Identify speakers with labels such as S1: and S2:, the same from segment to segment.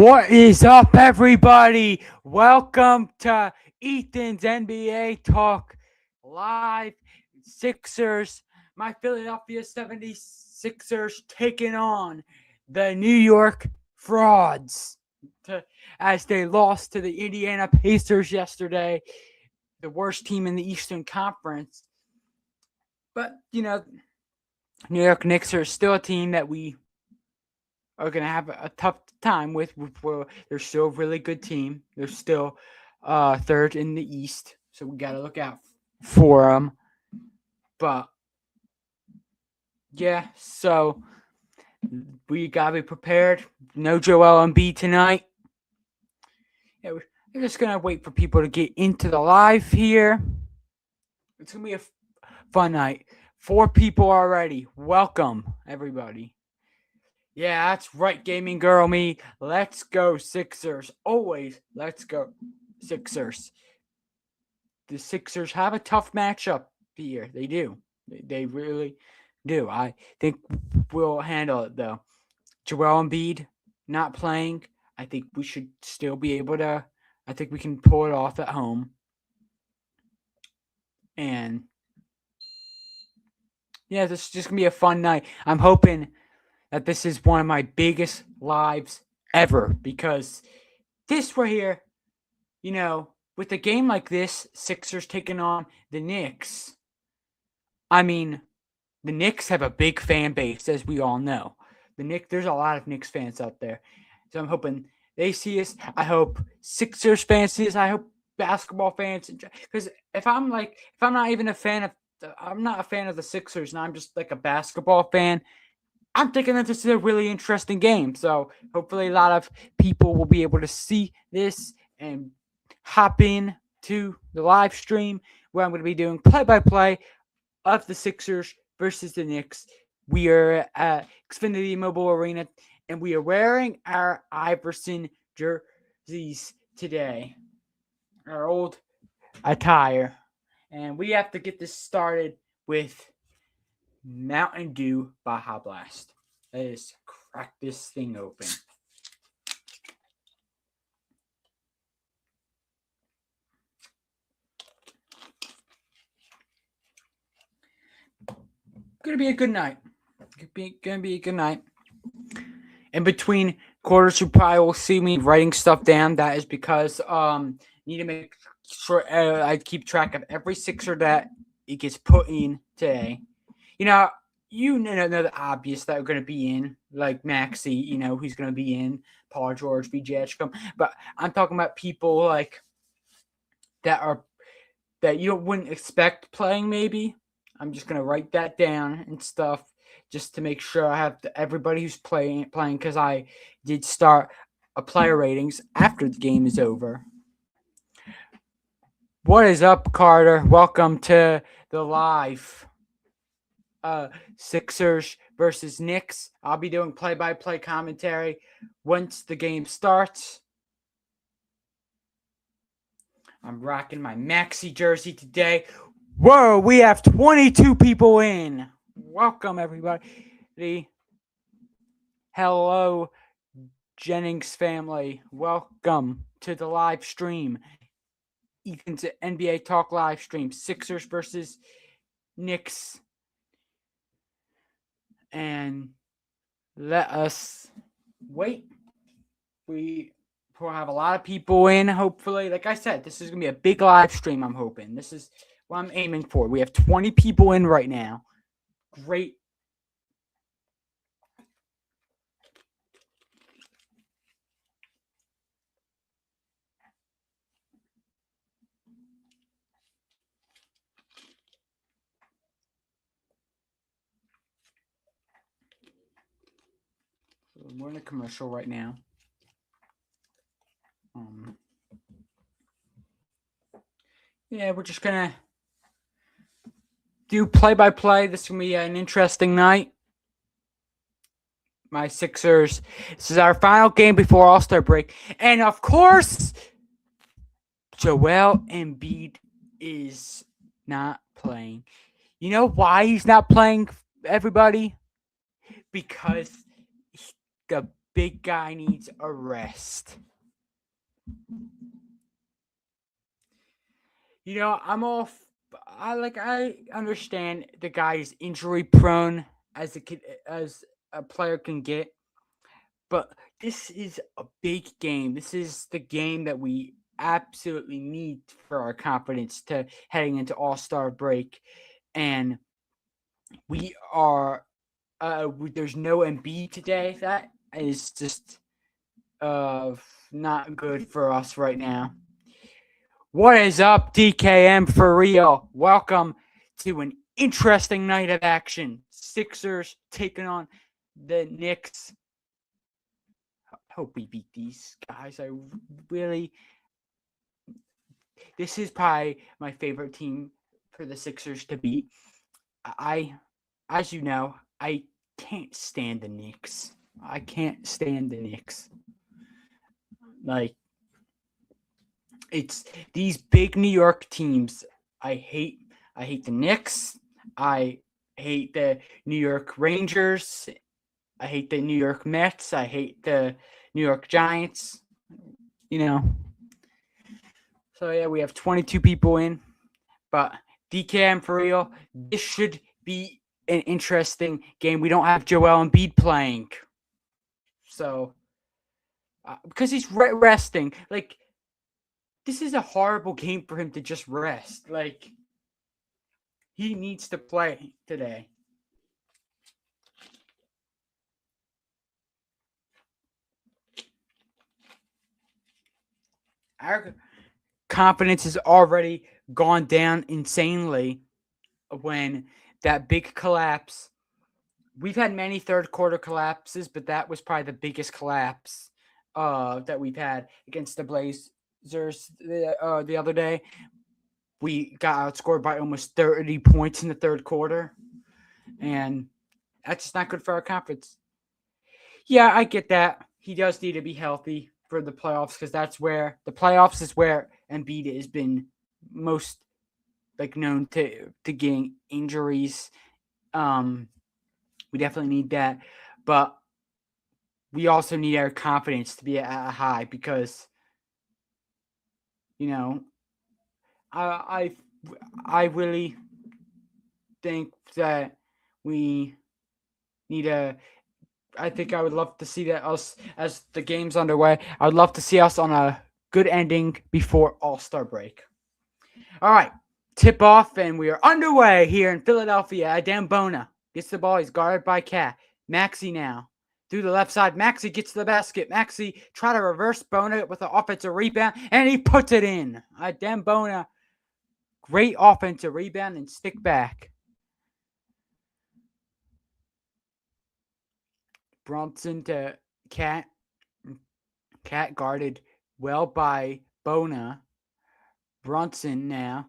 S1: What is up, everybody? Welcome to Ethan's NBA Talk Live. Sixers, my Philadelphia 76ers taking on the New York Frauds as they lost to the Indiana Pacers yesterday, the worst team in the Eastern Conference. But, New York Knicks are still a team that we are going to have a tough time with. They're still a really good team. They're still third in the East, so we got to look out for them. But, yeah, so we got to be prepared. No Joel Embiid tonight. Yeah, we're just going to wait for people to get into the live here. It's going to be a fun night. 4 people already. Welcome, everybody. Yeah, that's right, gaming girl me. Let's go Sixers. Always, let's go Sixers. The Sixers have a tough matchup here. They do. They really do. I think we'll handle it, though. Joel Embiid not playing. I think we should still be able to. I think we can pull it off at home. And, yeah, this is just going to be a fun night. I'm hoping that this is one of my biggest lives ever, because this right here, with a game like this, Sixers taking on the Knicks. I mean, the Knicks have a big fan base, as we all know. There's a lot of Knicks fans out there. So I'm hoping they see us. I hope Sixers fans see us. I hope basketball fans, because if I'm not even a fan of, I'm not a fan of the Sixers, and I'm just like a basketball fan, I'm thinking that this is a really interesting game. So hopefully a lot of people will be able to see this and hop in to the live stream where I'm going to be doing play-by-play of the Sixers versus the Knicks. We are at Xfinity Mobile Arena, and we are wearing our Iverson jerseys today, our old attire. And we have to get this started with Mountain Dew Baja Blast. Let's crack this thing open. Gonna be a good night. Gonna be a good night. In between quarters, you probably will see me writing stuff down. That is because need to make sure I keep track of every Sixer that it gets put in today. You know the obvious that are going to be in, like Maxey, who's going to be in, Paul George, BJ Edgecombe. But I'm talking about people like that you wouldn't expect playing, maybe. I'm just going to write that down and stuff just to make sure I have everybody who's playing, because I did start a player ratings after the game is over. What is up, Carter? Welcome to the live. Sixers versus Knicks. I'll be doing play-by-play commentary once the game starts. I'm rocking my Maxey jersey today. Whoa, we have 22 people in. Welcome, everybody. Hello, Jennings family. Welcome to the live stream. Ethan's NBA Talk live stream. Sixers versus Knicks. And let us wait. We will have a lot of people in, hopefully. Like I said, this is going to be a big live stream, I'm hoping. This is what I'm aiming for. We have 20 people in right now. Great. We're in a commercial right now. Yeah, we're just going to do play-by-play. This is going to be an interesting night. My Sixers. This is our final game before All-Star break. And, of course, Joel Embiid is not playing. You know why he's not playing, everybody? Because the big guy needs a rest. I understand the guy is injury prone as a player can get, but this is a big game. This is the game that we absolutely need for our confidence to heading into All-Star break, and we are. There's no Embiid today. That is just not good for us right now. What is up, DKM for real? Welcome to an interesting night of action. Sixers taking on the Knicks. Hope we beat these guys. This is probably my favorite team for the Sixers to beat. As you know, I can't stand the Knicks. I can't stand the Knicks. Like, it's these big New York teams. I hate the Knicks. I hate the New York Rangers. I hate the New York Mets. I hate the New York Giants. So yeah, we have 22 people in, but DKM for real. This should be an interesting game. We don't have Joel Embiid playing, so because he's resting. Like, this is a horrible game for him to just rest. Like, he needs to play today. Our confidence has already gone down insanely when that big collapse. We've had many third quarter collapses, but that was probably the biggest collapse that we've had against the Blazers the other day. We got outscored by almost 30 points in the third quarter, and that's just not good for our confidence. Yeah, I get that. He does need to be healthy for the playoffs, because that's where the playoffs is where Embiid has been most known to getting injuries. We definitely need that, but we also need our confidence to be at a high, because I really think that we need a. I think I would love to see that us as the game's underway. I would love to see us on a good ending before All-Star break. All right, tip off, and we are underway here in Philadelphia. Adem Bona gets the ball. He's guarded by Cat. Maxey now through the left side. Maxey gets to the basket. Maxey try to reverse Bona with an offensive rebound, and he puts it in. Adem Bona, great offensive rebound and stick back. Bronson to Cat. Cat guarded well by Bona. Brunson now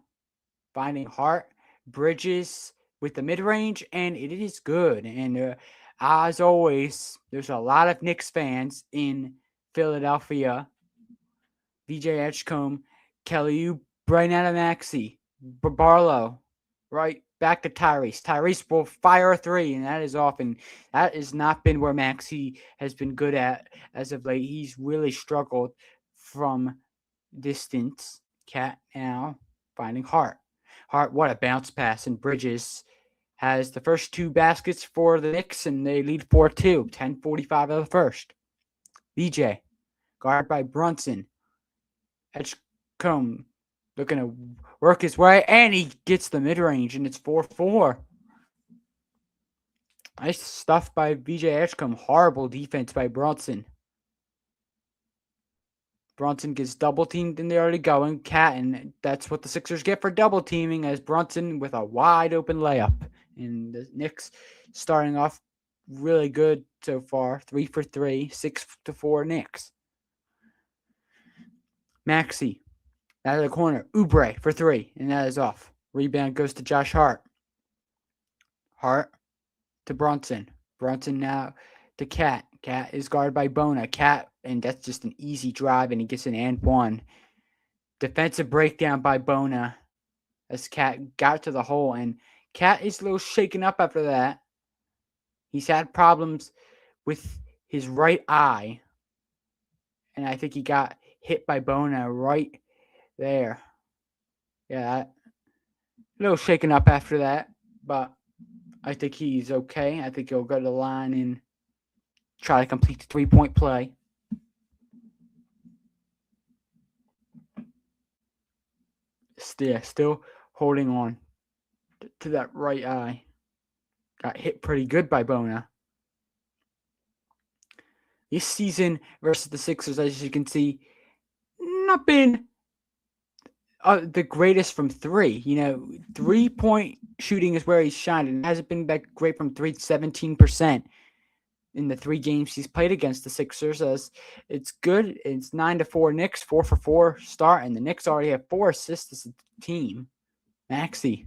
S1: finding Hart. Bridges with the mid-range, and it is good. And as always, there's a lot of Knicks fans in Philadelphia. VJ Edgecombe, Kelly Oubre, Brian Adamaxi, Barlow, right back to Tyrese. Tyrese will fire a three, and that is off. And that has not been where Maxey has been good at as of late. He's really struggled from distance. Cat now finding Hart. Hart, what a bounce pass. And Bridges has the first two baskets for the Knicks, and they lead 4-2. 10:45 of the first. VJ, guarded by Brunson. Edgecombe looking to work his way, and he gets the mid-range, and it's 4-4. Nice stuff by VJ Edgecombe. Horrible defense by Brunson. Brunson gets double teamed and they're already going. Cat, and that's what the Sixers get for double teaming, as Brunson with a wide open layup. And the Knicks starting off really good so far. 3 for 3, 6-4 Knicks. Maxey out of the corner. Oubre for 3, and that is off. Rebound goes to Josh Hart. Hart to Brunson. Brunson now to Cat. Cat is guarded by Bona. Cat, and that's just an easy drive, and he gets an and one. Defensive breakdown by Bona as Cat got to the hole, and Cat is a little shaken up after that. He's had problems with his right eye, and I think he got hit by Bona right there. Yeah, a little shaken up after that, but I think he's okay. I think he'll go to the line and try to complete the 3-point play. Still holding on to that right eye. Got hit pretty good by Bona. This season versus the Sixers, as you can see, not been the greatest from three. 3-point shooting is where he's shined, and hasn't been that great from three. 17% in the 3 games he's played against the Sixers. As it's good. It's 9-4 Knicks, 4 for 4 start, and the Knicks already have 4 assists as a team. Maxey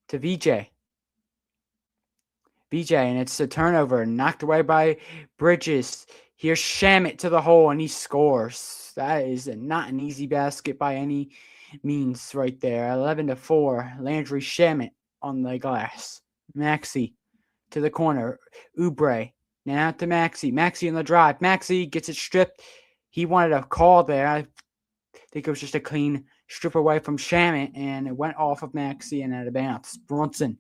S1: to VJ, and it's a turnover knocked away by Bridges. Here's Shamet to the hole, and he scores. That is not an easy basket by any means right there. 11-4. Landry Shamet on the glass. Maxey to the corner. Oubre. Now to Maxey. Maxey on the drive. Maxey gets it stripped. He wanted a call there. I think it was just a clean strip away from Shamet, and it went off of Maxey and out of bounds. Brunson.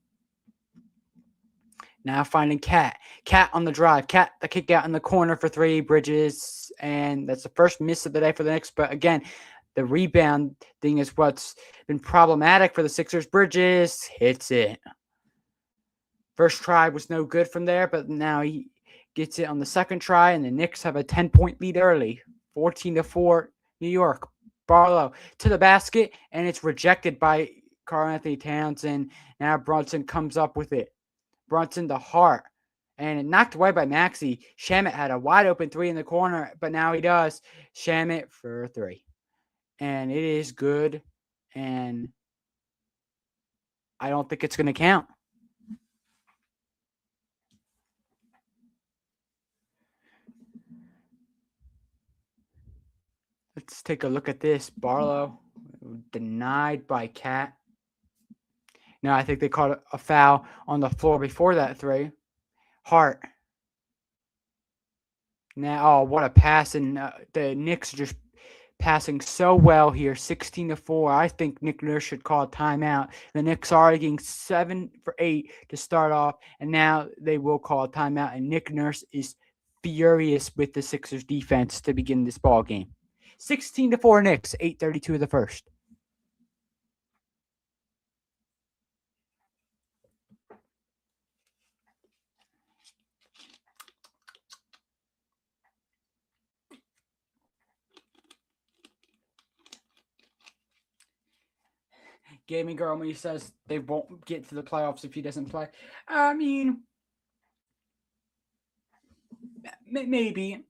S1: Now finding Cat. Cat on the drive. Cat, the kick out in the corner for 3. Bridges. And that's the first miss of the day for the Knicks. But again, the rebound thing is what's been problematic for the Sixers. Bridges hits it. First try was no good from there, but now he gets it on the second try, and the Knicks have a 10-point lead early. 14-4 New York. Barlow to the basket, and it's rejected by Karl-Anthony Towns, and now Brunson comes up with it. Brunson the heart, and it knocked away by Maxey. Shamet had a wide open 3 in the corner, but now he does. Shamet for 3. And it is good, and I don't think it's going to count. Let's take a look at this. Barlow denied by Cat. Now I think they called a foul on the floor before that 3. Hart. Now, what a pass. And the Knicks are just passing so well here. 16-4. I think Nick Nurse should call a timeout. The Knicks are already getting 7 for 8 to start off, and now they will call a timeout. And Nick Nurse is furious with the Sixers defense to begin this ball game. 16-4 Knicks, 8:32 of the first. Gaming Girl when he says they won't get to the playoffs if he doesn't play. I mean, maybe.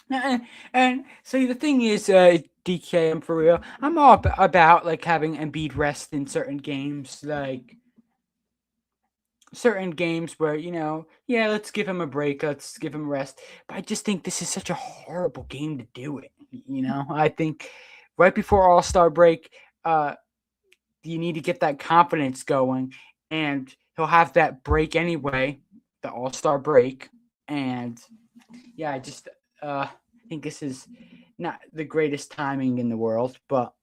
S1: And so the thing is, DK, I'm for real. I'm all about like having Embiid rest in certain games, like certain games where let's give him a break, let's give him a rest. But I just think this is such a horrible game to do it. I think right before All-Star break, you need to get that confidence going, and he'll have that break anyway, the All-Star break, and yeah, I just think this is not the greatest timing in the world, but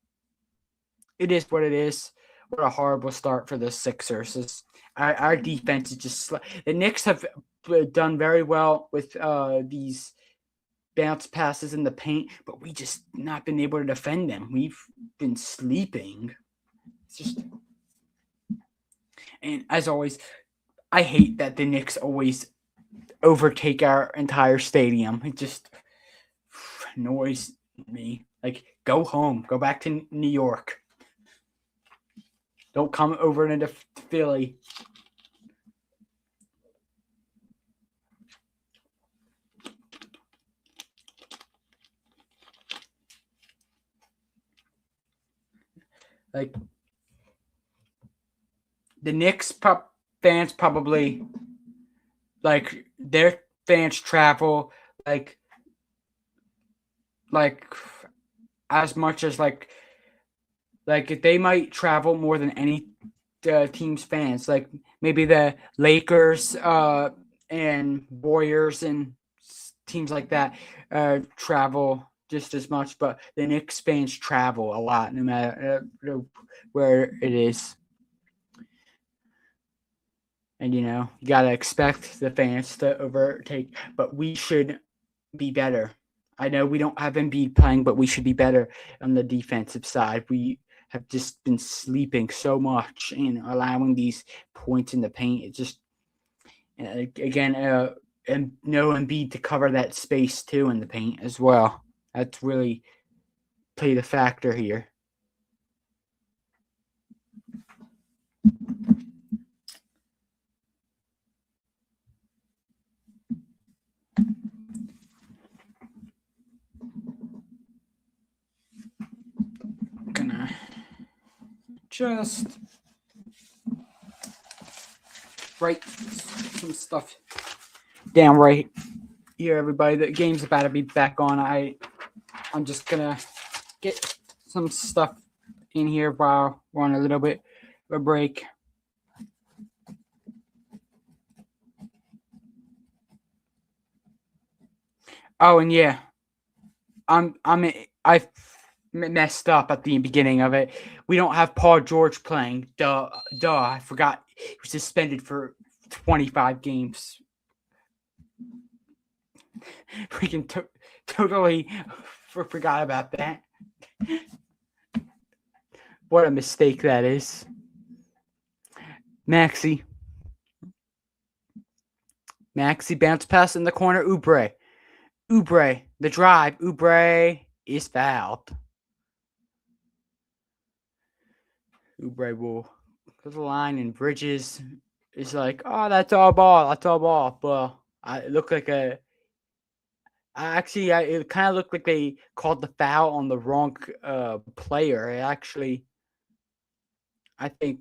S1: it is what it is. What a horrible start for the Sixers. Our defense is just the Knicks have done very well with these bounce passes in the paint, but we just not been able to defend them. We've been sleeping. It's just, and as always, I hate that the Knicks always overtake our entire stadium. It just annoys me. Like, go home. Go back to New York. Don't come over into Philly. Like, the Knicks fans probably, like, their fans travel, like as much as, like they might travel more than any team's fans. Like, maybe the Lakers and Warriors and teams like that travel just as much, but the Knicks fans travel a lot, no matter where it is. And you gotta expect the fans to overtake, but we should be better. I know we don't have Embiid playing, but we should be better on the defensive side. We have just been sleeping so much and allowing these points in the paint. It just again, and no Embiid to cover that space too in the paint as well. That's really played a factor here. Gonna just write some stuff down right here, everybody. The game's about to be back on. I'm just gonna get some stuff in here while we're on a little bit of a break. Oh, and yeah, I messed up at the beginning of it. We don't have Paul George playing. Duh. I forgot he was suspended for 25 games. Freaking totally forgot about that. What a mistake that is. Maxey bounce pass in the corner. Oubre, the drive. Oubre is fouled. Oubre will go to the line, and Bridges is like, oh, that's all ball. But it looked like it kind of looked like they called the foul on the wrong player. I think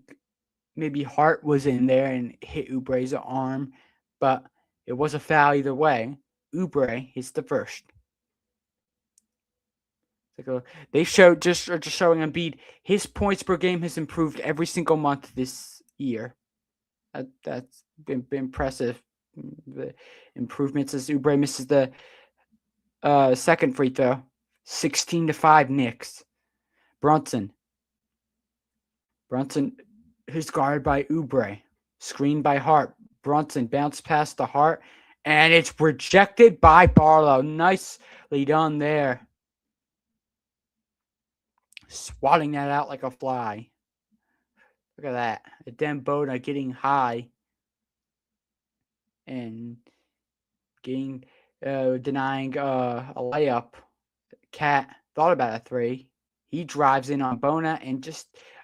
S1: maybe Hart was in there and hit Oubre's arm, but it was a foul either way. Oubre hits the first. They are just showing Embiid his points per game has improved every single month this year. That's been impressive. The improvements as Oubre misses the second free throw. 16-5 Knicks. Brunson, who's guarded by Oubre. Screened by Hart. Brunson bounced past the Hart, and it's rejected by Barlow. Nicely done there. Swatting that out like a fly. Look at that. Bona getting high and denying a layup. Cat thought about a three. He drives in on Bona and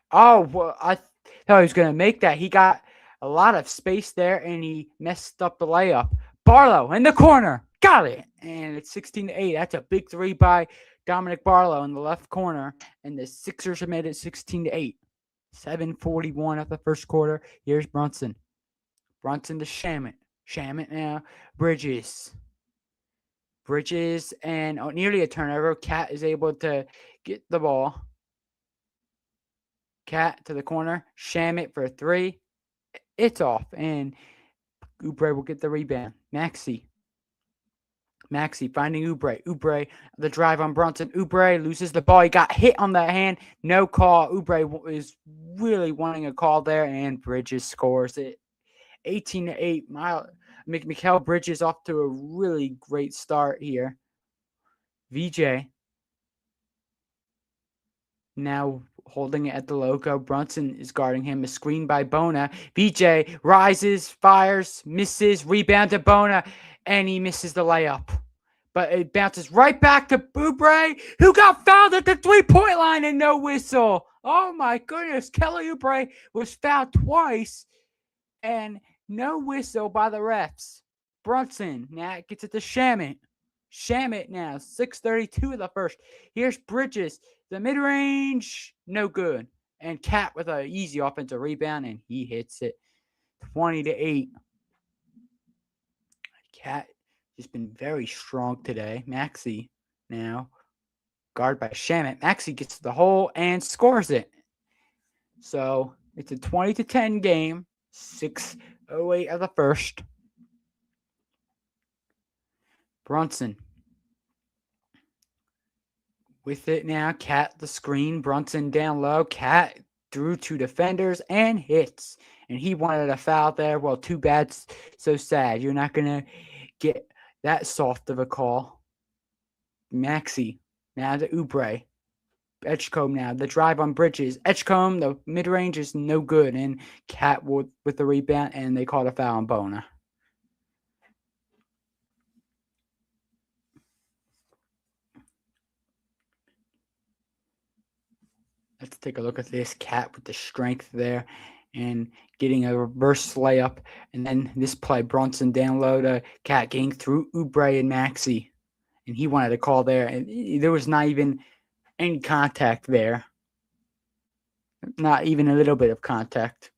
S1: I thought he was going to make that. He got a lot of space there and he messed up the layup. Barlow in the corner. Got it. And it's 16-8. That's a big three by Dominic Barlow in the left corner. And the Sixers have made it 16-8. 7:41 of the first quarter. Here's Brunson. Brunson to Shamet. Shamet now. Bridges and nearly a turnover. Cat is able to get the ball. Cat to the corner. Shamet for a three. It's off. And Oubre will get the rebound. Maxey finding Oubre. Oubre, the drive on Brunson. Oubre loses the ball. He got hit on the hand. No call. Oubre is really wanting a call there, and Bridges scores it. 18-8. Mikal Bridges off to a really great start here. VJ now holding it at the logo. Brunson is guarding him. A screen by Bona. VJ rises, fires, misses, rebound to Bona, and he misses the layup. But it bounces right back to Oubre, who got fouled at the three-point line and no whistle. Oh my goodness. Kelly Oubre was fouled twice and no whistle by the refs. Brunson now gets it to Shamet. Shamet now, 6:32 of the first. Here's Bridges. The mid-range, no good. And Cat with an easy offensive rebound, and he hits it. 20-8. Cat has been very strong today. Maxey now, guarded by Shamet. Maxey gets to the hole and scores it. So it's a 20-10 game. 6:08 of the first. Brunson. With it now, Cat the screen. Brunson down low. Cat through two defenders and hits. And he wanted a foul there. Well, too bad. So sad. You're not going to get that soft of a call. Maxey. Now to Oubre. Edgecombe now. The drive on Bridges. Edgecombe, the mid-range is no good. And Cat with the rebound. And they called a foul on Bona. Let's take a look at this. Cat with the strength there and getting a reverse layup. And then this play, Brunson down low to Cat getting through Oubre and Maxey. And he wanted a call there. And there was not even any contact there. Not even a little bit of contact.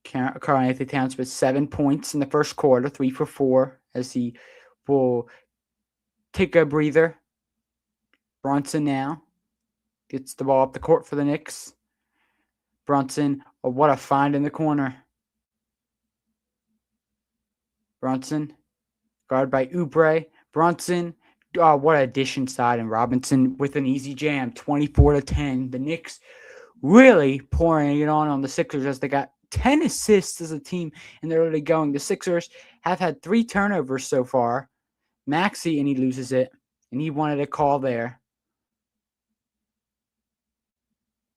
S1: Karl-Anthony Towns with 7 points in the first quarter, 3 for 4, as he will take a breather. Brunson now gets the ball up the court for the Knicks. Brunson, oh, what a find in the corner. Brunson, guarded by Oubre. Brunson, oh, what a dish inside. And Robinson with an easy jam, 24-10. The Knicks really pouring it on the Sixers as they got 10 assists as a team, and they're really going. The Sixers have had 3 turnovers so far. Maxey, and he loses it, and he wanted a call there.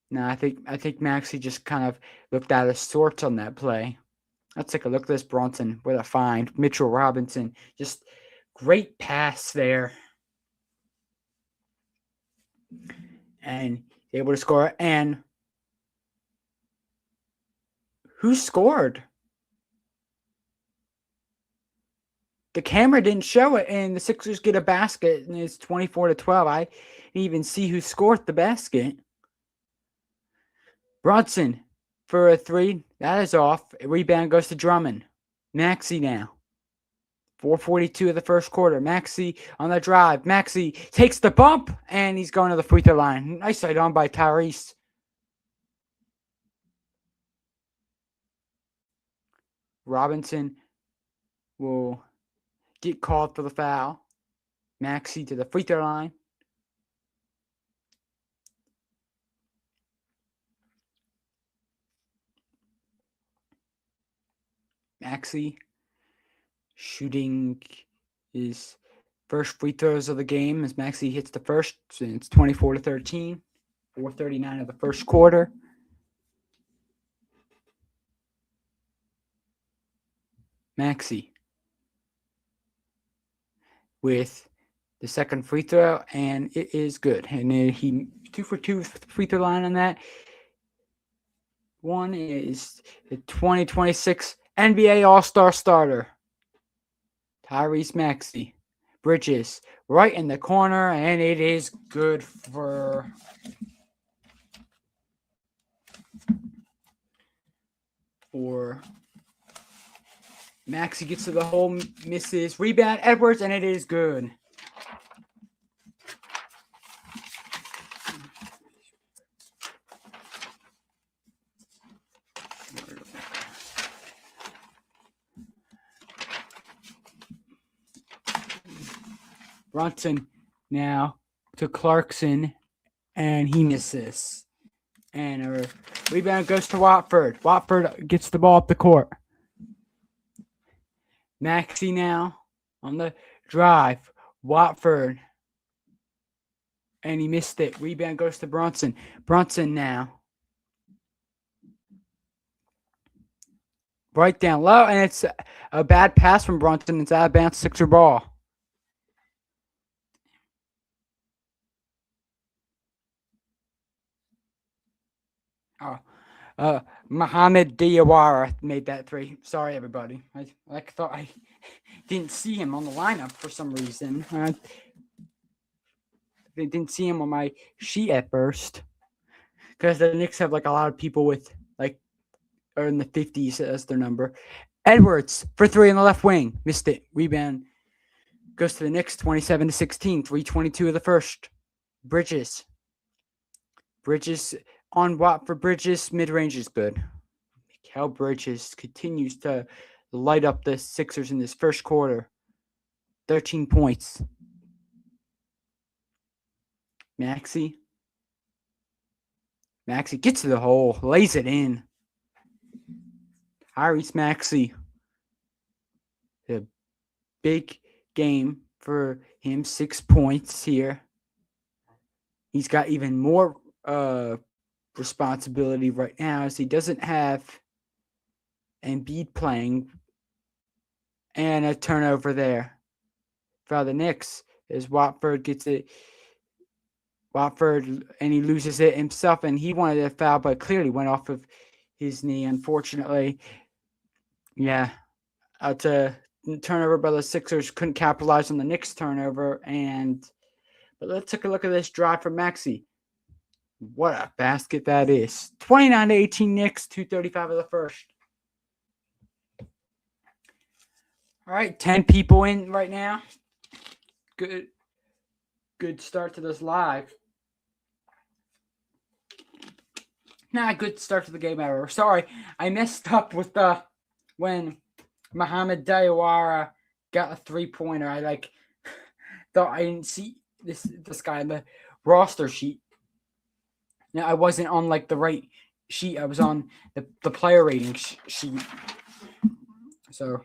S1: No, I think Maxey just kind of looked out of sorts on that play. Let's take a look at this. Brunson with a find. Mitchell Robinson, just great pass there. And able to score. And who scored? The camera didn't show it, and the Sixers get a basket, and it's 24-12. I didn't even see who scored the basket. Brunson for a 3. That is off. A rebound goes to Drummond. Maxey now. 4:42 of the first quarter. Maxey on the drive. Maxey takes the bump, and he's going to the free throw line. Nice side on by Tyrese. Robinson will get called for the foul. Maxey to the free throw line. Maxey shooting his first free throws of the game as Maxey hits the first. So it's 24-13. 4:39 of the first quarter. Maxey with the second free throw, and it is good. And then he 2 for 2 free throw line on that. One is the 2026 NBA All-Star starter, Tyrese Maxey. Bridges right in the corner, and it is good for Maxey. Gets to the hole, misses. Rebound, Edwards, and it is good. Brunson now to Clarkson, and he misses. And a rebound goes to Watford. Watford gets the ball up the court. Maxey now on the drive. Watford. And he missed it. Rebound goes to Brunson. Brunson now. Right down low, and it's a bad pass from Brunson. It's out of bounds, Sixer ball. Mohamed Diawara made that 3. Sorry, everybody. I thought I didn't see him on the lineup for some reason. I didn't see him on my sheet at first because the Knicks have like a lot of people with like are in the 50s as their number. Edwards for 3 on the left wing, missed it. Rebound goes to the Knicks, 27-16, 3:22 of the first. Bridges on Watford. Bridges, mid-range is good. Mikal Bridges continues to light up the Sixers in this first quarter. 13 points. Maxey gets to the hole, lays it in. Tyrese Maxey. A big game for him. 6 points here. He's got even more responsibility right now as he doesn't have Embiid playing. And a turnover there for the Knicks as Watford gets it. Watford, and he loses it himself, and he wanted a foul, but clearly went off of his knee, unfortunately. Yeah. It's a turnover by the Sixers. Couldn't capitalize on the Knicks turnover. But let's take a look at this drive from Maxey. What a basket that is. 29-18 Knicks, 2:35 of the first. All right, 10 people in right now. Good start to this live. Not a good start to the game ever. Sorry, I messed up with when Mohamed Diawara got a 3-pointer. I thought I didn't see this guy in the roster sheet. Now I wasn't on the right sheet. I was on the player rating sheet. So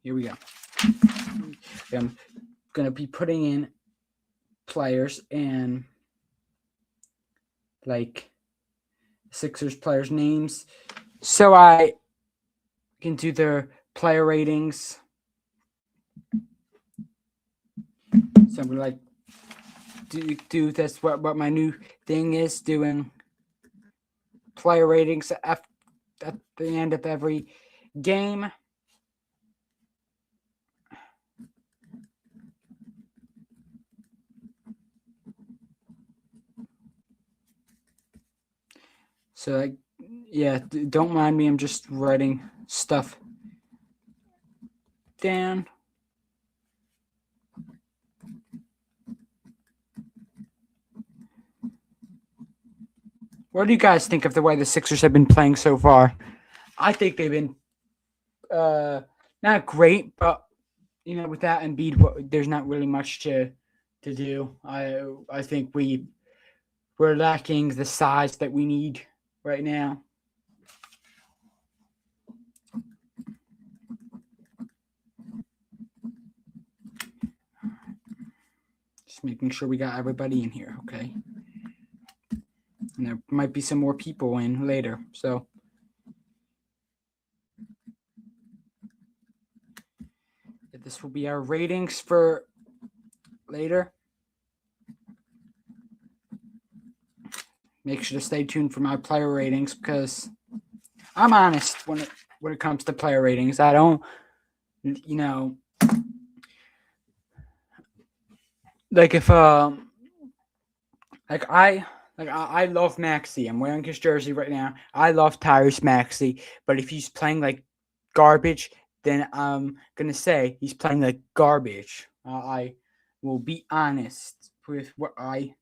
S1: here we go. I'm gonna be putting in players and Sixers players' names, so I can do their player ratings. So I'm gonna do this. What my new thing is, doing player ratings at the end of every game. So yeah, don't mind me. I'm just writing stuff down. What do you guys think of the way the Sixers have been playing so far? I think they've been not great, but with that Embiid, there's not really much to do. I think we're lacking the size that we need right now. Just making sure we got everybody in here, okay? And there might be some more people in later, so. This will be our ratings for later. Make sure to stay tuned for my player ratings because I'm honest when it comes to player ratings. I don't, if I love Maxey. I'm wearing his jersey right now. I love Tyrese Maxey, but if he's playing garbage, then I'm gonna say he's playing like garbage. I will be honest with what I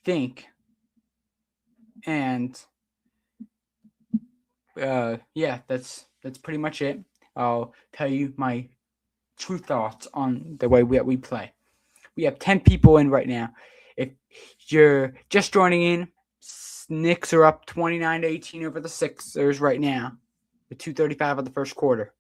S1: think, and yeah, that's pretty much it. I'll tell you my true thoughts on the way we play. We have 10 people in right now. If you're just joining in, Knicks are up 29-18 over the Sixers right now with 2:35 of the first quarter.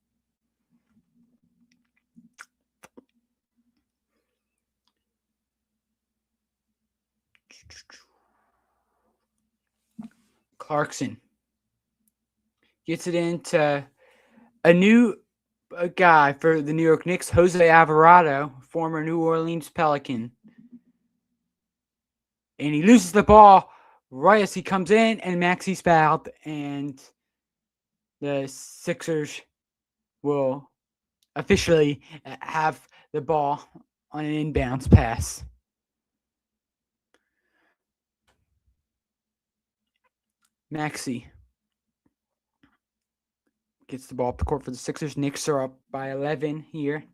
S1: Clarkson gets it into a new guy for the New York Knicks, Jose Alvarado, former New Orleans Pelican. And he loses the ball right as he comes in, and Maxey's fouled, and the Sixers will officially have the ball on an inbounds pass. Maxey gets the ball up the court for the Sixers. Knicks are up by 11 here.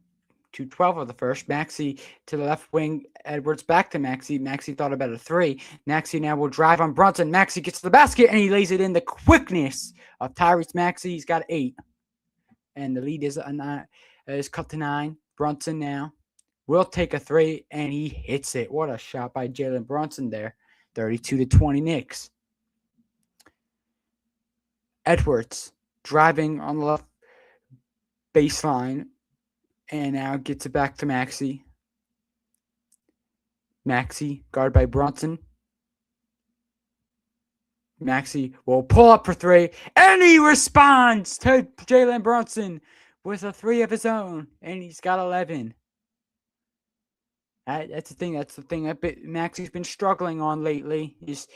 S1: 2:12 of the first. Maxey to the left wing. Edwards back to Maxey. Maxey thought about a three. Maxey now will drive on Brunson. Maxey gets to the basket, and he lays it in. The quickness of Tyrese Maxey. He's got 8. And the lead is cut to 9. Brunson now will take a three, and he hits it. What a shot by Jalen Brunson there. 32-20 Knicks. Edwards driving on the left baseline, and now gets it back to Maxey. Maxey, guarded by Brunson. Maxey will pull up for three, and he responds to Jalen Brunson with a three of his own, and he's got 11. That's the thing. That's the thing that Maxey's been struggling on lately. His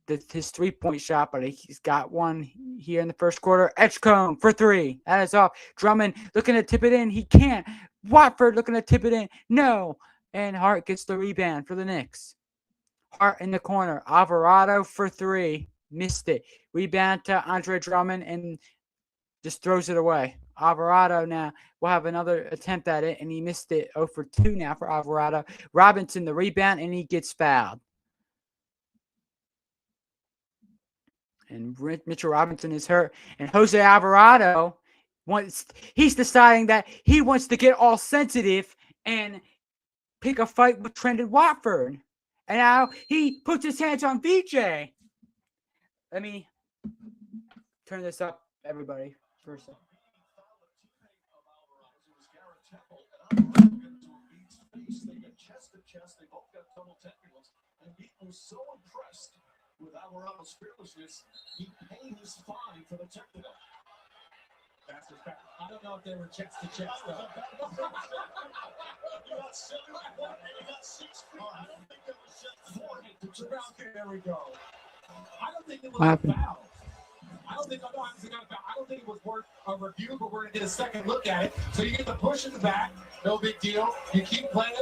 S1: 3-point shot, but he's got one here in the first quarter. Edgecombe for three. That is off. Drummond looking to tip it in. He can't. Watford looking to tip it in. No. And Hart gets the rebound for the Knicks. Hart in the corner. Alvarado for three. Missed it. Rebound to Andre Drummond and just throws it away. Alvarado now will have another attempt at it, and he missed it. 0 for 2 now for Alvarado. Robinson the rebound, and he gets fouled. And Mitchell Robinson is hurt. And Jose Alvarado he's deciding that he wants to get all sensitive and pick a fight with Trendon Watford. And now he puts his hands on VJ. Let me turn this up, everybody, for a second. They both got double technicals, and he was so impressed with Alvarado's fearlessness, he paid his fine for the technical. I don't know if they were chest to chest, though. You got 7 and you got 6 feet. I don't think it was just 4. There we go. I don't think it was a foul. I don't think it was worth a review, but we're going to get a second look at it. So you get the push in the back, no big deal. You keep playing.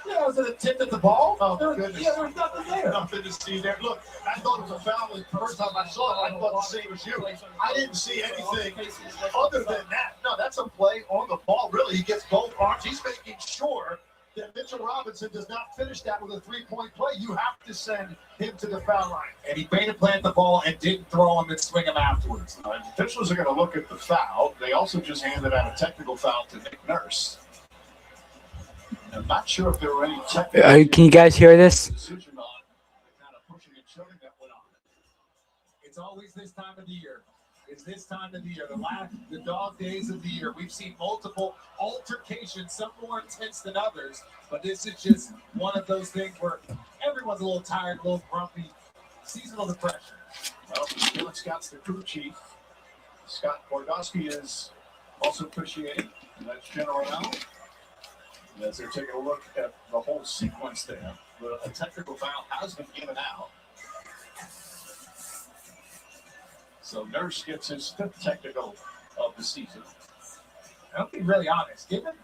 S1: Yeah, was it a tip at the ball? Oh, goodness. Yeah, there was nothing there. Nothing to see there. Look, I thought it was a foul. The first time I saw it, I thought the same as you. I didn't see anything other than that. No, that's a play on the ball, really. He gets both arms. He's making sure that Mitchell Robinson does not finish that with a 3-point play. You have to send him to the foul line. And he made a plant the ball and didn't throw him and swing him afterwards. Officials are going to look at the foul. They also just handed out a technical foul to Nick Nurse. I'm not sure if there were any technical. Can you guys hear this?
S2: It's always this time of the year. It's this time of the year, the dog days of the year. We've seen multiple altercations, some more intense than others, but this is just one of those things where everyone's a little tired, a little grumpy, seasonal depression. Well, Felix Scott's the crew chief. Scott Bordowski is also officiating, and that's General Allen. As they're taking a look at the whole sequence there, a technical foul has been given out. So Nurse gets his 5th technical of the season. I'll be really honest. Given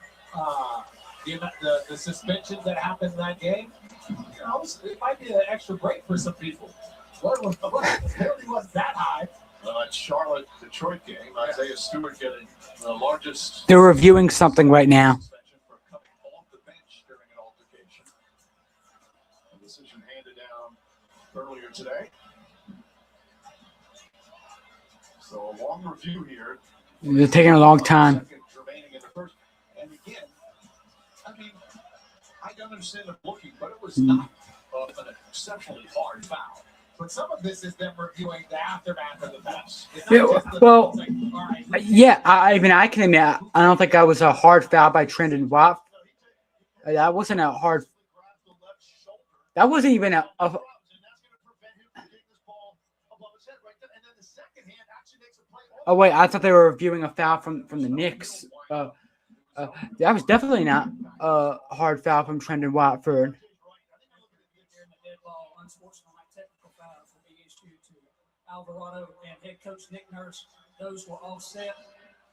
S2: the suspensions that happened in that game, it might be an extra break for some people. It really wasn't that high. Well, that Charlotte-Detroit game, Isaiah Stewart getting the largest.
S1: They're reviewing something right now.
S2: Decision handed down earlier today. So a long review here.
S1: They're taking a long time.
S2: And again, I mean, I don't understand the looking, but it was not an exceptionally hard foul. But some of this is them reviewing the aftermath of the pass.
S1: I can admit, I don't think that was a hard foul by Trendon Watt. That wasn't a hard. That wasn't even a Oh, wait, I thought they were reviewing a foul from the Knicks. That was definitely not a hard foul from Trendon Watford.
S3: Alvarado and head coach Nick Nurse, those were all set,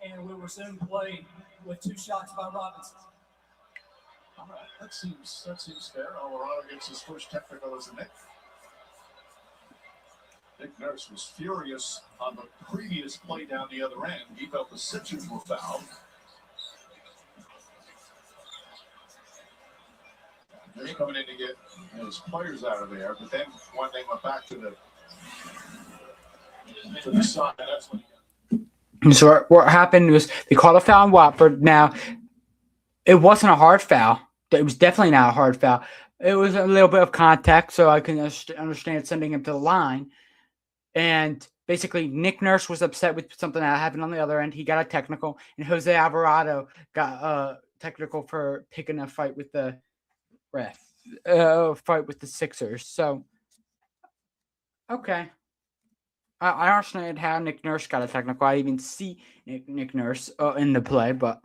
S3: and we were soon played with 2 shots by Robinson.
S2: All right, that seems fair. Alvarado gets his first technical as a Knick. Nick Nurse was furious on the previous play down the other end. He felt the Sixers were fouled. They're coming in to get his players out of there, but then when they went back to the side, that's when
S1: So what happened was they called a foul on Watford. Now, it wasn't a hard foul. It was definitely not a hard foul. It was a little bit of contact, so I can understand sending him to the line. And basically, Nick Nurse was upset with something that happened on the other end. He got a technical, and Jose Alvarado got a technical for picking a fight with the ref, fight with the Sixers. So, okay. I understand how Nick Nurse got a technical. I even see Nick Nurse in the play, but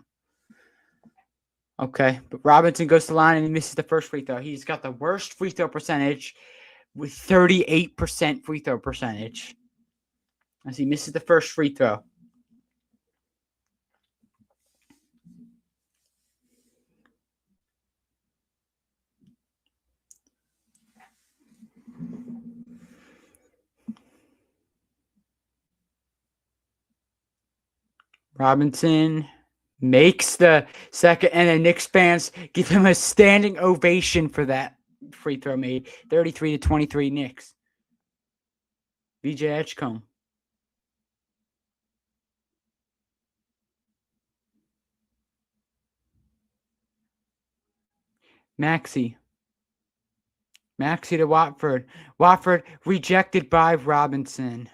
S1: okay. But Robinson goes to the line and he misses the first free throw. He's got the worst free throw percentage with 38% free throw percentage as he misses the first free throw. Robinson makes the second, and the Knicks fans give him a standing ovation for that free throw made. 33-23 Knicks. VJ Edgecombe. Maxey to Watford. Watford rejected by Robinson.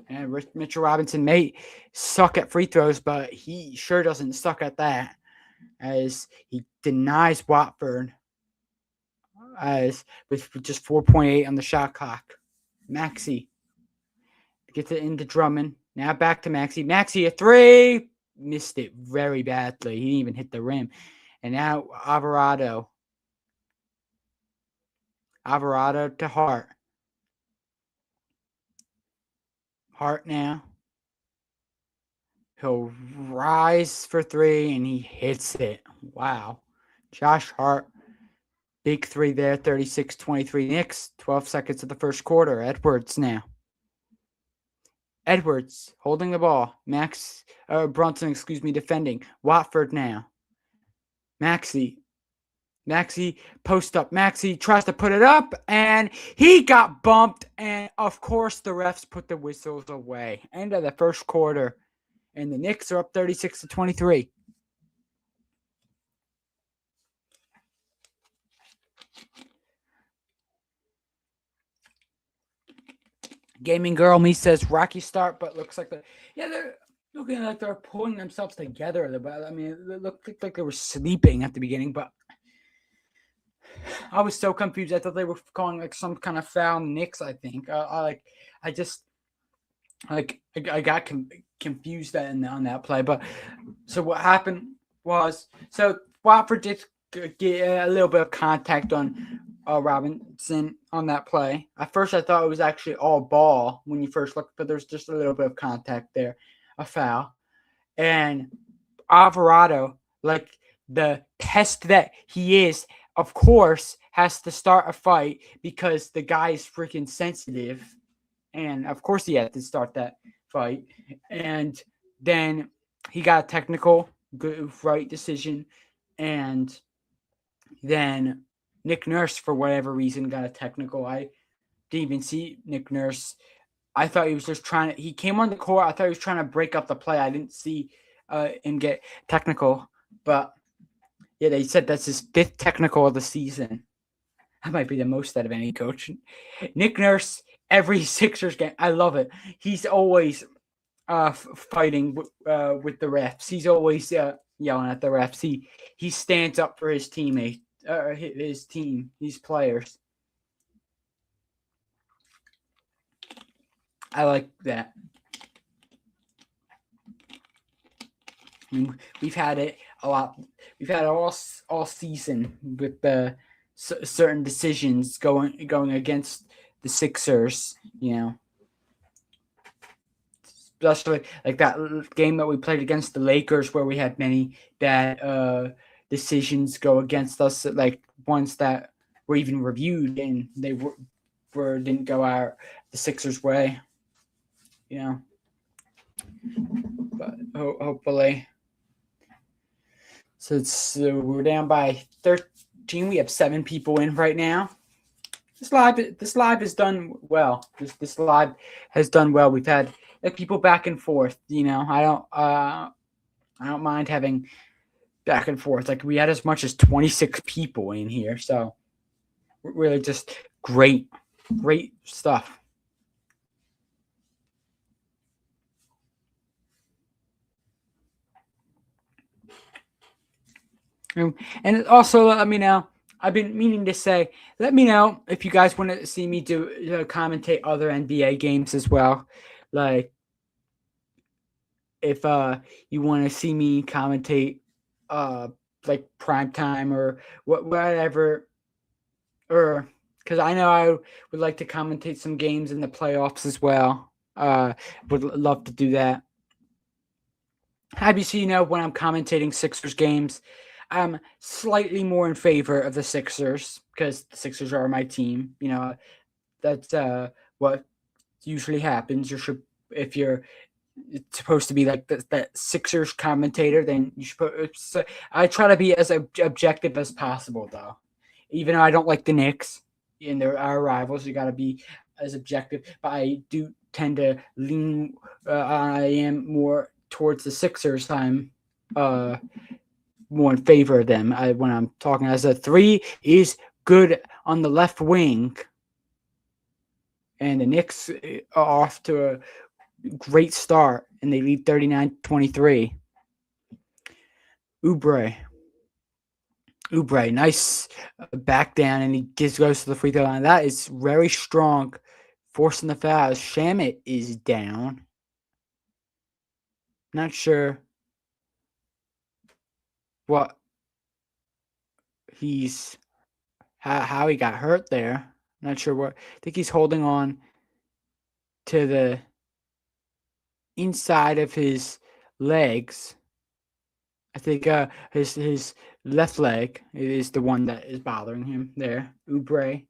S1: And Mitchell Robinson may suck at free throws, but he sure doesn't suck at that, as he denies Watford as with just 4.8 on the shot clock. Maxey gets it into Drummond. Now back to Maxey. Maxey, a three. Missed it very badly. He didn't even hit the rim. And now Alvarado. Alvarado to Hart. Hart now. He'll rise for three, and he hits it. Wow. Josh Hart, big three there, 36-23 Knicks, 12 seconds of the first quarter. Edwards now. Edwards holding the ball. Brunson, defending. Watford now. Maxey post up. Maxey tries to put it up, and he got bumped. And of course, the refs put the whistles away. End of the first quarter, and the Knicks are up 36-23. Gaming Girl me says rocky start, but looks like they're looking like they're pulling themselves together. But I mean, it looked like they were sleeping at the beginning, but I was so confused. I thought they were calling like some kind of foul on the Knicks. I think I got confused on that play. But so what happened was, so Watford did get a little bit of contact on Robinson on that play. At first, I thought it was actually all ball when you first looked, but there's just a little bit of contact there, a foul. And Alvarado, like the pest that he is, of course, has to start a fight because the guy is freaking sensitive. And of course he had to start that fight. And then he got a technical, good, right decision. And then Nick Nurse, for whatever reason, got a technical. I didn't even see Nick Nurse. I thought he was just he came on the court. I thought he was trying to break up the play. I didn't see him get technical. But yeah, they said that's his 5th technical of the season. That might be the most out of any coach. Nick Nurse, every Sixers game, I love it. He's always fighting with the refs. He's always yelling at the refs. He stands up for his teammates, his team, these players. I like that. I mean, we've had it a lot. We've had it all season with the certain decisions going against the Sixers. You know, especially like that game that we played against the Lakers, where we had many bad decisions go against us, like ones that were even reviewed and they didn't go the Sixers' way. You know, but hopefully. So we're down by Gene, we have 7 people in right now. This live has done well. This live has done well. We've had people back and forth. I don't mind having back and forth. Like we had as much as 26 people in here. So really just great stuff. And also let me know. I've been meaning to say, let me know if you guys want to see me commentate other NBA games as well. Like if you want to see me commentate like prime time or whatever, or because I know I would like to commentate some games in the playoffs as well. Would love to do that. Obviously, when I'm commentating Sixers games, I'm slightly more in favor of the Sixers because the Sixers are my team. That's what usually happens. If you're supposed to be like that Sixers commentator, then you should. I try to be as objective as possible, though. Even though I don't like the Knicks and they're our rivals, you got to be as objective. But I do tend to lean. I am more towards the Sixers. I'm more in favor of them when I'm talking. As a 3 is good on the left wing, and the Knicks are off to a great start, and they lead 39-23. Oubre, nice back down, and he goes to the free throw line. That is very strong, forcing the foul. Shamit is down. Not sure what how he got hurt there. Not sure what. I think he's holding on to the inside of his legs. I think his left leg is the one that is bothering him there. Oubre,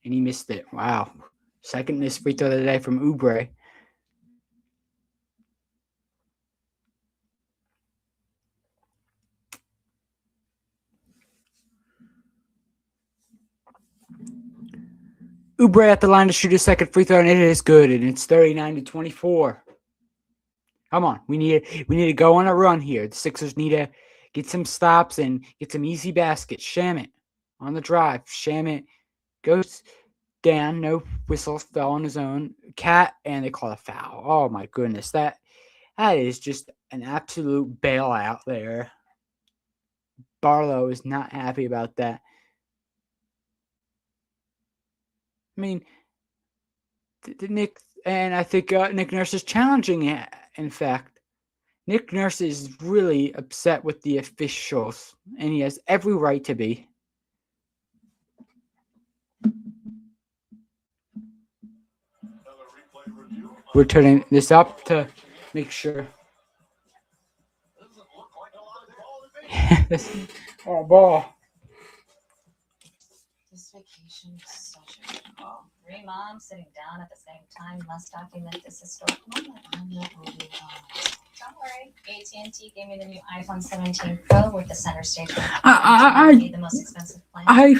S1: and he missed it. Wow. Second missed free throw of the day from Oubre. Oubre at the line to shoot his second free throw, and it is good, and it's 39-24. Come on, we need to go on a run here. The Sixers need to get some stops and get some easy baskets. Shamit on the drive. Shamit goes down. No whistle. Fell on his own. Cat, and they call a foul. Oh my goodness, that is just an absolute bailout there. Barlow is not happy about that. I mean, the Knicks, and I think Nick Nurse is challenging it. In fact, Nick Nurse is really upset with the officials, and he has every right to be. We're turning this up to make sure. Oh, ball.
S4: This vacation is such a good call. 3 moms sitting down at the same time must document this historic moment. I'm not moving on. Don't worry, AT&T gave me the new iPhone 17 Pro with the center stage. The most expensive plan.
S1: I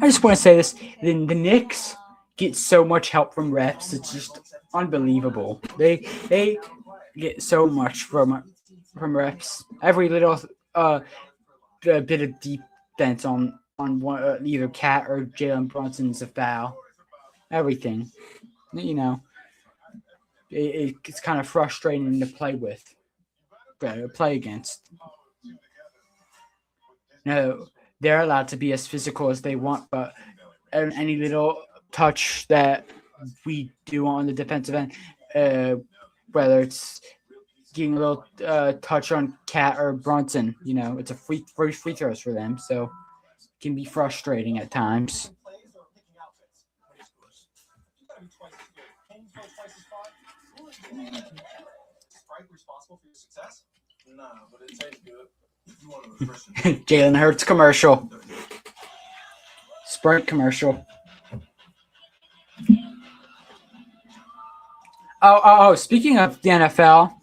S1: just want to say this: the Knicks get so much help from refs. It's just unbelievable. They get so much from refs. Every little bit of defense on one, either Cat or Jalen Brunson's a foul. Everything, it's kind of frustrating to play with, play against. They're allowed to be as physical as they want, but any little touch that we do on the defensive end, whether it's getting a little touch on Cat or Brunson, it's a free throws for them, so it can be frustrating at times. Jalen Hurts commercial. Sprite commercial. Oh, speaking of the NFL,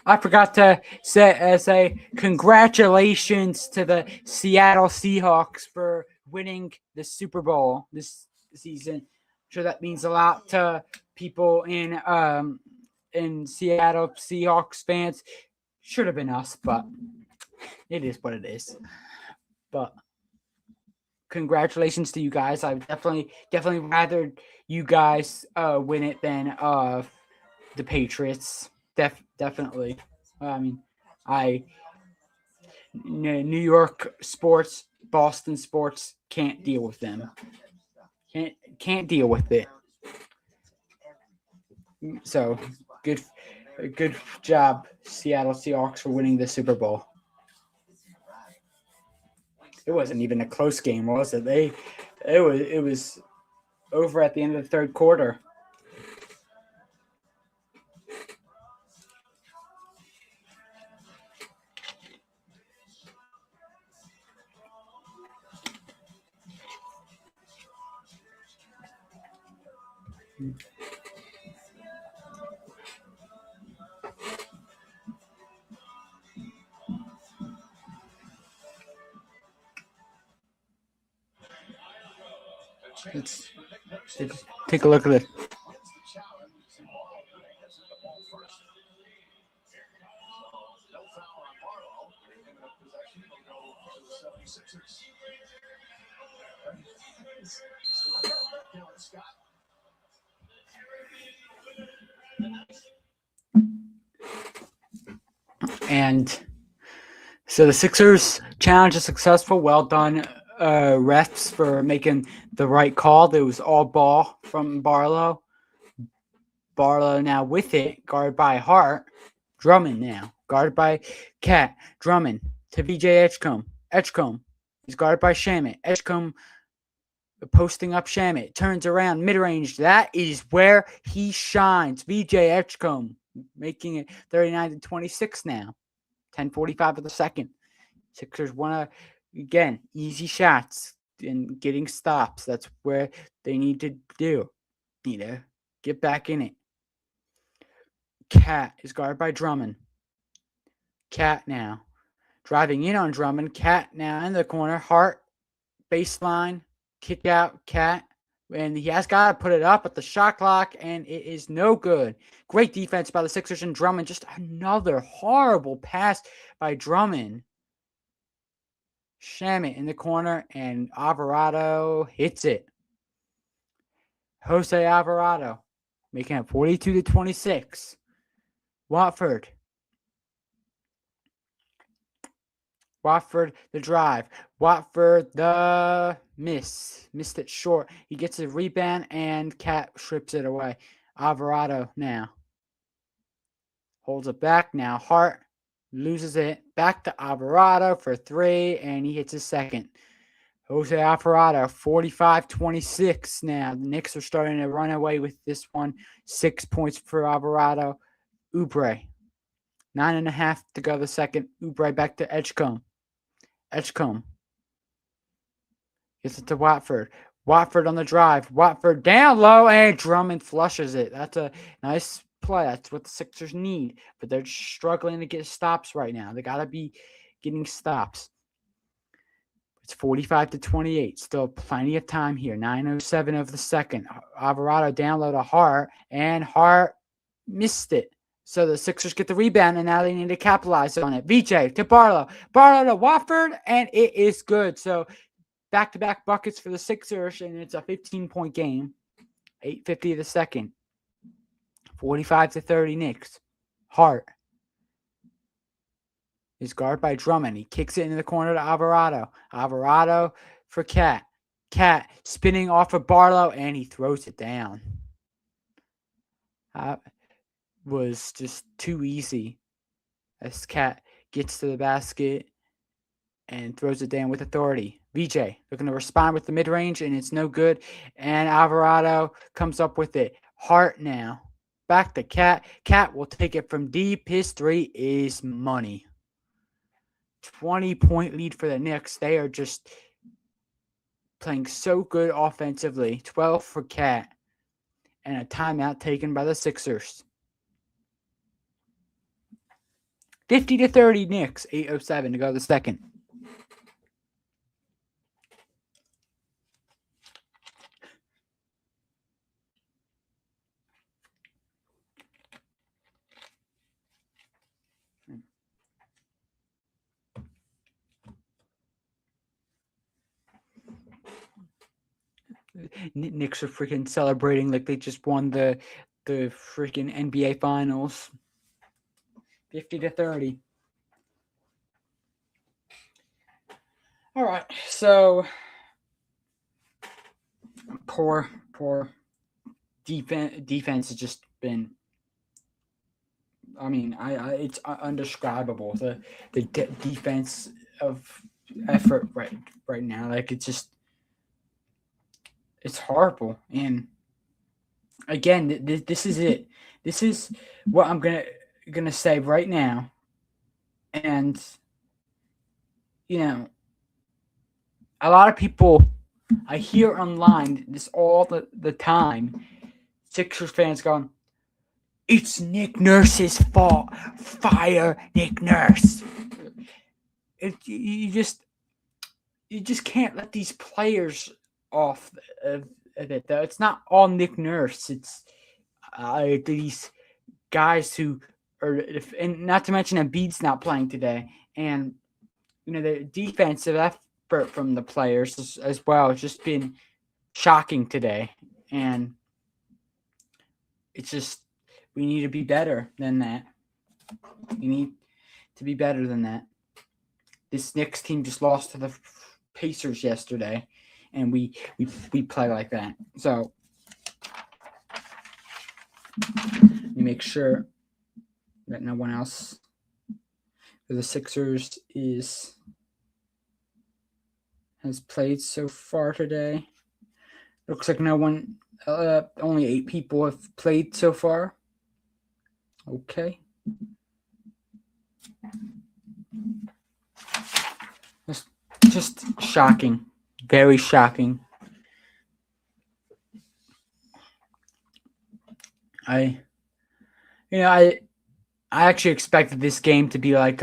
S1: I forgot to say congratulations to the Seattle Seahawks for winning the Super Bowl this season. I'm sure that means a lot to people in Seattle. Seahawks fans. Should have been us, but it is what it is. But congratulations to you guys. I definitely rather you guys win it than the Patriots. Definitely. I mean, I New York sports, Boston sports can't deal with them. Can't deal with it. So good job, Seattle Seahawks, for winning the Super Bowl. It wasn't even a close game, was it? It was over at the end of the third quarter. Let's take a look at it. And so the Sixers challenge is successful. Well done, refs, for making the right call. There was all ball from Barlow. Barlow now with it, guarded by Hart. Drummond now, guarded by Cat. Drummond to VJ Edgecombe. Edgecombe is guarded by Shamit. Edgecombe posting up Shamit. Turns around, mid-range. That is where he shines. VJ Edgecombe making it 39-26 now. 10:45 of the second. Sixers want to, again, easy shots and getting stops. That's where they need to do. Need to get back in it. Cat is guarded by Drummond. Cat now driving in on Drummond. Cat now in the corner. Hart, baseline, kick out, Cat. And he has got to put it up at the shot clock, and it is no good. Great defense by the Sixers and Drummond. Just another horrible pass by Drummond. Shamit in the corner, and Alvarado hits it. Jose Alvarado making it 42-26. Watford the drive. Watford the miss. Missed it short. He gets a rebound and Cat strips it away. Alvarado now holds it back. Now Hart loses it. Back to Alvarado for three, and he hits his second. Jose Alvarado, 45-26 now. The Knicks are starting to run away with this one. 6 points for Alvarado. Oubre, 9.5 to go the second. Oubre back to Edgecombe. Edgecombe gets it to Watford. Watford on the drive. Watford down low, and Drummond flushes it. That's a nice play. That's what the Sixers need. But they're struggling to get stops right now. They got to be getting stops. It's 45-28. Still plenty of time here. 9:07 of the second. Alvarado down low to Hart, and Hart missed it. So the Sixers get the rebound, and now they need to capitalize on it. VJ to Barlow. Barlow to Watford, and it is good. So back-to-back buckets for the Sixers, and it's a 15-point game. 8:50 of the second. 45-30 Knicks. Hart is guarded by Drummond. He kicks it into the corner to Alvarado. Alvarado for Cat. Cat spinning off of Barlow, and he throws it down. Was just too easy as Cat gets to the basket and throws it down with authority. VJ looking to respond with the mid-range, and it's no good. And Alvarado comes up with it. Hart now. Back to Cat. Cat will take it from deep. His three is money. 20-point lead for the Knicks. They are just playing so good offensively. 12 for Cat. And a timeout taken by the Sixers. 50-30 Knicks. 8:07 to go to the second. Knicks are freaking celebrating like they just won the freaking NBA Finals. 50-30. All right, so poor defense has just been. I mean, it's undescribable. The defense of effort right now, like it's horrible. And again, this is it. This is what I'm gonna say right now. And a lot of people I hear online this all the time. Sixers fans going, "It's Nick Nurse's fault. Fire Nick Nurse." You just can't let these players off of it though. It's not all Nick Nurse. It's these guys who are, and not to mention Embiid's not playing today, and the defensive effort from the players as well has just been shocking today, and it's just we need to be better than that. We need to be better than that. This Knicks team just lost to the Pacers yesterday, and we play like that. So we make sure that no one else for the Sixers has played so far today. Looks like no one, only 8 people have played so far. Okay. Just shocking. Very shocking. I actually expected this game to be like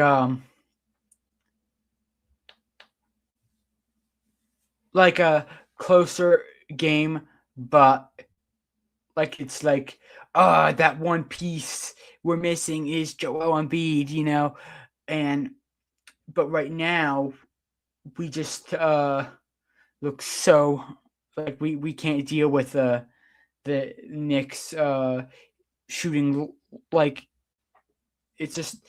S1: a closer game, but like it's like that one piece we're missing is Joel Embiid, but right now we just look so like we can't deal with the Knicks shooting. Like it's just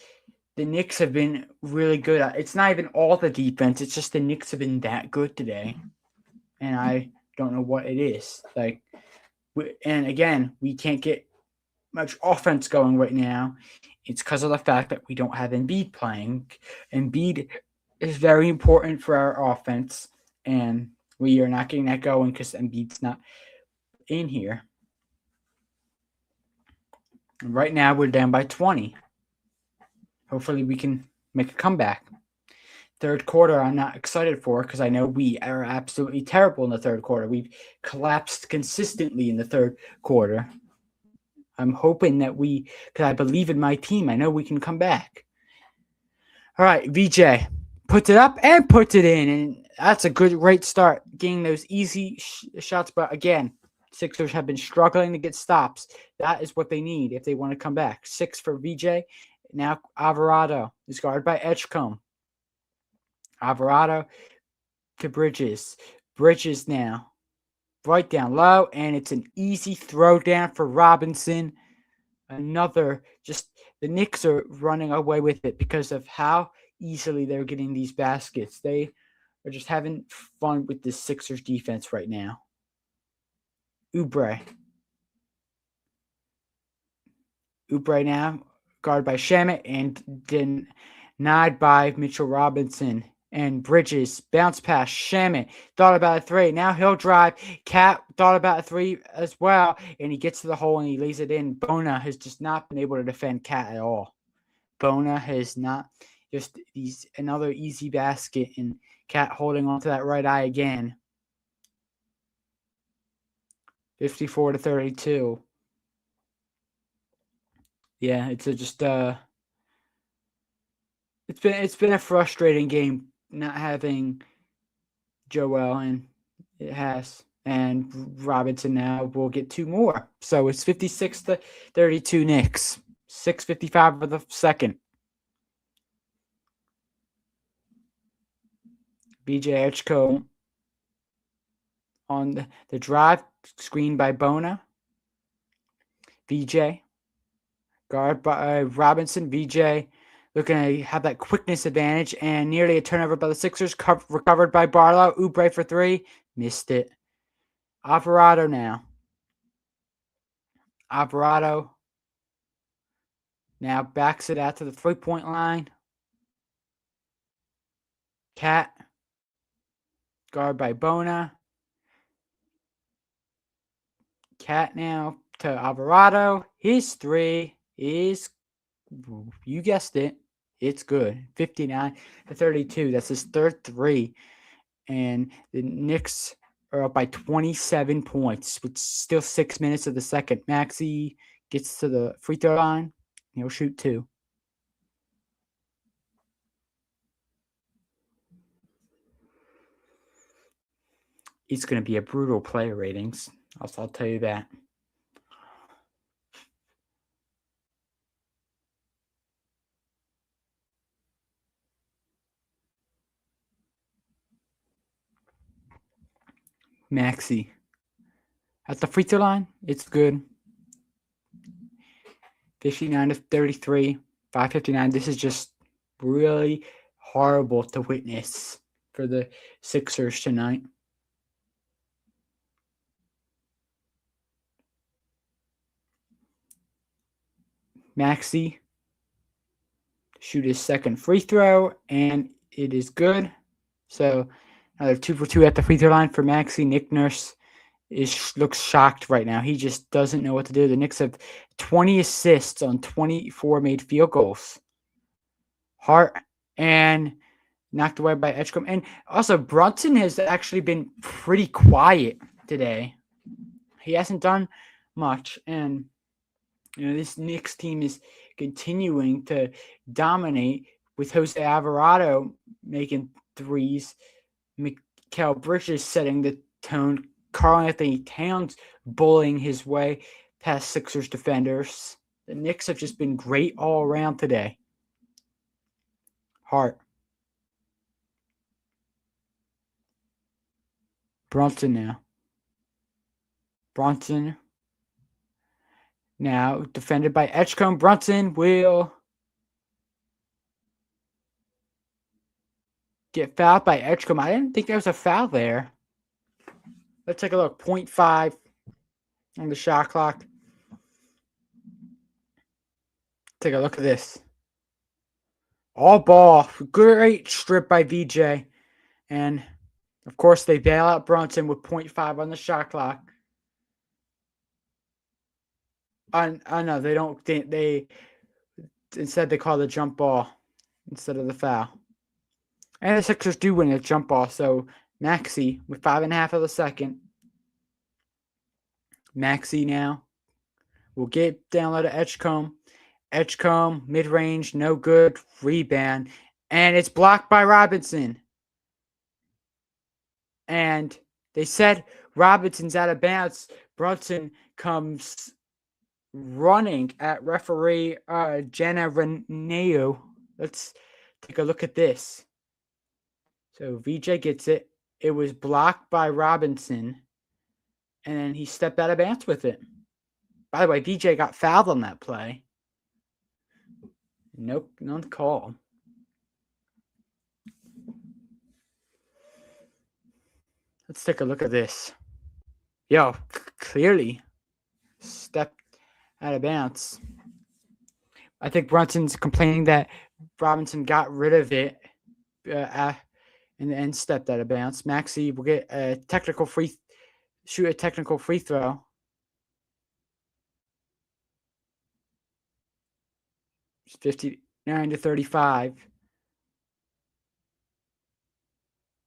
S1: the Knicks have been really good. It's not even all the defense. It's just the Knicks have been that good today, and I don't know what it is. Like, and again, we can't get much offense going right now. It's because of the fact that we don't have Embiid playing. Embiid is very important for our offense, and we are not getting that going because Embiid's not in here. And right now, we're down by 20. Hopefully, we can make a comeback. Third quarter, I'm not excited for because I know we are absolutely terrible in the third quarter. We've collapsed consistently in the third quarter. I'm hoping that because I believe in my team, I know we can come back. All right, VJ puts it up and puts it in, and that's a great start, getting those easy shots. But again, Sixers have been struggling to get stops. That is what they need if they want to come back. 6 for VJ. Now Alvarado is guarded by Edgecombe. Alvarado to Bridges. Bridges now. Right down low, and it's an easy throw down for Robinson. Another, just the Knicks are running away with it because of how easily they're getting these baskets. They are just having fun with the Sixers defense right now. Oubre now, guarded by Shamet and denied by Mitchell Robinson. And Bridges, bounce pass, Shamet, thought about a 3. Now he'll drive. Cat thought about a 3 as well. And he gets to the hole and he lays it in. Bona has just not been able to defend Cat at all. Bona has not, just another easy basket. And Cat holding on to that right eye again. 54-32. Yeah, it's just It's been a frustrating game not having Joel, and it has. And Robinson now will get 2 more. So it's 56-32 Knicks. 6:55 for the second. BJ Edgecombe on the drive, screened by Bona. VJ, guard by Robinson. VJ looking to have that quickness advantage, and nearly a turnover by the Sixers. Recovered by Barlow. Oubre for 3. Missed it. Alvarado now. Alvarado now backs it out to the 3-point line. Cat, guard by Bona. Cat now to Alvarado. His 3 is, you guessed it, it's good. 59-32. That's his third 3. And the Knicks are up by 27 points with still 6 minutes of the second. Maxey gets to the free throw line. He'll shoot 2. It's going to be a brutal player ratings. I'll tell you that. Maxey at the free throw line, it's good. 59-33, 5:59. This is just really horrible to witness for the Sixers tonight. Maxey shoot his second free throw, and it is good. So another 2 for 2 at the free throw line for Maxey. Nick Nurse looks shocked right now. He just doesn't know what to do. The Knicks have 20 assists on 24 made field goals. Hart and knocked away by Edgecombe. And also, Brunson has actually been pretty quiet today. He hasn't done much. And, this Knicks team is continuing to dominate with Jose Alvarado making threes. Mikal Bridges setting the tone. Karl-Anthony Towns bullying his way past Sixers defenders. The Knicks have just been great all around today. Hart. Brunson now. Brunson now defended by Edgecombe. Brunson will get fouled by Edgecombe. I didn't think there was a foul there. Let's take a look. 0.5 on the shot clock. Take a look at this. All ball. Great strip by VJ. And, of course, they bail out Brunson with 0.5 on the shot clock. I know they don't. They instead they call the jump ball instead of the foul. And the Sixers do win a jump ball. So Maxey with 5.5 of the second. Maxey now will get down low to Edgecombe. Edgecombe mid range, no good. Rebound, and it's blocked by Robinson. And they said Robinson's out of bounds. Brunson comes running at referee Jenna Reneo. Let's take a look at this. So VJ gets it. It was blocked by Robinson, and then he stepped out of bounds with it. By the way, VJ got fouled on that play. Nope, none call. Let's take a look at this. Yo, clearly stepped out of bounds. I think Brunson's complaining that Robinson got rid of it and stepped out of bounds. Maxey will get a technical free throw. It's 59-35.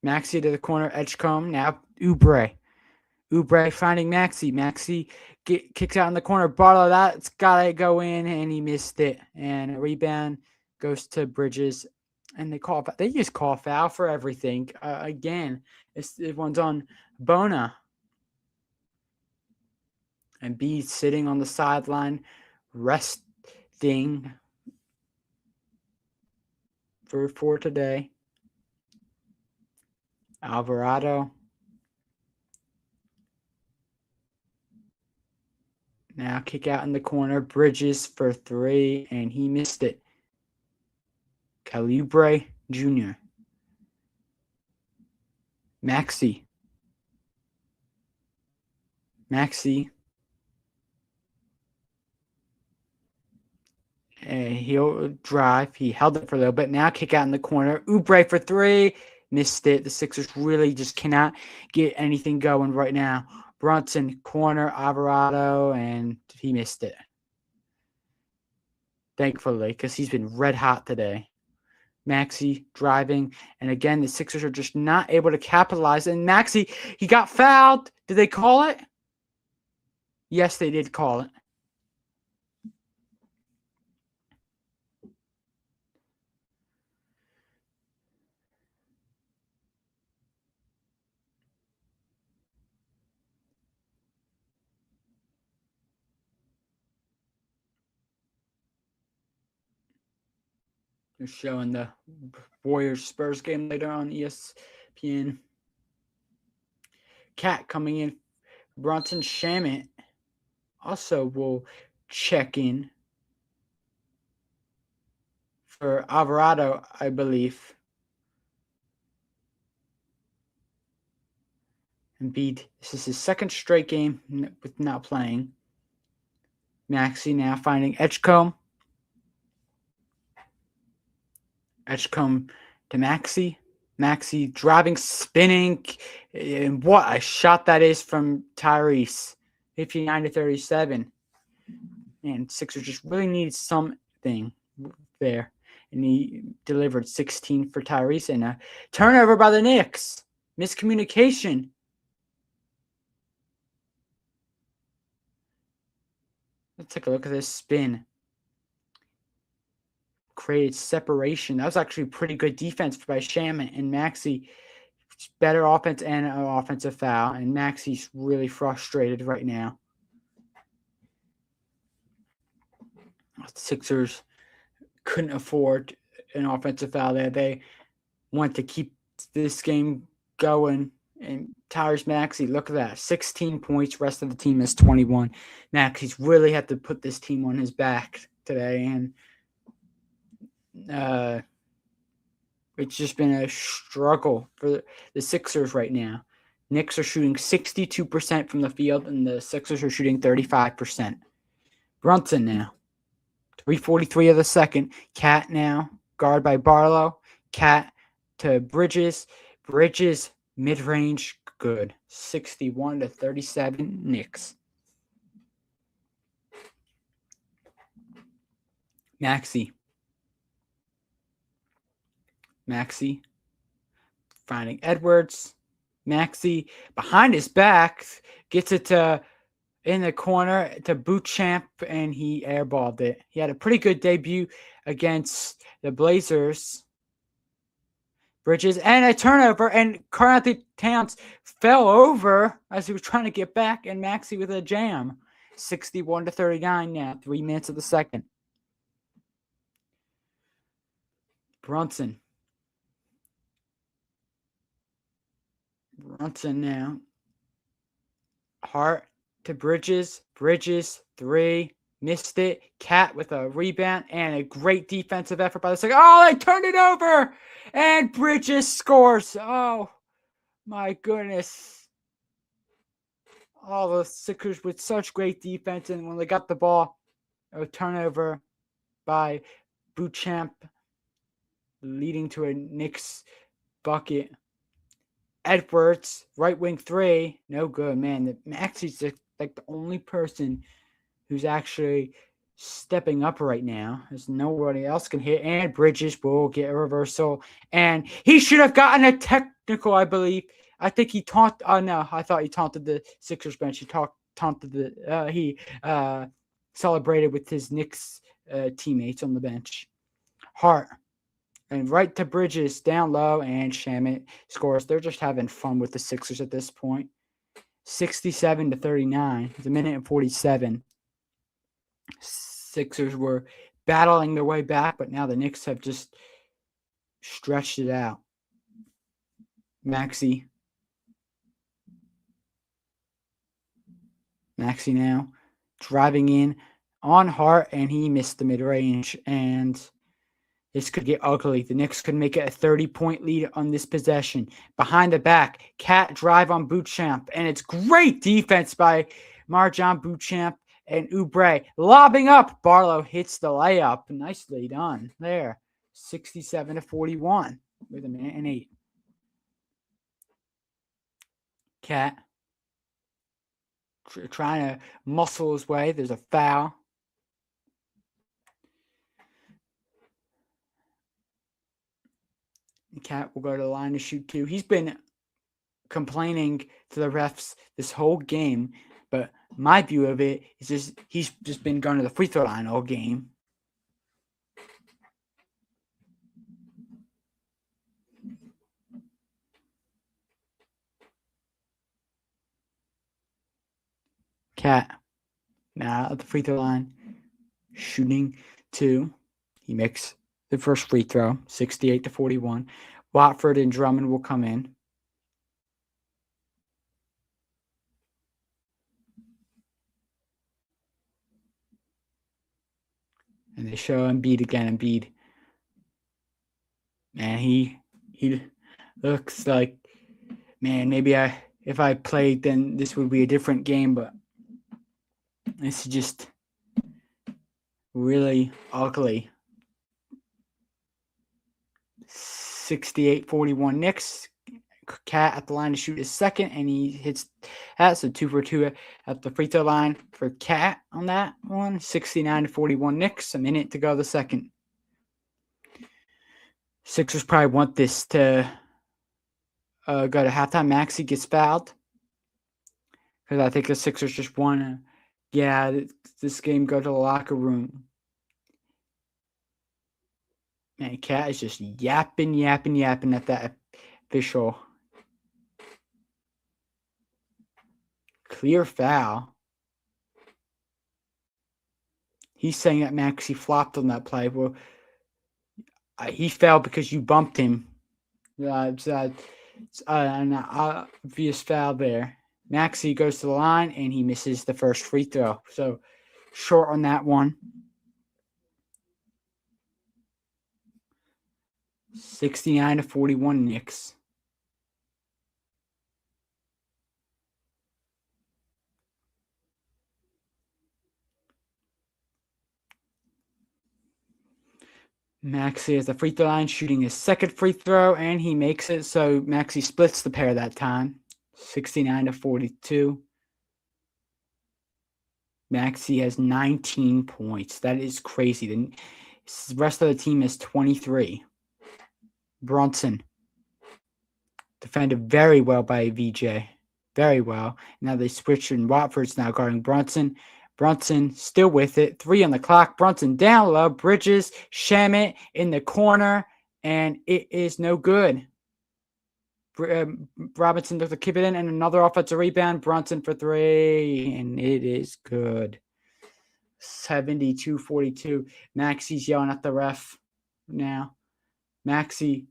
S1: Maxey to the corner, Edgecombe. Now Oubre. Oubre finding Maxey. Maxey kicks out in the corner. Barlow, that's got to go in, and he missed it. And a rebound goes to Bridges. And they just call foul for everything. Again, this one's on Bona. And B sitting on the sideline, resting for today. Alvarado. Now kick out in the corner. Bridges for 3, and he missed it. Calibre Jr. Maxi. He'll drive. He held it for a little bit. Now kick out in the corner. Oubre for 3. Missed it. The Sixers really just cannot get anything going right now. Brunson, corner, Alvarado, and he missed it. Thankfully, because he's been red hot today. Maxi driving. And again, the Sixers are just not able to capitalize. And Maxi, he got fouled. Did they call it? Yes, they did call it. They're showing the Warriors-Spurs game later on ESPN. Cat coming in. Bronson Shamit also will check in for Alvarado, I believe. Embiid, this is his second straight game with not playing. Maxey now finding Edgecombe. Edgecombe to Maxey. Maxey driving, spinning. And what a shot that is from Tyrese. 59-37. And Sixers just really needed something there. And he delivered 16 for Tyrese. And a turnover by the Knicks. Miscommunication. Let's take a look at this spin. Created separation. That was actually pretty good defense by Shaman and Maxey. Better offense and an offensive foul. And Maxey's really frustrated right now. The Sixers couldn't afford an offensive foul there. They want to keep this game going. And Tyrese Maxey, look at that. 16 points. Rest of the team is 21. Maxey's really had to put this team on his back today. And it's just been a struggle for the Sixers right now. Knicks are shooting 62% from the field, and the Sixers are shooting 35%. Brunson now. 3:43 of the second. Cat now. Guard by Barlow. Cat to Bridges. Bridges mid-range, good. 61-37 Knicks. Maxey finding Edwards. Maxey behind his back gets it to in the corner to Bootchamp, and he airballed it. He had a pretty good debut against the Blazers. Bridges and a turnover, and Karl-Anthony Towns fell over as he was trying to get back, and Maxey with a jam. 61-39 now, 3 minutes of the second. Brunson now. Hart to Bridges. Bridges, 3. Missed it. Cat with a rebound and a great defensive effort by the second. Oh, they turned it over. And Bridges scores. Oh, my goodness. All the Sixers with such great defense. And when they got the ball, a turnover by Bootchamp, leading to a Knicks bucket. Edwards, right wing 3. No good, man. Maxey's like the only person who's actually stepping up right now. There's nobody else can hit. And Bridges will get a reversal. And he should have gotten a technical, I believe. I think he taunted. Oh, no. I thought he taunted the Sixers bench. He taunted the. He celebrated with his Knicks teammates on the bench. Hart And right to Bridges, down low, and Shamit scores. They're just having fun with the Sixers at this point. 67-39. It's a minute and 47. Sixers were battling their way back, but now the Knicks have just stretched it out. Maxey now driving in on Hart, and he missed the mid-range, and this could get ugly. The Knicks could make it a 30-point lead on this possession. Behind the back, Cat drive on Beauchamp, and it's great defense by Marjan Beauchamp and Oubre. Lobbing up, Barlow hits the layup. Nicely done there. 67-41 with a minute and 8. Cat trying to muscle his way. There's a foul. Cat will go to the line to shoot 2. He's been complaining to the refs this whole game, but my view of it is just he's just been going to the free throw line all game. Cat now at the free throw line, shooting 2. He makes the first free throw, 68-41. Watford and Drummond will come in. And they show Embiid again. Embiid. Man, he looks like, man, maybe if I played, then this would be a different game, but this is just really ugly. 68-41 Knicks. Cat at the line to shoot his second, and he hits that. So 2 for 2 at the free throw line for Cat on that one. 69-41 Knicks. A minute to go the second. Sixers probably want this to go to halftime. Maxey gets fouled because I think the Sixers just want to, this game go to the locker room. Man, Cat is just yapping at that official. Clear foul. He's saying that Maxey flopped on that play. Well, he fell because you bumped him. It's an obvious foul there. Maxey goes to the line, and he misses the first free throw. So, short on that one. 69-41 Knicks. Maxey is the free throw line, shooting his second free throw, and he makes it. So Maxey splits the pair that time. 69-42. Maxey has 19 points. That is crazy. The rest of the team is 23. Brunson defended very well by VJ. Very well. Now they switch, and Watford's now guarding Brunson. Brunson still with it. 3 on the clock. Brunson down low. Bridges, Shamit in the corner, and it is no good. Robinson looks to keep it in, and another offensive rebound. Brunson for 3, and it is good. 72-42. Maxey's yelling at the ref now. Maxey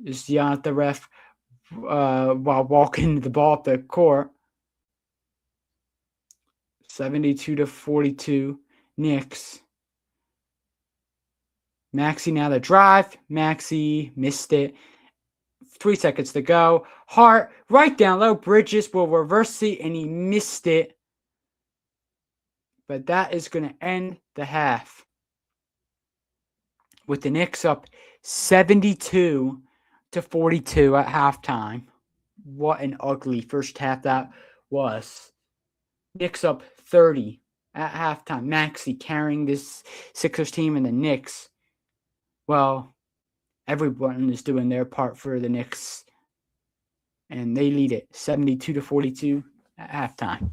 S1: is yelling at the ref while walking the ball up the court. 72-42 Knicks. Maxey now the drive. Maxey missed it. 3 seconds to go. Hart right down low. Bridges will reverse it, and he missed it. But that is going to end the half with the Knicks up 72-42 at halftime. What an ugly first half that was. Knicks up 30 at halftime. Maxey carrying this Sixers team, and the Knicks, well, everyone is doing their part for the Knicks, and they lead it 72-42 at halftime.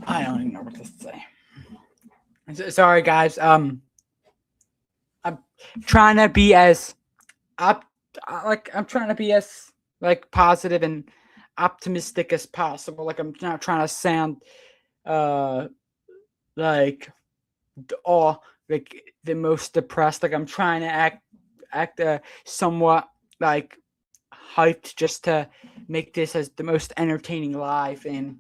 S1: I don't even know what to say. Sorry, guys. I'm trying to be as I'm trying to be as positive and optimistic as possible. Like I'm not trying to sound like all like the most depressed. Like I'm trying to act somewhat like hyped just to make this as the most entertaining live, and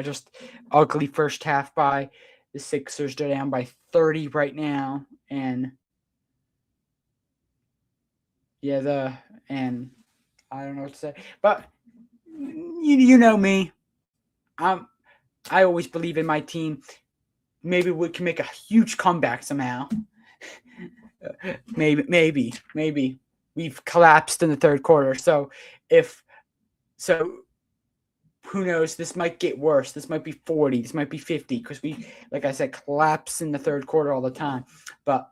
S1: just ugly first half by the Sixers. They're down by 30 right now, and and I don't know what to say, but you know me, I always believe in my team. Maybe we can make a huge comeback somehow. maybe we've collapsed in the third quarter. So who knows? This might get worse. This might be 40. This might be 50 because we, like I said, collapse in the third quarter all the time. But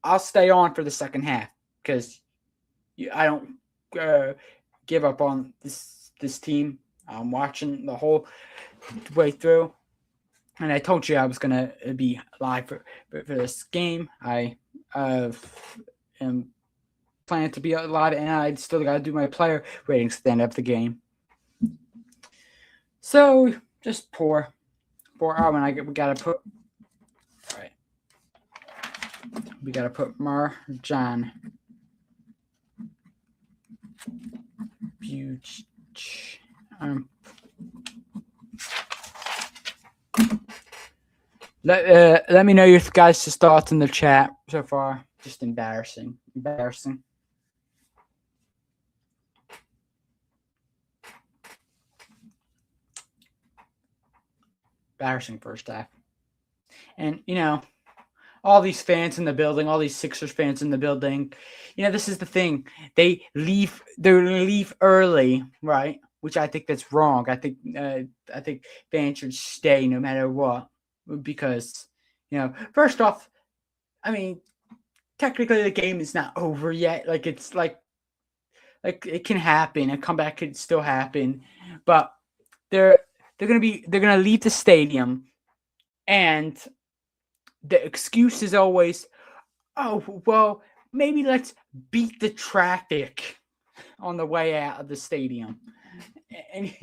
S1: I'll stay on for the second half because I don't give up on this team. I'm watching the whole way through. And I told you I was going to be live for this game. I am planning to be live, and I still got to do my player ratings at the end of the game. So just pour out when we got to put. All right. We got to put Marjan let me know your guys' thoughts in the chat so far. Just embarrassing. Embarrassing first half. And, all these fans in the building, all these Sixers fans in the building, this is the thing. They're going to leave early, right? Which I think that's wrong. I think fans should stay no matter what. Because, first off, I mean, technically the game is not over yet. Like it's like it can happen. A comeback could still happen, but they're gonna leave the stadium, and the excuse is always, oh well, maybe let's beat the traffic on the way out of the stadium, and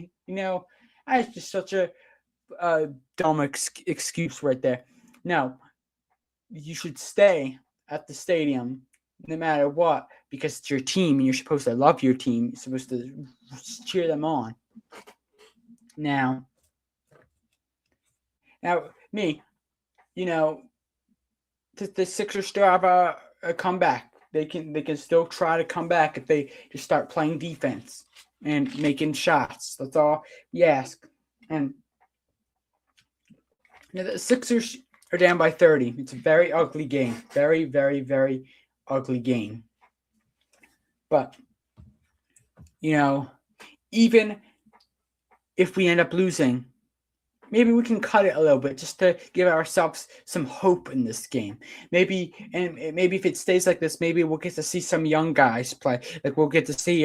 S1: that's just such a dumb excuse right there. No, you should stay at the stadium no matter what because it's your team and you're supposed to love your team. You're supposed to cheer them on. Now me, the Sixers still have a comeback. They can still try to come back if they just start playing defense and making shots. That's all we ask. And the Sixers are down by 30. It's a very ugly game. Very, very, very ugly game. But, even if we end up losing, maybe we can cut it a little bit just to give ourselves some hope in this game. Maybe if it stays like this, maybe we'll get to see some young guys play. Like we'll get to see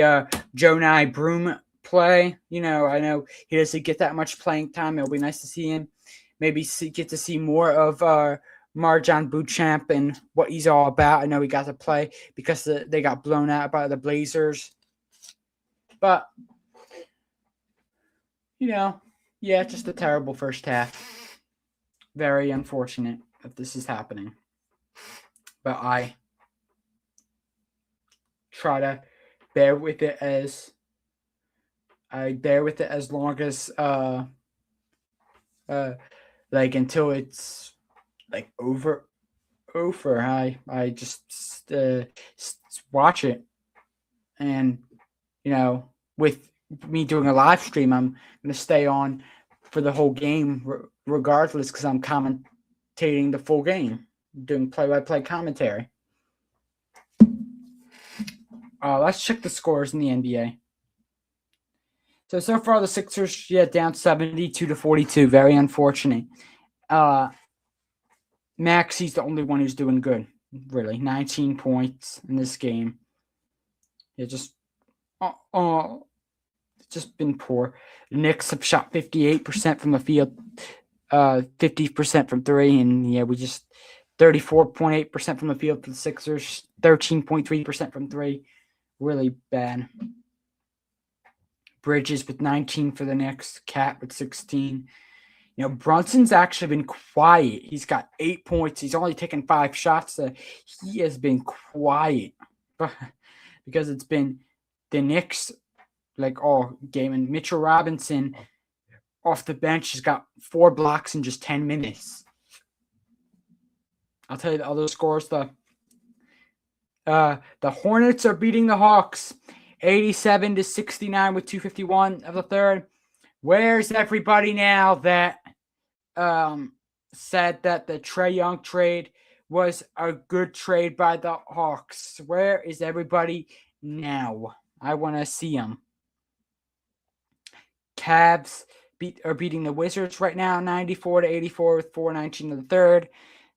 S1: Jonai Broom play. I know he doesn't get that much playing time. It'll be nice to see him. Maybe get to see more of Marjan Beauchamp and what he's all about. I know he got to play because they got blown out by the Blazers. But, just a terrible first half. Very unfortunate that this is happening. But I try to bear with it as long as until it's over. I just watch it, and with me doing a live stream, I'm gonna stay on for the whole game regardless because I'm commentating the full game, doing play-by-play commentary. Let's check the scores in the NBA. So far the Sixers down 72-42. Very unfortunate. Maxi's the only one who's doing good, really. 19 points in this game. just been poor. The Knicks have shot 58% from the field, 50% from three, and we just 34.8% from the field for the Sixers, 13.3% from three. Really bad. Bridges with 19 for the Knicks, Cat with 16. Brunson's actually been quiet. He's got 8 points. He's only taken 5 shots. He has been quiet because it's been the Knicks all game. And Mitchell Robinson off the bench has got 4 blocks in just 10 minutes. I'll tell you the other scores. The Hornets are beating the Hawks 87-69 with 2:51 of the third. Where's everybody now that said that the Trae Young trade was a good trade by the Hawks? Where is everybody now? I want to see them. Cavs are beating the Wizards right now, 94-84 with 4:19 of the third.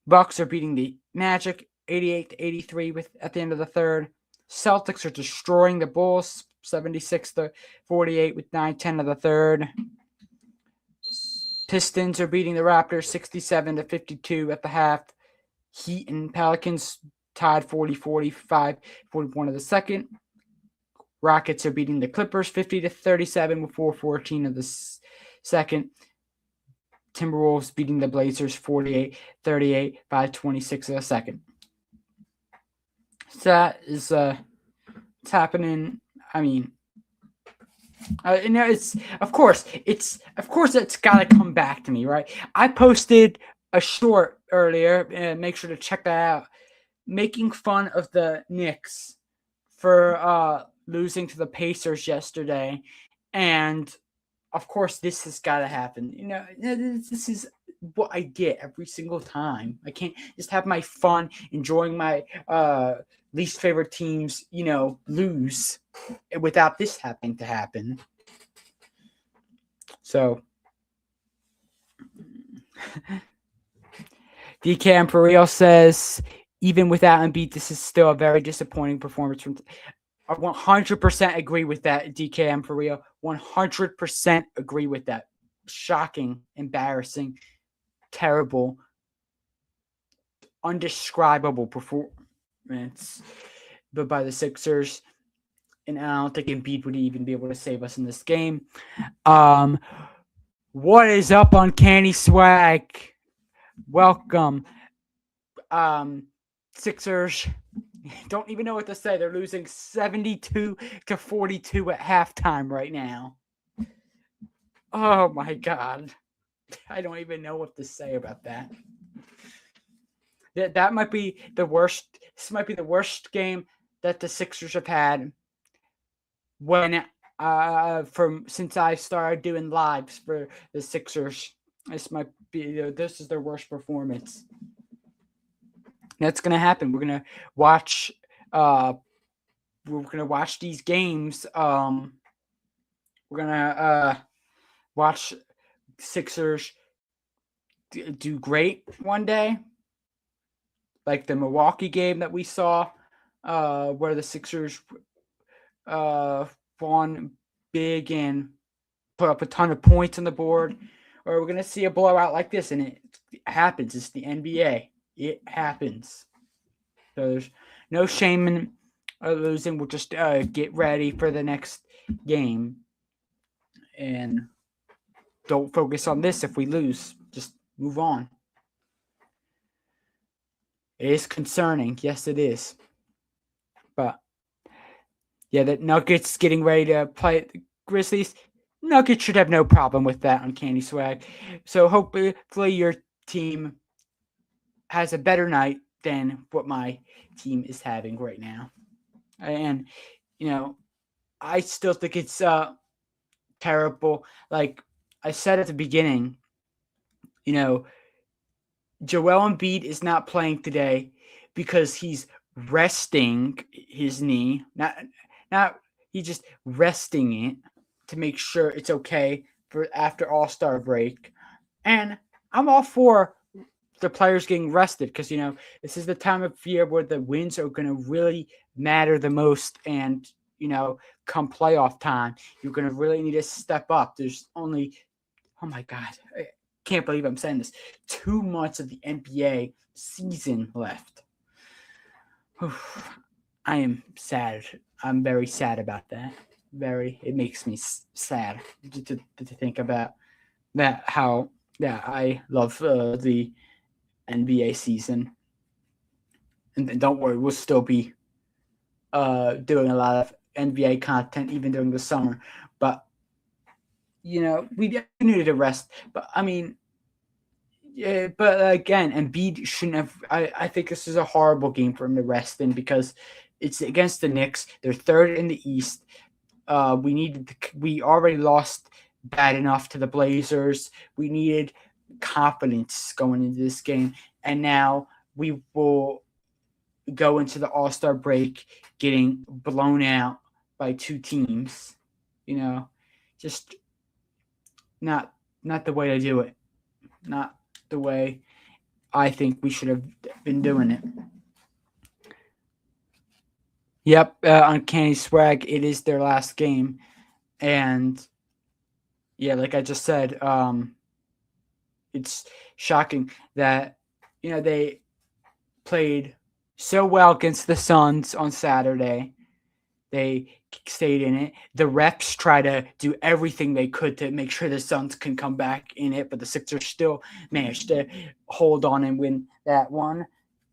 S1: Bucks are beating the Magic 88-83 at the end of the third. Celtics are destroying the Bulls 76-48 with 9:10 of the third. Pistons are beating the Raptors 67-52 at the half. Heat and Pelicans tied 40-45, 41 of the second. Rockets are beating the Clippers 50-37 with 4:14 of the second. Timberwolves beating the Blazers 48-38 by 26 of the second. So that is it's happening. I mean, it's of course it's got to come back to me, right? I posted a short earlier, and make sure to check that out, making fun of the Knicks for losing to the Pacers yesterday, and of course this has got to happen. This is what I get every single time. I can't just have my fun enjoying my least favorite teams, lose without this having to happen. So, DK Imperial says, even without Embiid, this is still a very disappointing performance from. I 100% agree with that, DK Imperial. 100% agree with that. Shocking, embarrassing, terrible, undescribable performance but by the Sixers. And I don't think Embiid would even be able to save us in this game. What is up, Uncanny Swag? Welcome. Sixers don't even know what to say. They're losing 72-42 at halftime right now. Oh my God. I don't even know what to say about that. That might be the worst. This might be the worst game that the Sixers have had since I started doing lives for the Sixers. This might be this is their worst performance. That's gonna happen. We're gonna watch. We're gonna watch these games. We're gonna watch Sixers do great one day, like the Milwaukee game that we saw, where the Sixers won big and put up a ton of points on the board. Or we're gonna see a blowout like this, and it happens. It's the NBA. It happens. So there's no shame in losing. We'll just get ready for the next game. And don't focus on this if we lose. Just move on. It is concerning. Yes, it is. But, yeah, the Nuggets getting ready to play the Grizzlies. Nuggets should have no problem with that, Uncanny Swag. So hopefully your team has a better night than what my team is having right now. And, I still think it's terrible. Like I said at the beginning, Joel Embiid is not playing today because he's resting his knee. Not he's just resting it to make sure it's okay for after All-Star break. And I'm all for the players getting rested because, this is the time of year where the wins are going to really matter the most. And, come playoff time, you're going to really need to step up. There's only, oh my God, I can't believe I'm saying this, 2 months of the NBA season left. I am sad. I'm very sad about that. It makes me sad to think about that. How I love the NBA season, and don't worry, we'll still be doing a lot of NBA content even during the summer. But we needed a rest. But I mean, yeah. But again, Embiid shouldn't have. I think this is a horrible game for him to rest in because it's against the Knicks. They're third in the East. We already lost bad enough to the Blazers. We needed confidence going into this game, and now we will go into the All-Star break getting blown out by 2 teams. Just not the way to do it. Not the way I think we should have been doing it. Yep, Uncanny Swag, it is their last game. And yeah, like I just said, it's shocking that they played so well against the Suns on Saturday. They stayed in it. The refs try to do everything they could to make sure the Suns can come back in it, but the Sixers still managed to hold on and win that one.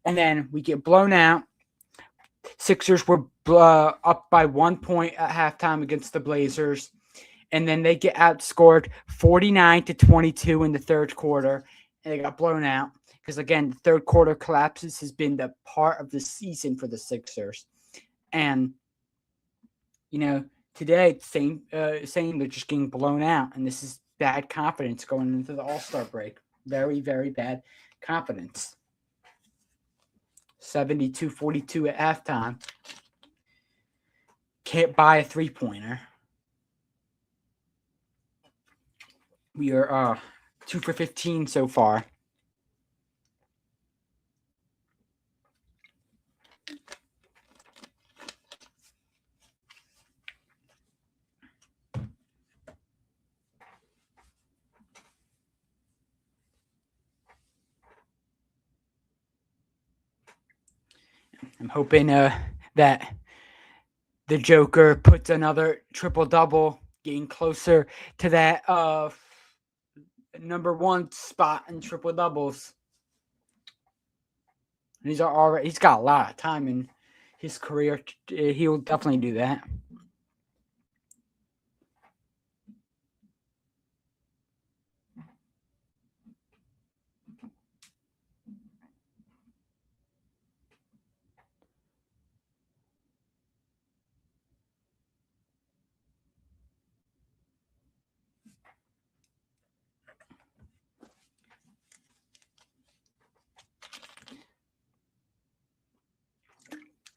S1: And then we get blown out. Sixers were up by 1 point at halftime against the Blazers. And then they get outscored 49-22 in the third quarter. And they got blown out. Because, again, the third quarter collapses has been the part of the season for the Sixers. And, today, saying they're just getting blown out. And this is bad confidence going into the All-Star break. Very, very bad confidence. 72-42 at halftime. Can't buy a three-pointer. We are 2 for 15 so far. I'm hoping that the Joker puts another triple-double, getting closer to that number 1 spot in triple-doubles. He's got a lot of time in his career. He'll definitely do that.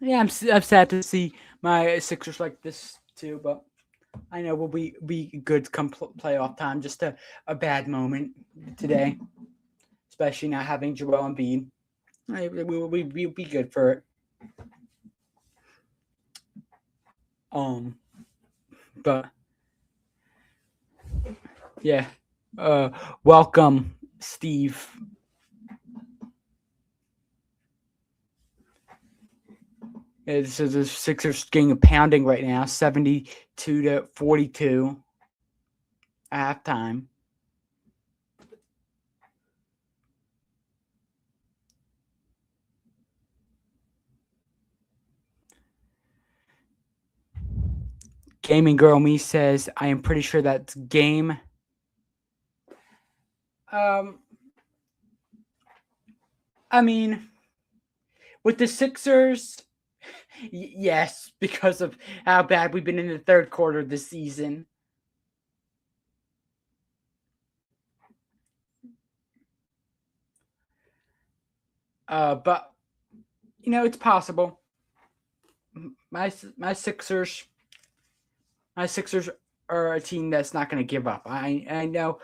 S1: Yeah, I'm sad to see my Sixers like this too, but I know we'll be good come playoff time. Just a bad moment today, especially not having Joel Embiid. We'll be good for it. But yeah, welcome, Steve. So the Sixers getting a pounding right now, 72-42 at halftime. Gaming Girl Me says, I am pretty sure that's game. I mean, with the Sixers, yes, because of how bad we've been in the third quarter of the season. But it's possible. My Sixers are a team that's not going to give up. I know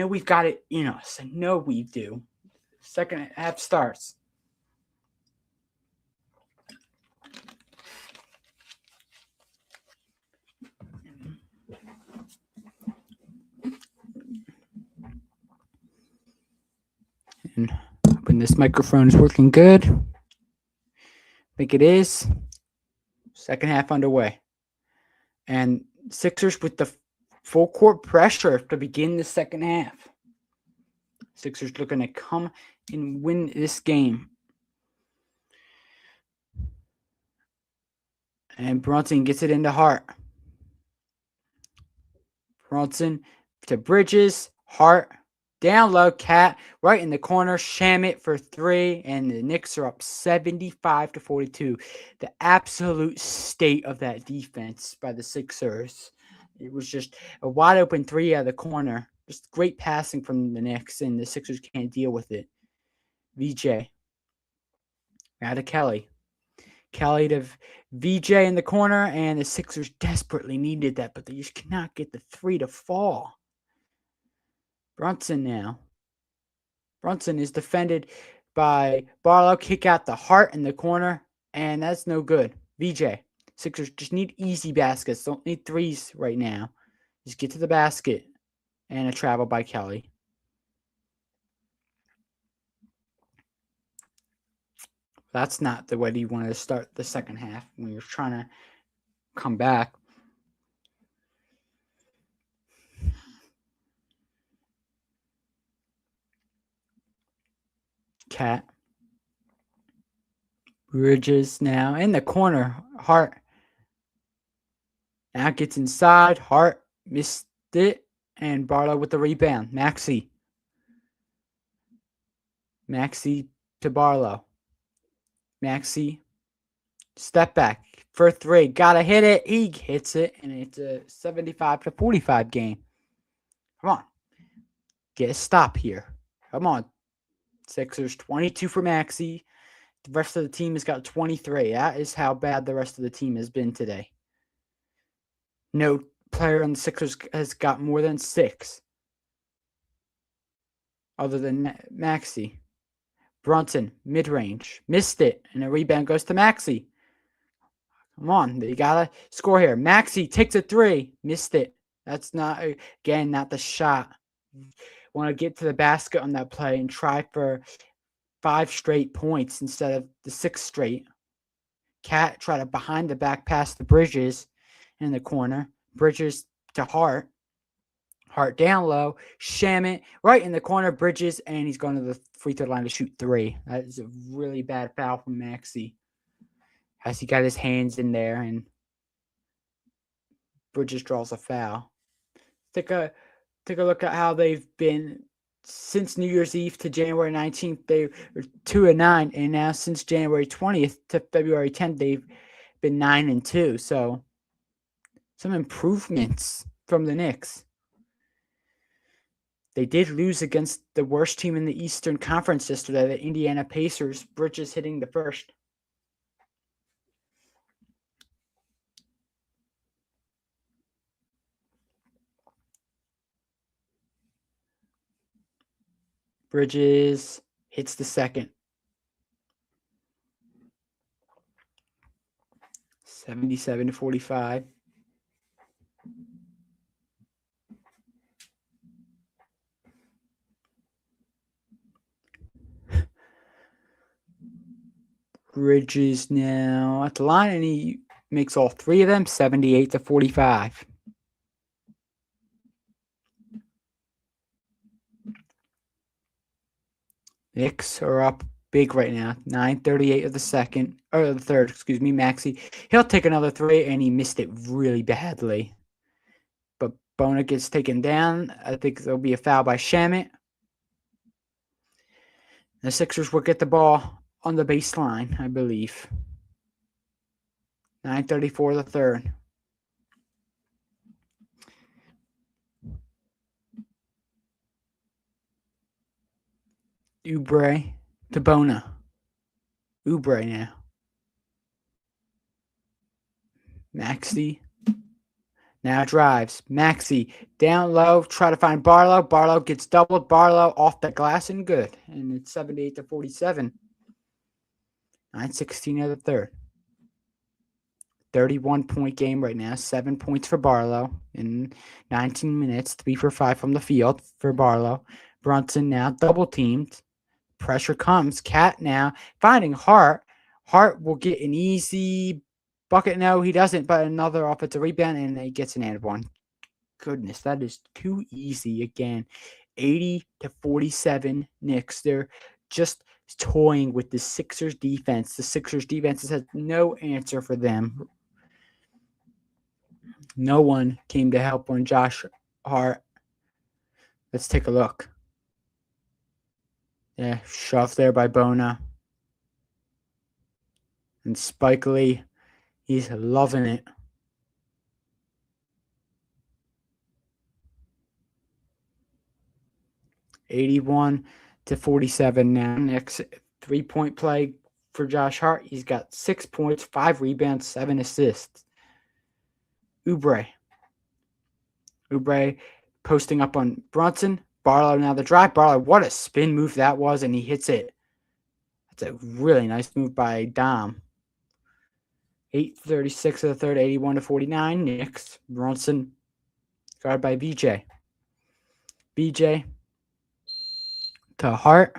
S1: we've got it in us. I know we do. Second half starts. And when this microphone is working good, I think it is. Second half underway. And Sixers with the full court pressure to begin the second half. Sixers looking to come and win this game. And Brunson gets it into Hart. Brunson to Bridges. Hart down low. Cat right in the corner. Shamit for three. And the Knicks are up 75-42. The absolute state of that defense by the Sixers. It was just a wide open three out of the corner. Just great passing from the Knicks, and the Sixers can't deal with it. VJ. Out of Kelly. Kelly to VJ in the corner, and the Sixers desperately needed that, but they just cannot get the three to fall. Brunson now. Brunson is defended by Barlow. Kick out the Hart in the corner, and that's no good. VJ. Sixers just need easy baskets. Don't need threes right now. Just get to the basket. And a travel by Kelly. That's not the way you want to start the second half when you're trying to come back. Cat. Bridges now in the corner. Hart. Now gets inside. Hart missed it. And Barlow with the rebound. Maxey to Barlow. Maxey. Step back for three. Gotta hit it. He hits it. And it's a 75-45 game. Come on. Get a stop here. Come on. Sixers 22 for Maxey. The rest of the team has got 23. That is how bad the rest of the team has been today. No player on the Sixers has got more than 6. Other than Maxey. Brunson, mid-range. Missed it. And a rebound goes to Maxey. Come on. You got to score here. Maxey takes a three. Missed it. That's not, again, not the shot. Want to get to the basket on that play and try for 5 straight points instead of the 6 straight. Cat try to behind the back pass to Bridges in the corner. Bridges to Hart. Hart down low. Shamit right in the corner. Bridges, and he's going to the free throw line to shoot 3. That is a really bad foul from Maxey. As he got his hands in there, and Bridges draws a foul. Take a look at how they've been since New Year's Eve to January 19th. They were 2-9, and now since January 20th to February 10th, they've been 9-2. So some improvements from the Knicks. They did lose against the worst team in the Eastern Conference yesterday, the Indiana Pacers. Bridges hitting the first. Bridges hits the second. 77-45. Bridges now at the line, and he makes all 3 of them, 78-45. Knicks are up big right now. 9:38 of the third, excuse me, Maxey. He'll take another 3, and he missed it really badly. But Bona gets taken down. I think there'll be a foul by Shamit. The Sixers will get the ball on the baseline, I believe. 9:34 the third. Oubre to Bona. Oubre now. Maxey now drives. Maxey down low, try to find Barlow. Barlow gets doubled. Barlow off the glass and good. And it's 78-47. 9:16 of the third. 31-point game right now. 7 points for Barlow in 19 minutes. 3 for 5 from the field for Barlow. Brunson now double teamed. pressure comes. Cat now finding Hart. Hart will get an easy bucket. No, he doesn't, but another offensive rebound, and he gets an and one. Goodness, that is too easy again. 80-47 Knicks. They're just toying with the Sixers defense. The Sixers defense has no answer for them. No one came to help on Josh Hart. Let's take a look. Yeah, shoved there by Bona. And Spike Lee, he's loving it. (81-47) now. Next 3-point play for Josh Hart. He's got 6 points, 5 rebounds, 7 assists. Oubre posting up on Brunson. Barlow now the drive. Barlow, what a spin move that was, and he hits it. That's a really nice move by Dom. 8:36 of the third, 81-49. Knicks. Brunson guarded by BJ. BJ to Hart.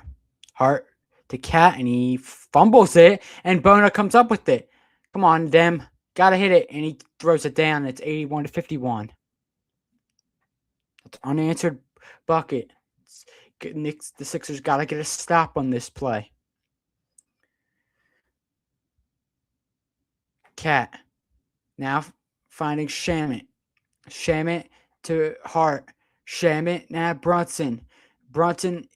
S1: Hart to Cat, and he fumbles it, and Bona comes up with it. Come on, Dem. Gotta hit it, and he throws it down. It's 81-51. That's unanswered bucket. Knicks, the Sixers gotta get a stop on this play. Cat now finding Shamit. Shamit to Hart. Shamit now Brunson. Brunson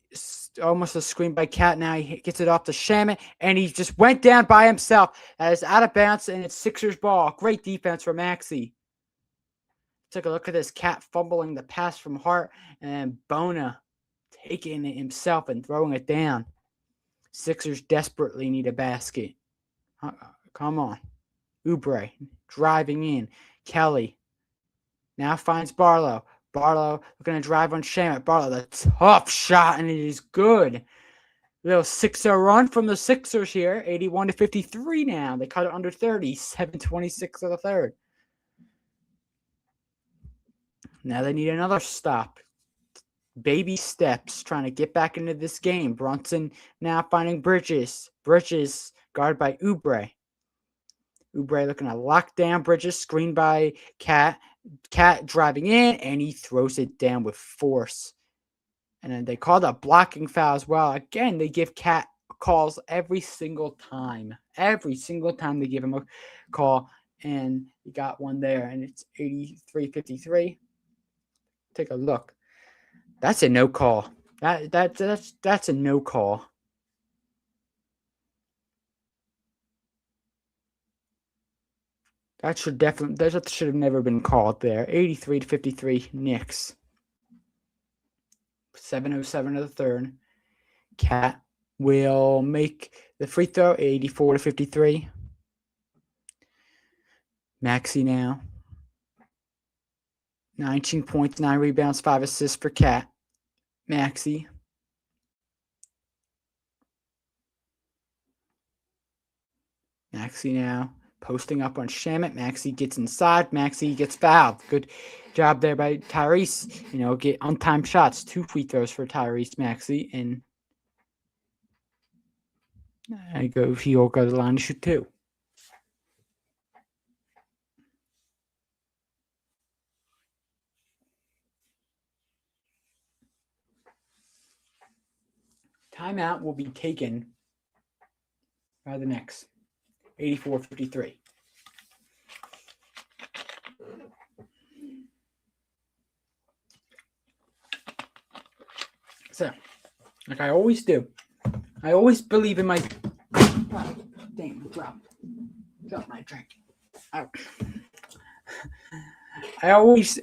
S1: almost a screen by Cat. Now he gets it off to Shamit, and he just went down by himself. That is out of bounds, and it's Sixers ball. Great defense from Maxey. Take a look at this. Cat fumbling the pass from Hart, and Bona taking it himself and throwing it down. Sixers desperately need a basket. Come on. Oubre driving in. Kelly now finds Barlow. Barlow looking to drive on Shamit. Barlow, the tough shot, and it is good. Little 6-0 run from the Sixers here. 81-53 now. They cut it under 30. 7:26 of the third. Now they need another stop. Baby steps trying to get back into this game. Brunson now finding Bridges. Bridges guarded by Oubre. Oubre looking to lock down Bridges. Screened by Cat. Cat driving in, and he throws it down with force. And then they called a blocking foul as well. Again, they give Cat calls every single time. Every single time they give him a call. And he got one there, and it's 83-53. Take a look. That's a no call. That's a no call. That should have never been called there. 83-53 Knicks. 7:07 of the third. Cat will make the free throw. 84-53. Maxey now. 19 points, 9 rebounds, 5 assists for Cat. Maxey. Maxey now posting up on Shamit. Maxey gets inside. Maxey gets fouled. Good job there by Tyrese. Get untimed shots. 2 free throws for Tyrese Maxey. And he'll go to the line to shoot 2. Timeout will be taken by the Knicks. 84-53. So, like I always do, I always believe in my. Oh, damn, drop my drink. Oh. I always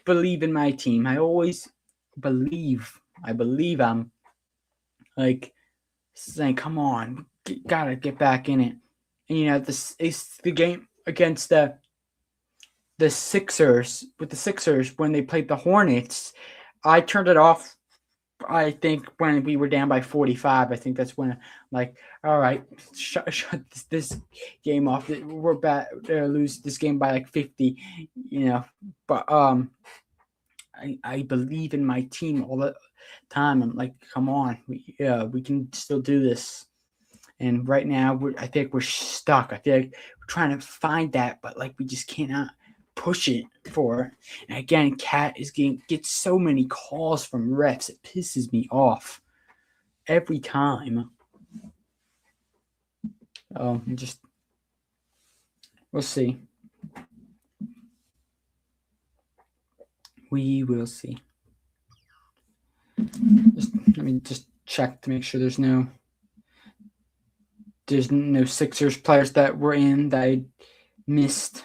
S1: believe in my team. I always believe. I believe I'm like saying, "Come on, gotta get back in it." And this is the game against the Sixers. With the Sixers, when they played the Hornets, I turned it off. I think when we were down by 45, I think that's when I'm like, all right, shut this game off. We're about to lose this game by like 50, But I believe in my team all the time. I'm like, come on, we can still do this. And right now, I think we're stuck. I feel like we're trying to find that, but like we just cannot push it for. And again, Cat is gets so many calls from refs. It pisses me off every time. Just we'll see. We will see. Let me just check to make sure there's no Sixers players that were in that I missed.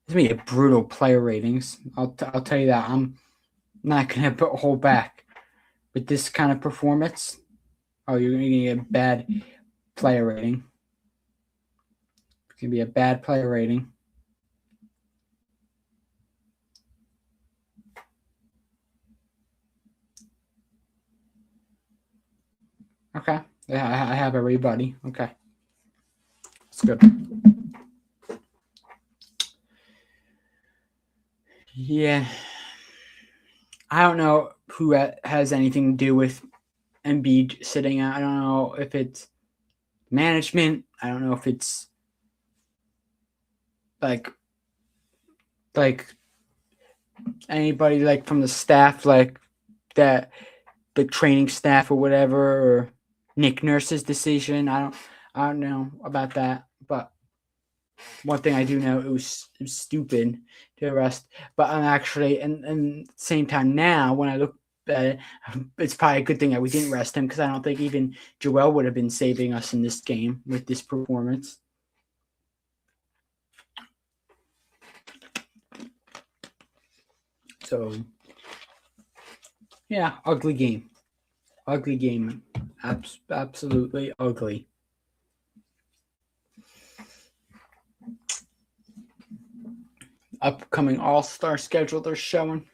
S1: It's gonna be a brutal player ratings. I'll tell you that. I'm not gonna hold back with this kind of performance. Oh, you're gonna get a bad player rating. It's gonna be a bad player rating. Okay, I have everybody. Okay, that's good. Yeah, I don't know who has anything to do with Embiid sitting out. I don't know if it's management. I don't know if it's like anybody like from the staff, like that, the training staff or whatever, or Nick Nurse's decision. I don't know about that, but one thing I do know, it was stupid to arrest. But I'm actually, and at the same time now, when I look at it, it's probably a good thing that we didn't arrest him, because I don't think even Joel would have been saving us in this game with this performance. So, yeah, ugly game. Ugly game. Absolutely ugly. Upcoming All-Star schedule they're showing.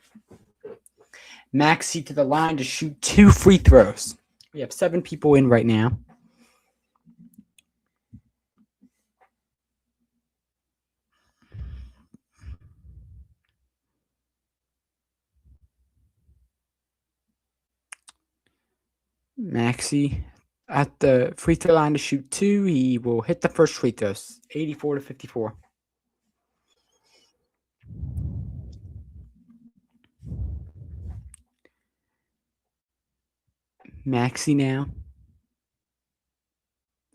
S1: Maxey to the line to shoot 2 free throws. We have 7 people in right now. Maxey at the free throw line to shoot 2. He will hit the first free throws. 84-54. Maxey now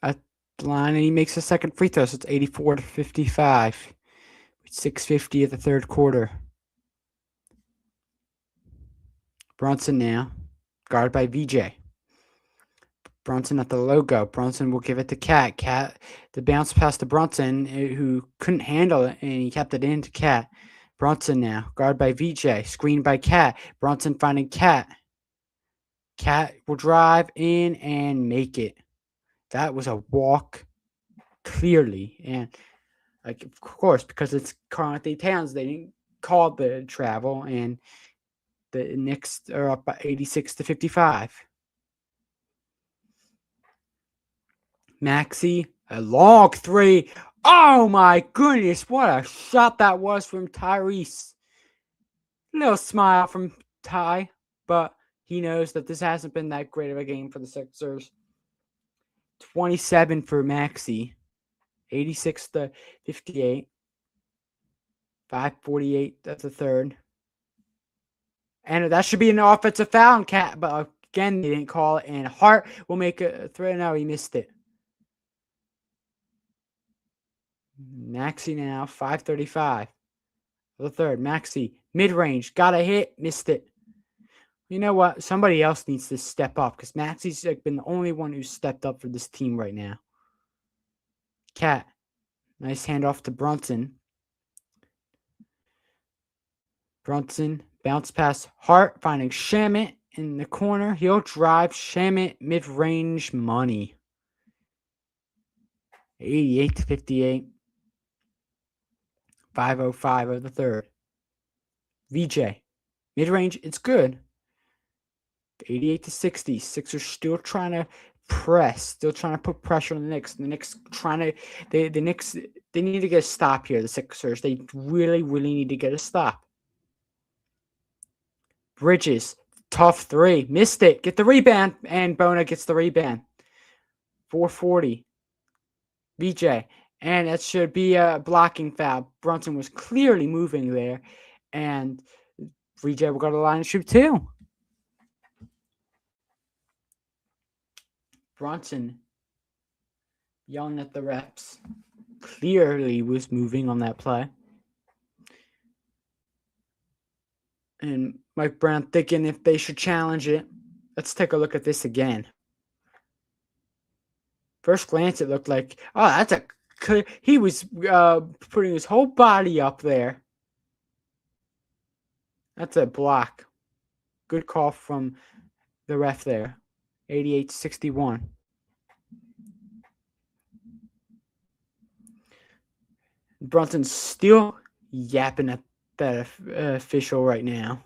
S1: at the line, and he makes a second free throw, so it's 84-55. With 6:50 at the third quarter. Brunson now, guarded by VJ. Brunson at the logo. Brunson will give it to Cat. Cat, the bounce pass to Brunson, who couldn't handle it, and he kept it into Cat. Brunson now, guarded by VJ. Screened by Cat. Brunson finding Cat. Cat will drive in and make it. That was a walk, clearly. And, like, of course, because it's Carl-Anthony Towns, they didn't call the travel, and the Knicks are up by 86-55. Maxey, a long 3. Oh my goodness, what a shot that was from Tyrese. Little smile from Ty, but he knows that this hasn't been that great of a game for the Sixers. 27 for Maxey, 86-58. 5:48 at the third. And that should be an offensive foul, Cat, but again, they didn't call it. And Hart will make a throw. No, he missed it. Maxey now, 5:35. The third, Maxey, mid-range, got a hit, missed it. You know what? Somebody else needs to step up, because Maxey's like been the only one who's stepped up for this team right now. Cat, nice handoff to Brunson. Brunson, bounce pass, Hart, finding Shamit in the corner. He'll drive Shamit, mid-range money. 88-58. 5:05 of the third. VJ, mid-range, it's good. 88-60. Sixers still trying to press, still trying to put pressure on the Knicks. The Knicks trying to, the Knicks, they need to get a stop here, the Sixers. They really, really need to get a stop. Bridges, tough three. Missed it. Get the rebound. And Bona gets the rebound. 440. VJ. And that should be a blocking foul. Brunson was clearly moving there. And VJ will go to the line and shoot two. Brunson yelling at the refs. Clearly was moving on that play. And Mike Brown thinking if they should challenge it. Let's take a look at this again. First glance, it looked like, oh, that's a clear. He was putting his whole body up there. That's a block. Good call from the ref there. 88-61. Brunson's still yapping at that official right now.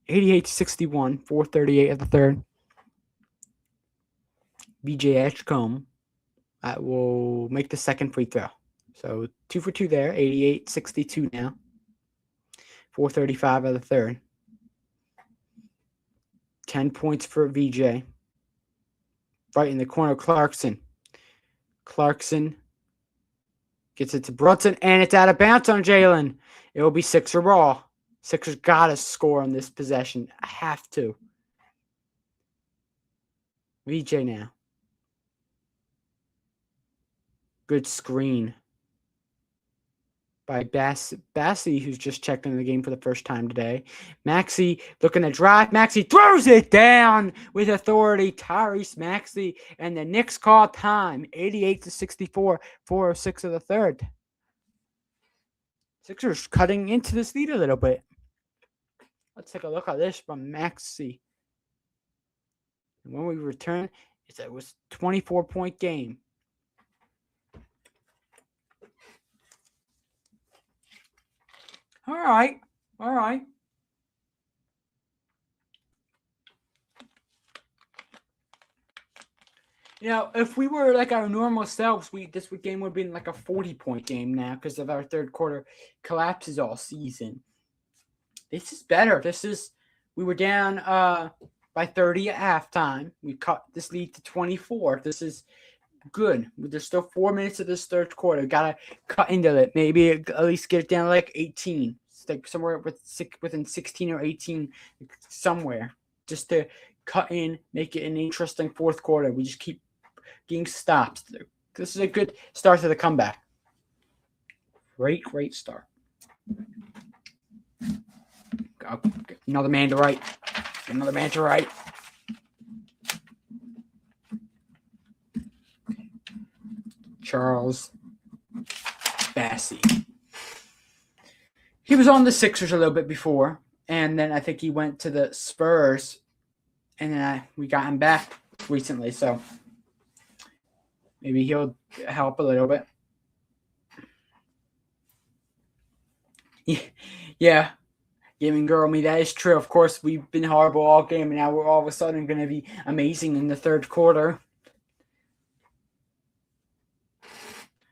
S1: 88-61, 4:38 at the third. VJ Edgecombe will make the second free throw. So 2 for 2 there, 88-62 now. 4:35 of the third. 10 points for VJ. Right in the corner, Clarkson. Clarkson gets it to Brunson, and it's out of bounds on Jalen. It will be Sixer ball. Sixers got to score on this possession. I have to. VJ now. Good screen by Bassie, who's just checked into the game for the first time today. Maxey looking to drive. Maxey throws it down with authority. Tyrese Maxey, and the Knicks call time. 88-64, 4:06 of the third. Sixers cutting into this lead a little bit. Let's take a look at this from Maxey. And when we return, it was a 24-point game. All right. You know, if we were like our normal selves, this game would have been like a 40-point game now because of our third quarter collapses all season. This is better. We were down by 30 at halftime. We cut this lead to 24. This is good. There's still 4 minutes of this third quarter. Gotta cut into it. Maybe at least get it down to like 18. It's like somewhere within 16 or 18, somewhere. Just to cut in, make it an interesting fourth quarter. We just keep getting stops. This is a good start to the comeback. Great start. Another man to right. Another man to right. Charles Bassie. He was on the Sixers a little bit before, and then I think he went to the Spurs, and then we got him back recently, so maybe he'll help a little bit. Yeah, gaming girl me, that is true. Of course, we've been horrible all game, and now we're all of a sudden going to be amazing in the third quarter.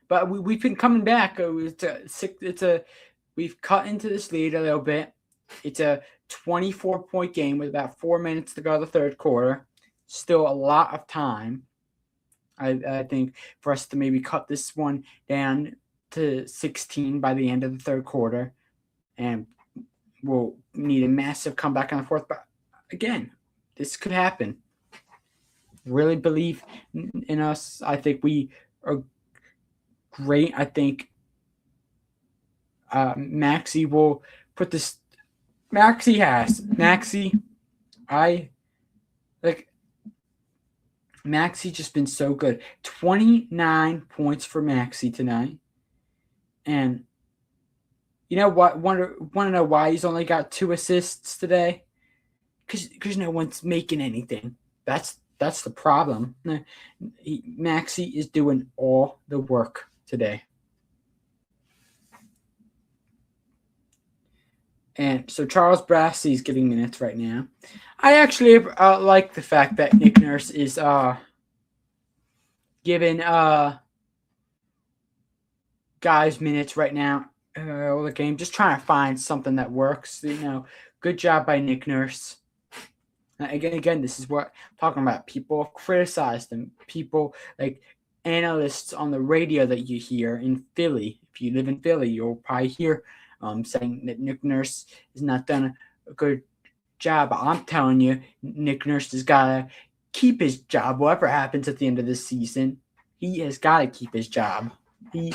S1: But we've been coming back. We've cut into this lead a little bit. It's a 24-point game with about 4 minutes to go the third quarter. Still a lot of time, I think, for us to maybe cut this one down to 16 by the end of the third quarter. And we'll need a massive comeback on the fourth. But again, this could happen. Really believe in us. I think we are great. I think Maxey will put this. Maxey, Maxey just been so good. 29 points for Maxey tonight. And you know what? Want to know why he's only got 2 assists today? Because no one's making anything. That's the problem. Maxey is doing all the work today. And so Charles Brassey is getting minutes right now. I actually like the fact that Nick Nurse is giving guys minutes right now. all the game, just trying to find something that works. Good job by Nick Nurse. Again, this is what I'm talking about. People have criticized him. People like analysts on the radio that you hear in Philly. If you live in Philly, you'll probably hear saying that Nick Nurse has not done a good job. I'm telling you, Nick Nurse has got to keep his job. Whatever happens at the end of this season, he has got to keep his job. He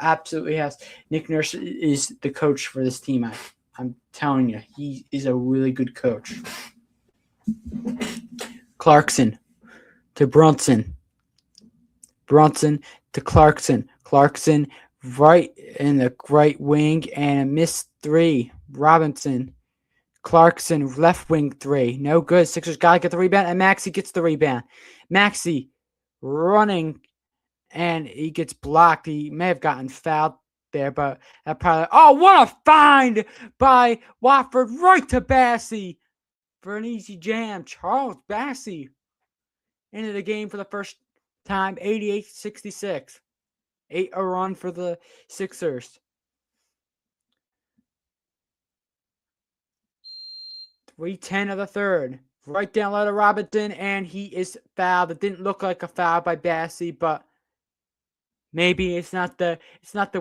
S1: absolutely has. Nick Nurse is the coach for this team. I'm telling you, he is a really good coach. Clarkson to Brunson. Brunson to Clarkson. Clarkson right in the right wing and a missed three. Robinson. Clarkson left wing three. No good. Sixers got to get the rebound, and Maxey gets the rebound. Maxey running, and he gets blocked. He may have gotten fouled there, but that probably. Oh, what a find by Watford right to Bassey for an easy jam. Charles Bassey into the game for the first time, 88-66. 8 a run for the Sixers. 3:10 of the third. Right down low to Robinson, and he is fouled. It didn't look like a foul by Bassey, but maybe it's not the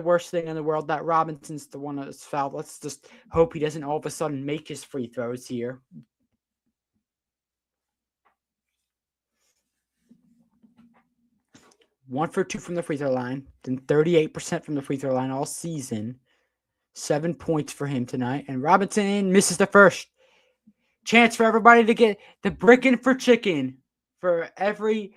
S1: worst thing in the world that Robinson's the one that's fouled. Let's just hope he doesn't all of a sudden make his free throws here. 1 for 2 from the free throw line, then 38% from the free throw line all season. 7 points for him tonight, and Robinson misses the first. Chance for everybody to get the brickin' for chicken. For every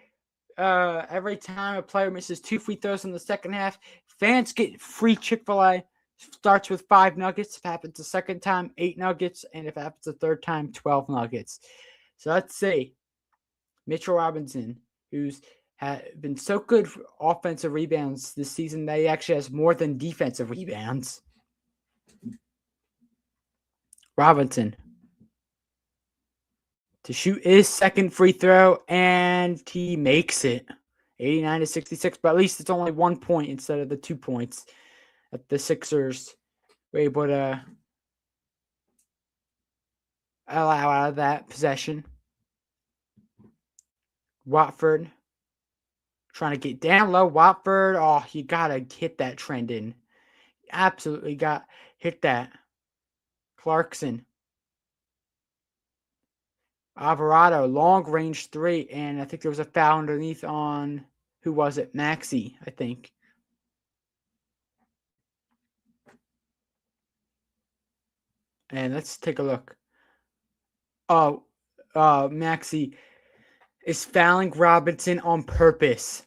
S1: time a player misses 2 free throws in the second half, fans get free Chick-fil-A. Starts with 5 nuggets. If it happens the second time, 8 nuggets. And if it happens the third time, 12 nuggets. So let's see. Mitchell Robinson, who's been so good for offensive rebounds this season that he actually has more than defensive rebounds. Robinson to shoot his second free throw, and he makes it. 89-66, but at least it's only 1 point instead of the 2 points that the Sixers were able to allow out of that possession. Watford trying to get down low. Watford, oh, you got to hit that trend in. Absolutely hit that. Clarkson. Alvarado, long range 3, and I think there was a foul underneath on, who was it? Maxey, I think. And let's take a look. Oh, Maxey is fouling Robinson on purpose.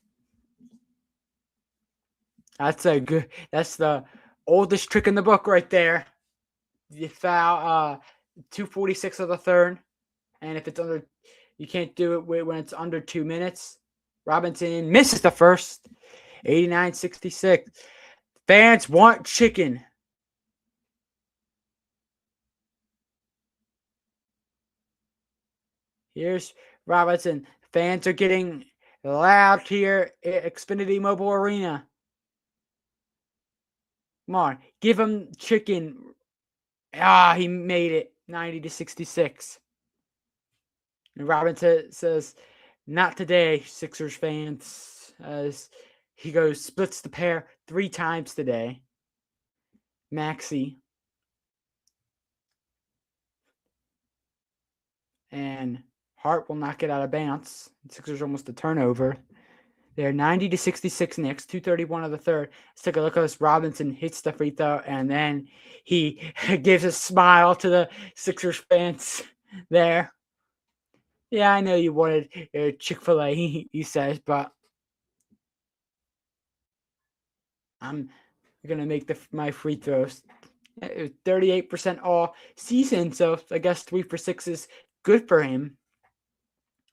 S1: That's the oldest trick in the book right there. The foul, 2:46 of the third. And if it's under, you can't do it when it's under 2 minutes. Robinson misses the first. 89-66. Fans want chicken. Here's Robinson. Fans are getting loud here at Xfinity Mobile Arena. Come on, give him chicken. He made it. 90-66. And Robinson says, "Not today, Sixers fans." As he splits the pair 3 times today. Maxey. And Hart will knock it out of bounds. Sixers almost a turnover. They're 90-66 Knicks, 2:31 of the third. Let's take a look at this. Robinson hits the free throw, and then he gives a smile to the Sixers fans there. Yeah, I know you wanted Chick-fil-A, he says, but I'm going to make my free throws. 38% all season, so I guess 3 for 6 is good for him.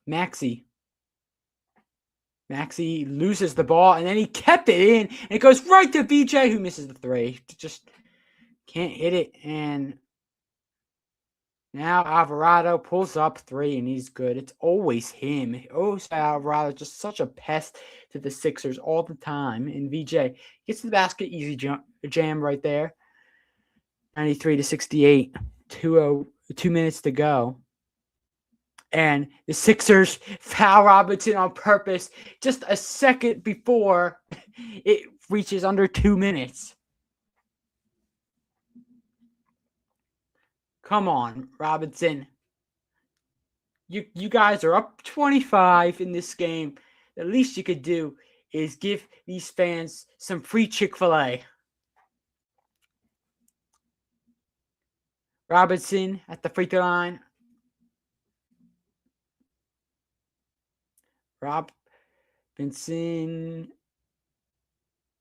S1: Maxey loses the ball, and then he kept it in, and it goes right to BJ, who misses the 3. Just can't hit it, and Now Alvarado pulls up 3, and he's good. It's always him. Alvarado, just such a pest to the Sixers all the time. And VJ gets to the basket, easy jam right there. 93-68, 2 minutes to go. And the Sixers foul Robinson on purpose just a second before it reaches under 2 minutes. Come on, Robinson. You guys are up 25 in this game. The least you could do is give these fans some free Chick-fil-A. Robinson at the free throw line. Robinson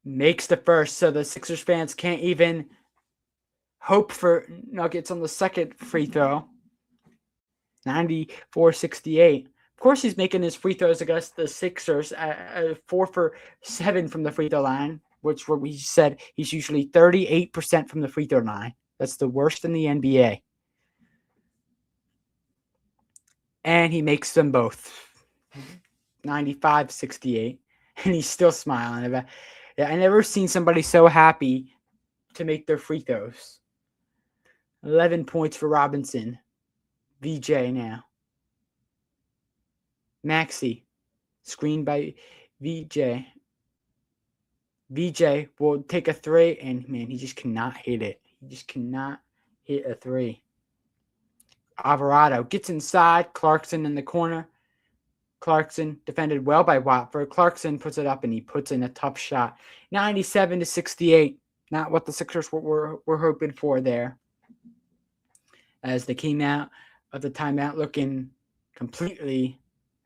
S1: makes the first, so the Sixers fans can't even hope for Nuggets on the second free throw. 94-68. Of course, he's making his free throws against the Sixers at 4 for 7 from the free throw line, which we said he's usually 38% from the free throw line. That's the worst in the NBA. And he makes them both. 95-68. And he's still smiling. I never seen somebody so happy to make their free throws. 11 points for Robinson. VJ now. Maxey. Screened by VJ. VJ will take a 3, and man, he just cannot hit it. He just cannot hit a 3. Alvarado gets inside. Clarkson in the corner. Clarkson defended well by Watford. Clarkson puts it up, and he puts in a tough shot. 97-68. Not what the Sixers were hoping for there. As they came out of the timeout looking completely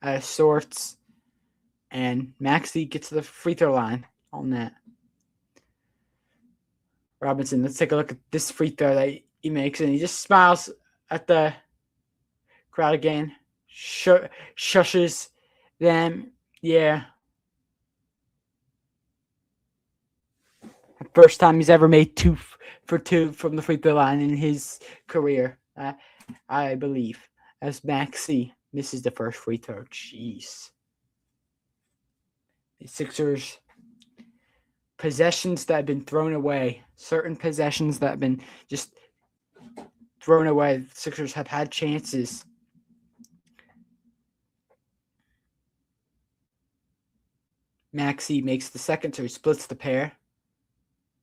S1: out of sorts. And Maxey gets to the free throw line on that. Robinson, let's take a look at this free throw that he makes. And he just smiles at the crowd again. Shushes them. Yeah. First time he's ever made 2 for 2 from the free throw line in his career, I believe. As Maxey misses the first free throw. Jeez. The Sixers, possessions that have been thrown away. Certain possessions that have been just thrown away. The Sixers have had chances. Maxey makes the second, so he splits the pair.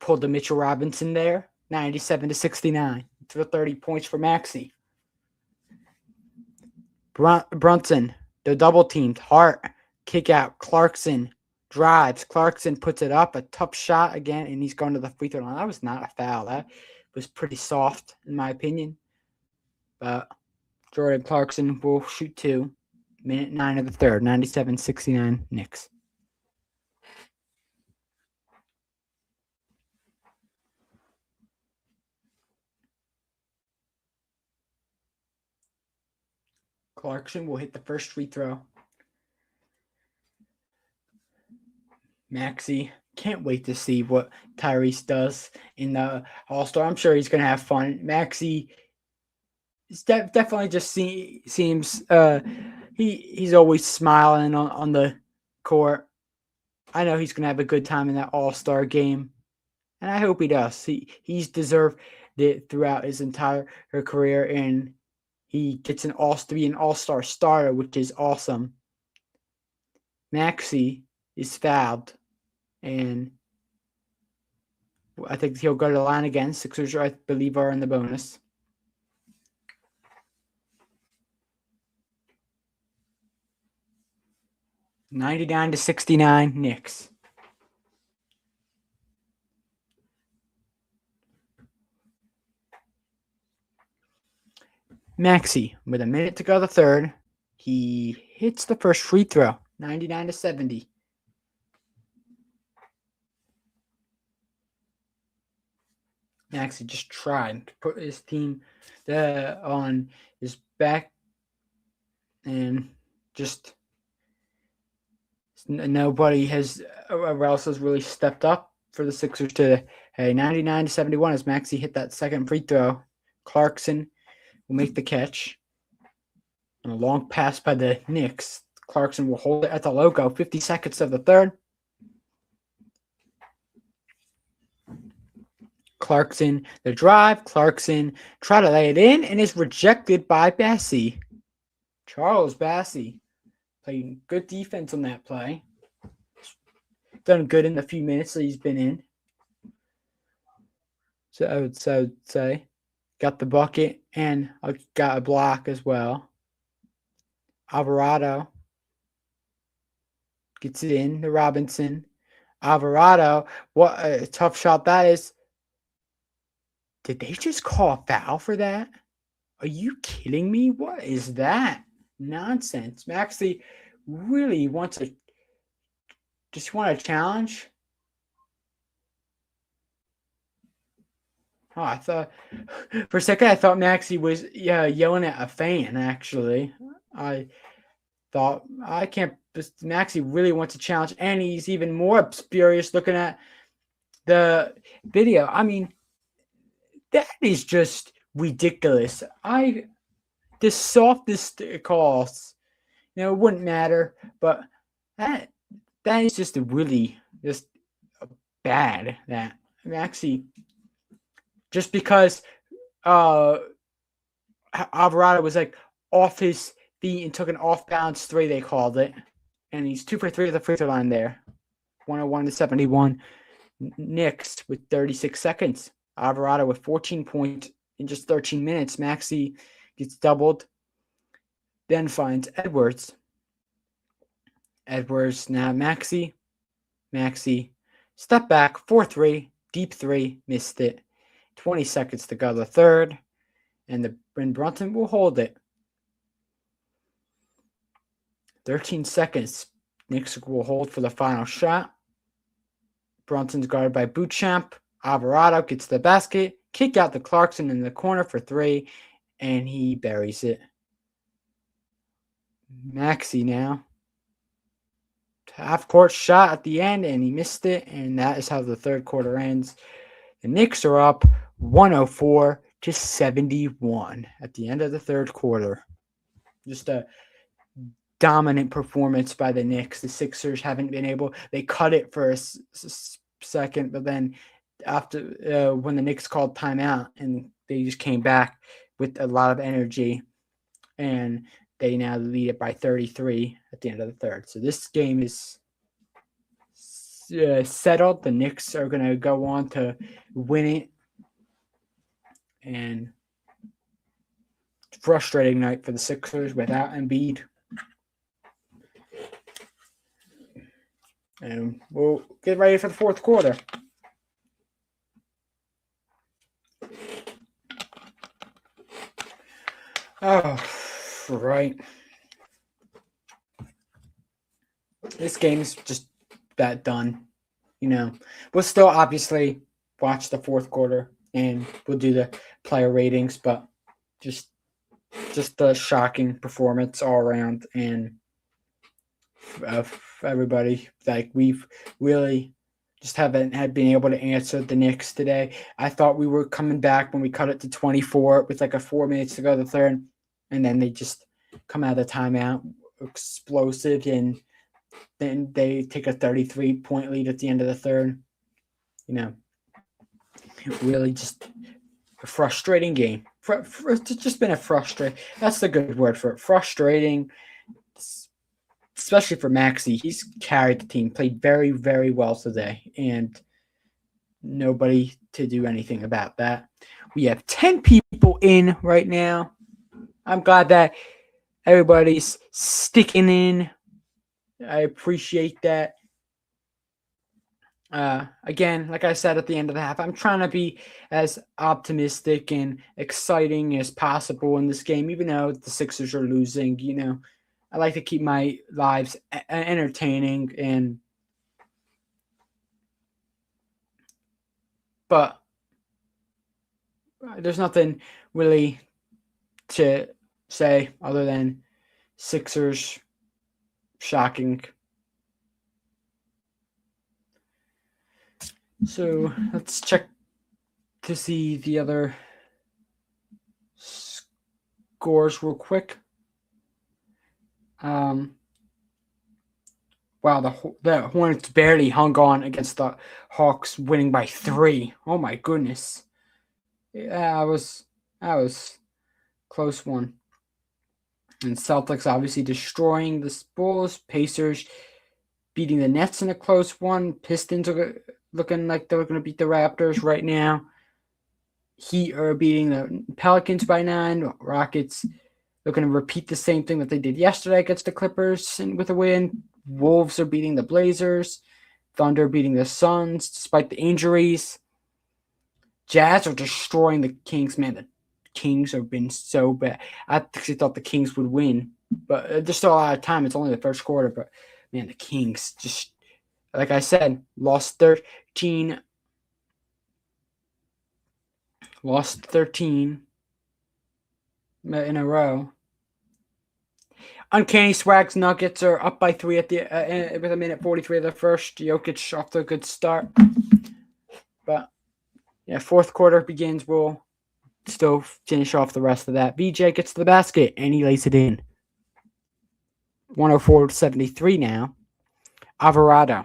S1: Pulled to Mitchell Robinson there. 97-69. For 30 points for Maxey. Brunson, the double teamed. Hart, kick out. Clarkson drives. Clarkson puts it up. A tough shot again, and he's going to the free throw line. That was not a foul. That was pretty soft, in my opinion. But Jordan Clarkson will shoot 2. Minute 9 of the third. 97-69 Knicks. Clarkson will hit the first free throw. Maxey, can't wait to see what Tyrese does in the All-Star. I'm sure he's going to have fun. Maxey definitely just seems he's always smiling on the court. I know he's going to have a good time in that All-Star game, and I hope he does. He's deserved it throughout his entire career, and he gets to be an all-star starter, which is awesome. Maxey is fouled, and I think he'll go to the line again. Sixers, I believe, are in the bonus. $99-69 Knicks. Maxey, with a minute to go the third, he hits the first free throw, 99-70. Maxey just tried to put his team on his back, and just nobody else has really stepped up for the Sixers to 99-71 as Maxey hit that second free throw. Clarkson will make the catch. And a long pass by the Knicks. Clarkson will hold it at the logo. 50 seconds of the third. Clarkson, the drive. Clarkson try to lay it in and is rejected by Bassey. Charles Bassey playing good defense on that play. Done good in the few minutes that he's been in. So I would say got the bucket and got a block as well. Alvarado gets it in to Robinson. Alvarado, what a tough shot that is. Did they just call a foul for that? Are you kidding me? What is that nonsense? Maxey really wants to challenge. Oh, I thought for a second I thought Maxey was yelling at a fan. Actually, I thought Maxey really wants to challenge, and he's even more furious looking at the video. I mean, that is just ridiculous. The softest calls, it wouldn't matter, but that is just really just bad. That Maxey. Just because Alvarado was like off his feet and took an off-balance three, they called it. And he's 2 for 3 at the free throw line there. 101-71. Knicks with 36 seconds. Alvarado with 14 points in just 13 minutes. Maxey gets doubled. Then finds Edwards. Edwards now Maxey. Maxey. Step back. 4-3. Deep three. Missed it. 20 seconds to go the third, and Brunson will hold it. 13 seconds. Knicks will hold for the final shot. Brunson's guarded by Bootchamp. Alvarado gets the basket. Kick out to Clarkson in the corner for 3, and he buries it. Maxey now. Half-court shot at the end, and he missed it, and that is how the third quarter ends. The Knicks are up 104-71 at the end of the third quarter. Just a dominant performance by the Knicks. The Sixers haven't been able. They cut it for a second, but then after when the Knicks called timeout, and they just came back with a lot of energy, and they now lead it by 33 at the end of the third. So this game is settled. The Knicks are going to go on to win it, and frustrating night for the Sixers without Embiid. And we'll get ready for the fourth quarter. Oh, right. This game's just that done. We'll still obviously watch the fourth quarter, and we'll do the player ratings, but just the shocking performance all around, and everybody, like, we've really just haven't been able to answer the Knicks today. I thought we were coming back when we cut it to 24 with like 4 minutes to go the third, and then they just come out of the timeout explosive, and then they take a 33-point lead at the end of the third. Really just a frustrating game. It's just been a frustrating. That's the good word for it. Frustrating, especially for Maxey. He's carried the team, played very, very well today, and nobody to do anything about that. We have 10 people in right now. I'm glad that everybody's sticking in. I appreciate that. Again, like I said at the end of the half, I'm trying to be as optimistic and exciting as possible in this game, even though the Sixers are losing. I like to keep my lives entertaining, but there's nothing really to say other than Sixers shocking. So let's check to see the other scores real quick. Wow, the Hornets barely hung on against the Hawks, winning by 3. Oh my goodness. Yeah, that was close one. And Celtics obviously destroying the Bulls. Pacers beating the Nets in a close one. Pistons are looking like they're going to beat the Raptors right now. Heat are beating the Pelicans by 9. Rockets looking to repeat the same thing that they did yesterday against the Clippers and with a win. Wolves are beating the Blazers. Thunder beating the Suns despite the injuries. Jazz are destroying the Kings. Man, the Kings have been so bad. I actually thought the Kings would win, but there's still a lot of time. It's only the first quarter, but man, the Kings just, like I said, lost 13 in a row. Uncanny Swags Nuggets are up by 3 at the with a minute 43 of the first. Jokic off to a good start, but yeah, fourth quarter begins. We'll still finish off the rest of that. VJ gets to the basket and he lays it in. 104-73 now. Alvarado.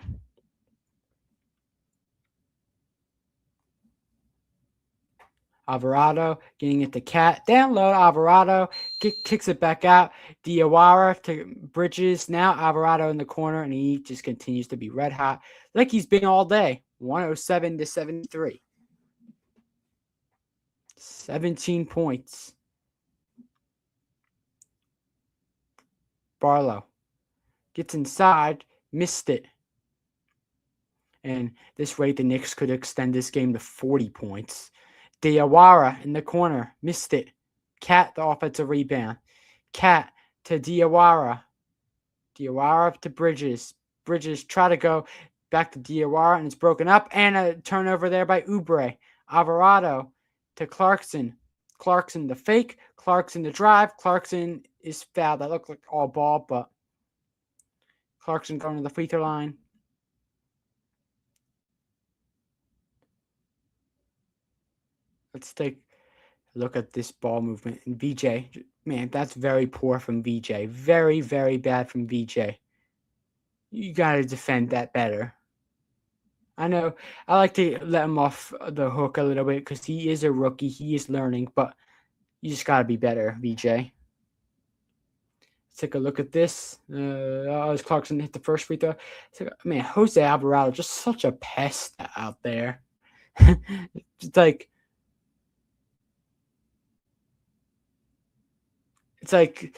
S1: Alvarado getting it to Cat. Down low, Alvarado kicks it back out. Diawara to Bridges. Now Alvarado in the corner, and he just continues to be red hot like he's been all day. 107-73. 17 points. Barlow gets inside, missed it. And this way the Knicks could extend this game to 40 points. Diawara in the corner, missed it. Cat, the offensive rebound. Cat to Diawara. Diawara to Bridges. Bridges try to go back to Diawara, and it's broken up. And a turnover there by Oubre. Alvarado to Clarkson. Clarkson the fake. Clarkson the drive. Clarkson is fouled. That looked like all ball, but Clarkson going to the free throw line. Let's take a look at this ball movement. And VJ, man, that's very poor from VJ. Very, very bad from VJ. You got to defend that better. I know I like to let him off the hook a little bit because he is a rookie. He is learning, but you just got to be better, VJ. Let's take a look at this. As Clarkson hit the first free throw. Man, Jose Alvarado, just such a pest out there. It's like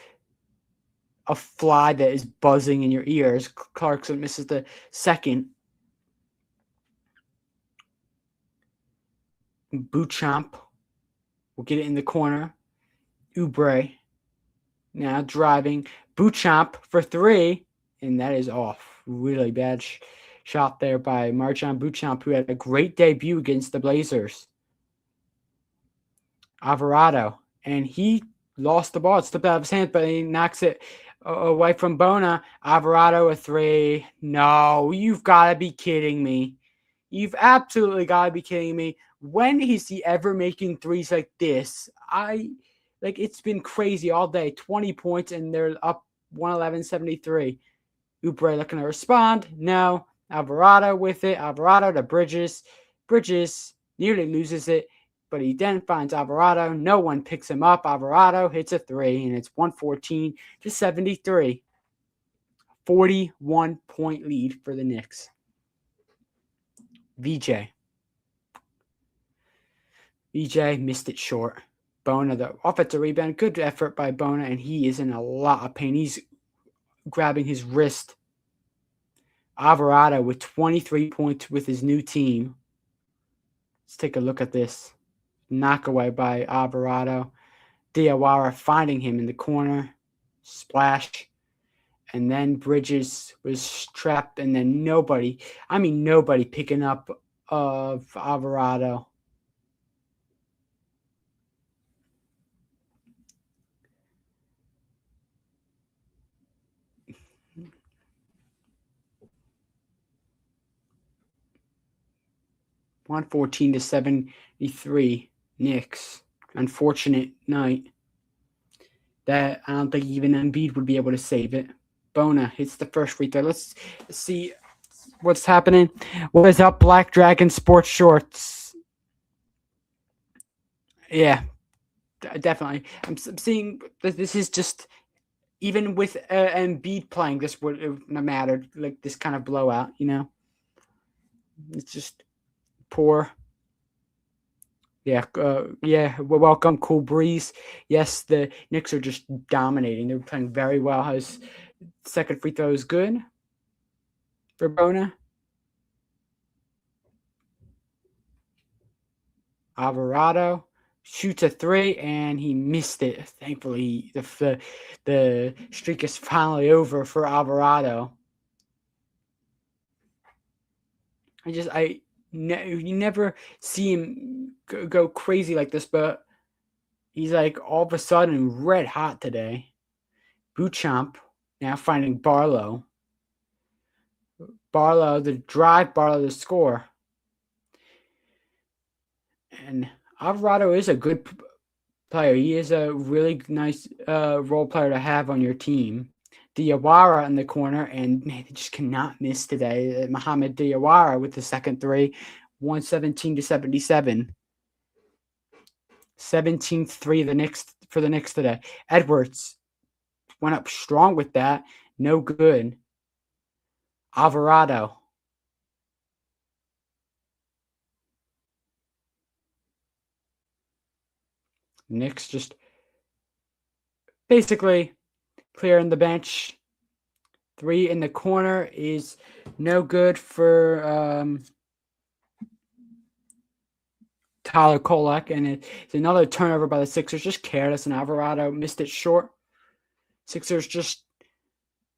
S1: a fly that is buzzing in your ears. Clarkson misses the second. Beauchamp will get it in the corner. Oubre now driving. Beauchamp for 3, and that is off. Really bad shot there by Marjan Beauchamp, who had a great debut against the Blazers. Alvarado, and he lost the ball. It slipped out of his hand, but he knocks it away from Bona. Alvarado a 3. No, you've got to be kidding me. You've absolutely got to be kidding me. When is he ever making threes like this? It's been crazy all day. 20 points, and they're up 111-73. Oubre looking to respond. No. Alvarado with it. Alvarado to Bridges. Bridges nearly loses it, but he then finds Alvarado. No one picks him up. Alvarado hits a 3, and it's 114-73. 41-point lead for the Knicks. VJ missed it short. Bona, the offensive rebound. Good effort by Bona, and he is in a lot of pain. He's grabbing his wrist. Alvarado with 23 points with his new team. Let's take a look at this. Knockaway by Alvarado. Diawara finding him in the corner. Splash. And then Bridges was trapped, and then nobody picking up of Alvarado. $114-73 Knicks. Unfortunate night. that I don't think even Embiid would be able to save it. Bona hits the first free throw. Let's see what's happening. What is up, Black Dragon Sports Shorts? Yeah, definitely. I'm seeing this is just, even with Embiid playing, this would have not mattered. Like this kind of blowout, it's just poor. Yeah, welcome, Cool Breeze. Yes, the Knicks are just dominating. They're playing very well. His second free throw is good for Bona. Alvarado shoots a three, and he missed it. Thankfully, the streak is finally over for Alvarado. You never see him go crazy like this, but he's like all of a sudden red hot today. Beauchamp now finding Barlow. Barlow the drive, Barlow the score. And Alvarado is a good player. He is a really nice role player to have on your team. Diawara in the corner, and they just cannot miss today. Mohamed Diawara with the second three, 117-77. 17th three for the Knicks today. Edwards went up strong with that. No good. Alvarado. Knicks just basically clearing the bench. Three in the corner is no good for Tyler Kolek, and it's another turnover by the Sixers. Just careless, and Alvarado missed it short. Sixers just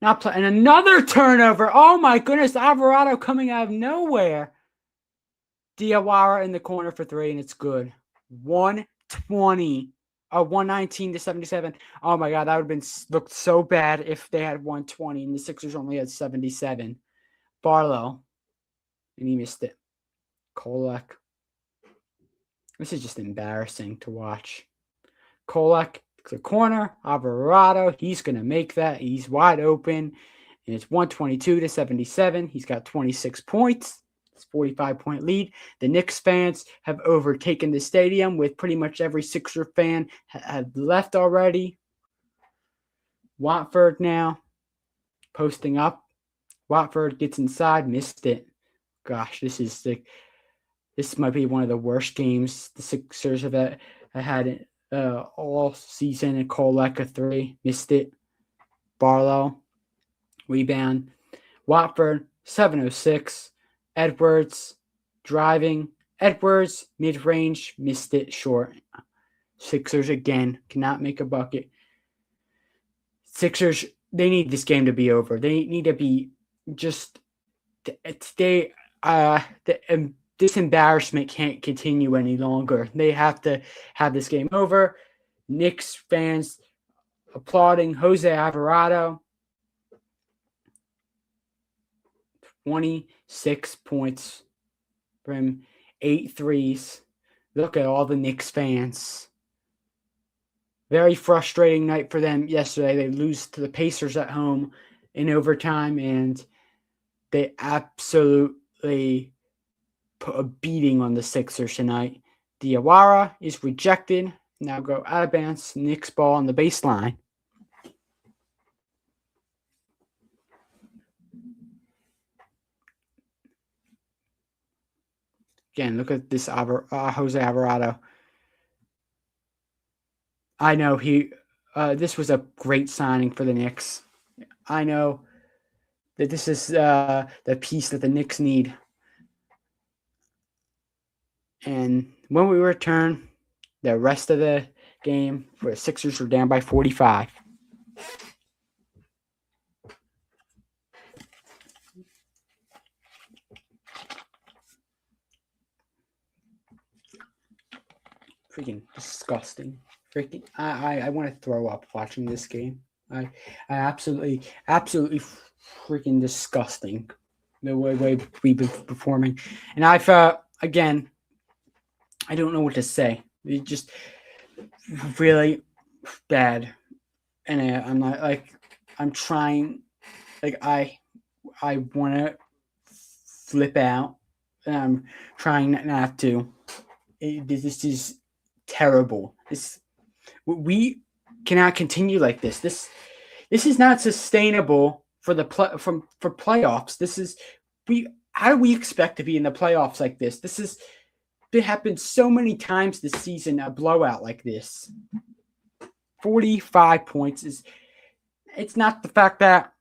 S1: not playing. And another turnover. Oh my goodness, Alvarado coming out of nowhere. Diawara in the corner for three, and it's good. 119-77. Oh my God, that would have looked so bad if they had 120 and the Sixers only had 77. Barlow, and he missed it. Kolek. This is just embarrassing to watch. Kolek, the corner, Alvarado, he's going to make that. He's wide open, and it's 122-77. He's got 26 points. It's a 45-point lead. The Knicks fans have overtaken the stadium, with pretty much every Sixer fan had left already. Watford now posting up. Watford gets inside, missed it. Gosh, this might be one of the worst games the Sixers have had all season. And Kolek a three, missed it. Barlow, rebound. Watford, 7:06. Edwards, driving. Edwards, mid-range, missed it short. Sixers again cannot make a bucket. Sixers, they need this game to be over. They need to be just this embarrassment can't continue any longer. They have to have this game over. Knicks fans applauding Jose Alvarado. 26 points from 8 threes. Look at all the Knicks fans. Very frustrating night for them yesterday. They lose to the Pacers at home in overtime, and they absolutely put a beating on the Sixers tonight. Diawara is rejected. Now go out of bounds. Knicks ball on the baseline. Again, look at this Jose Alvarado. I know this was a great signing for the Knicks. I know that this is the piece that the Knicks need. And when we return, the rest of the game, where the Sixers were down by 45. Freaking disgusting. I want to throw up watching this game. I absolutely freaking disgusting the way we've been performing. And again, I don't know what to say. It's just really bad. and I'm not like I'm trying, like I want to flip out, and I'm trying not to. This is terrible. We cannot continue like this. This is not sustainable for for playoffs. This is we. How do we expect to be in the playoffs like this? This is it happened so many times this season. A blowout like this. 45 points is. It's not the fact that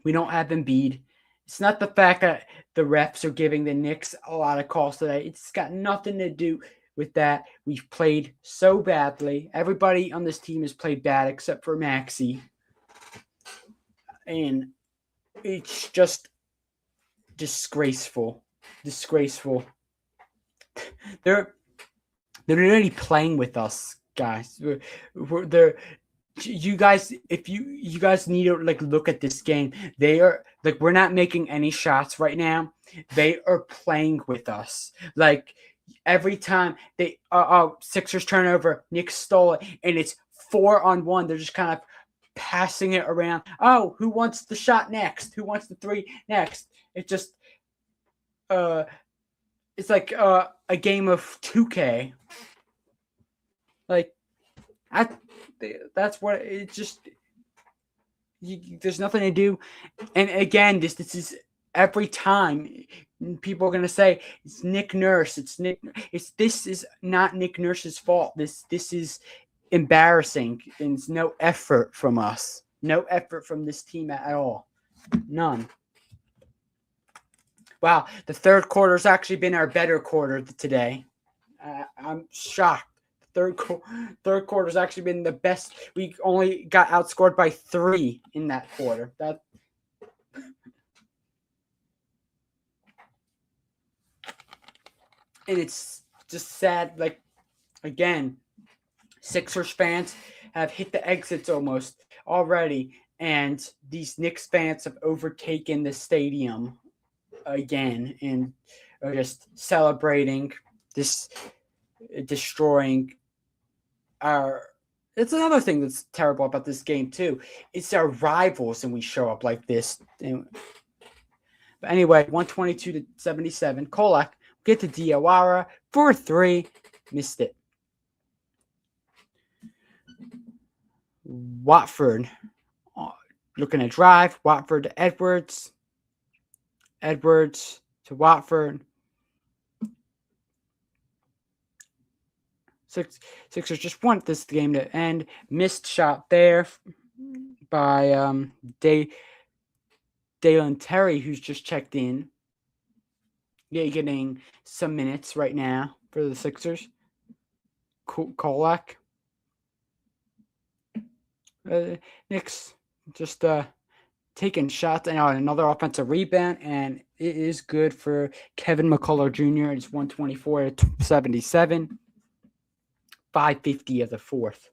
S1: we don't have Embiid. It's not the fact that the refs are giving the Knicks a lot of calls today. It's got nothing to do with that. We've played so badly. Everybody on this team has played bad except for Maxey. And it's just disgraceful. Disgraceful. They're really playing with us, guys. They're you guys, if you guys need to like look at this game, they are like we're not making any shots right now. They are playing with us. Like every time they Sixers turnover, Knicks stole it, and it's 4-on-1. They're just kind of passing it around. Oh, who wants the shot next? Who wants the three next? It just it's like a game of 2K. Like that's what it just. There's nothing to do, and again, this is every time people are gonna say it's Nick Nurse. This is not Nick Nurse's fault. This is embarrassing, and it's no effort from us. No effort from this team at all. None. Wow, the third quarter has actually been our better quarter today. I'm shocked. Third quarter has actually been the best. We only got outscored by 3 in that quarter. And it's just sad. Like again, Sixers fans have hit the exits almost already, and these Knicks fans have overtaken the stadium again and are just celebrating this, destroying our. It's another thing that's terrible about this game too. It's our rivals, and we show up like this. But anyway, 122-77. Kolak get to Diawara for 3, missed it. Watford looking to drive. Watford to Edwards. Edwards to Watford. Sixers just want this game to end. Missed shot there by Dalen Terry, who's just checked in. Yeah, getting some minutes right now for the Sixers. Kolak. Knicks just taking shots and another offensive rebound, and it is good for Kevin McCullough Jr. It's 124-77. 5:50 of the fourth.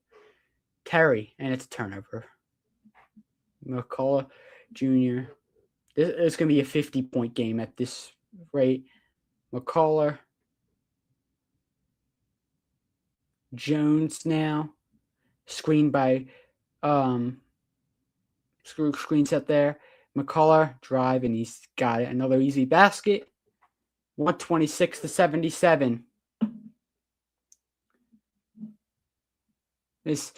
S1: Terry, and it's a turnover. McCullough Jr. It's going to be a 50-point game at this rate. McCullough. Jones now. Screened by screen set there. McCullough drive, and he's got it. Another easy basket. 126-77. This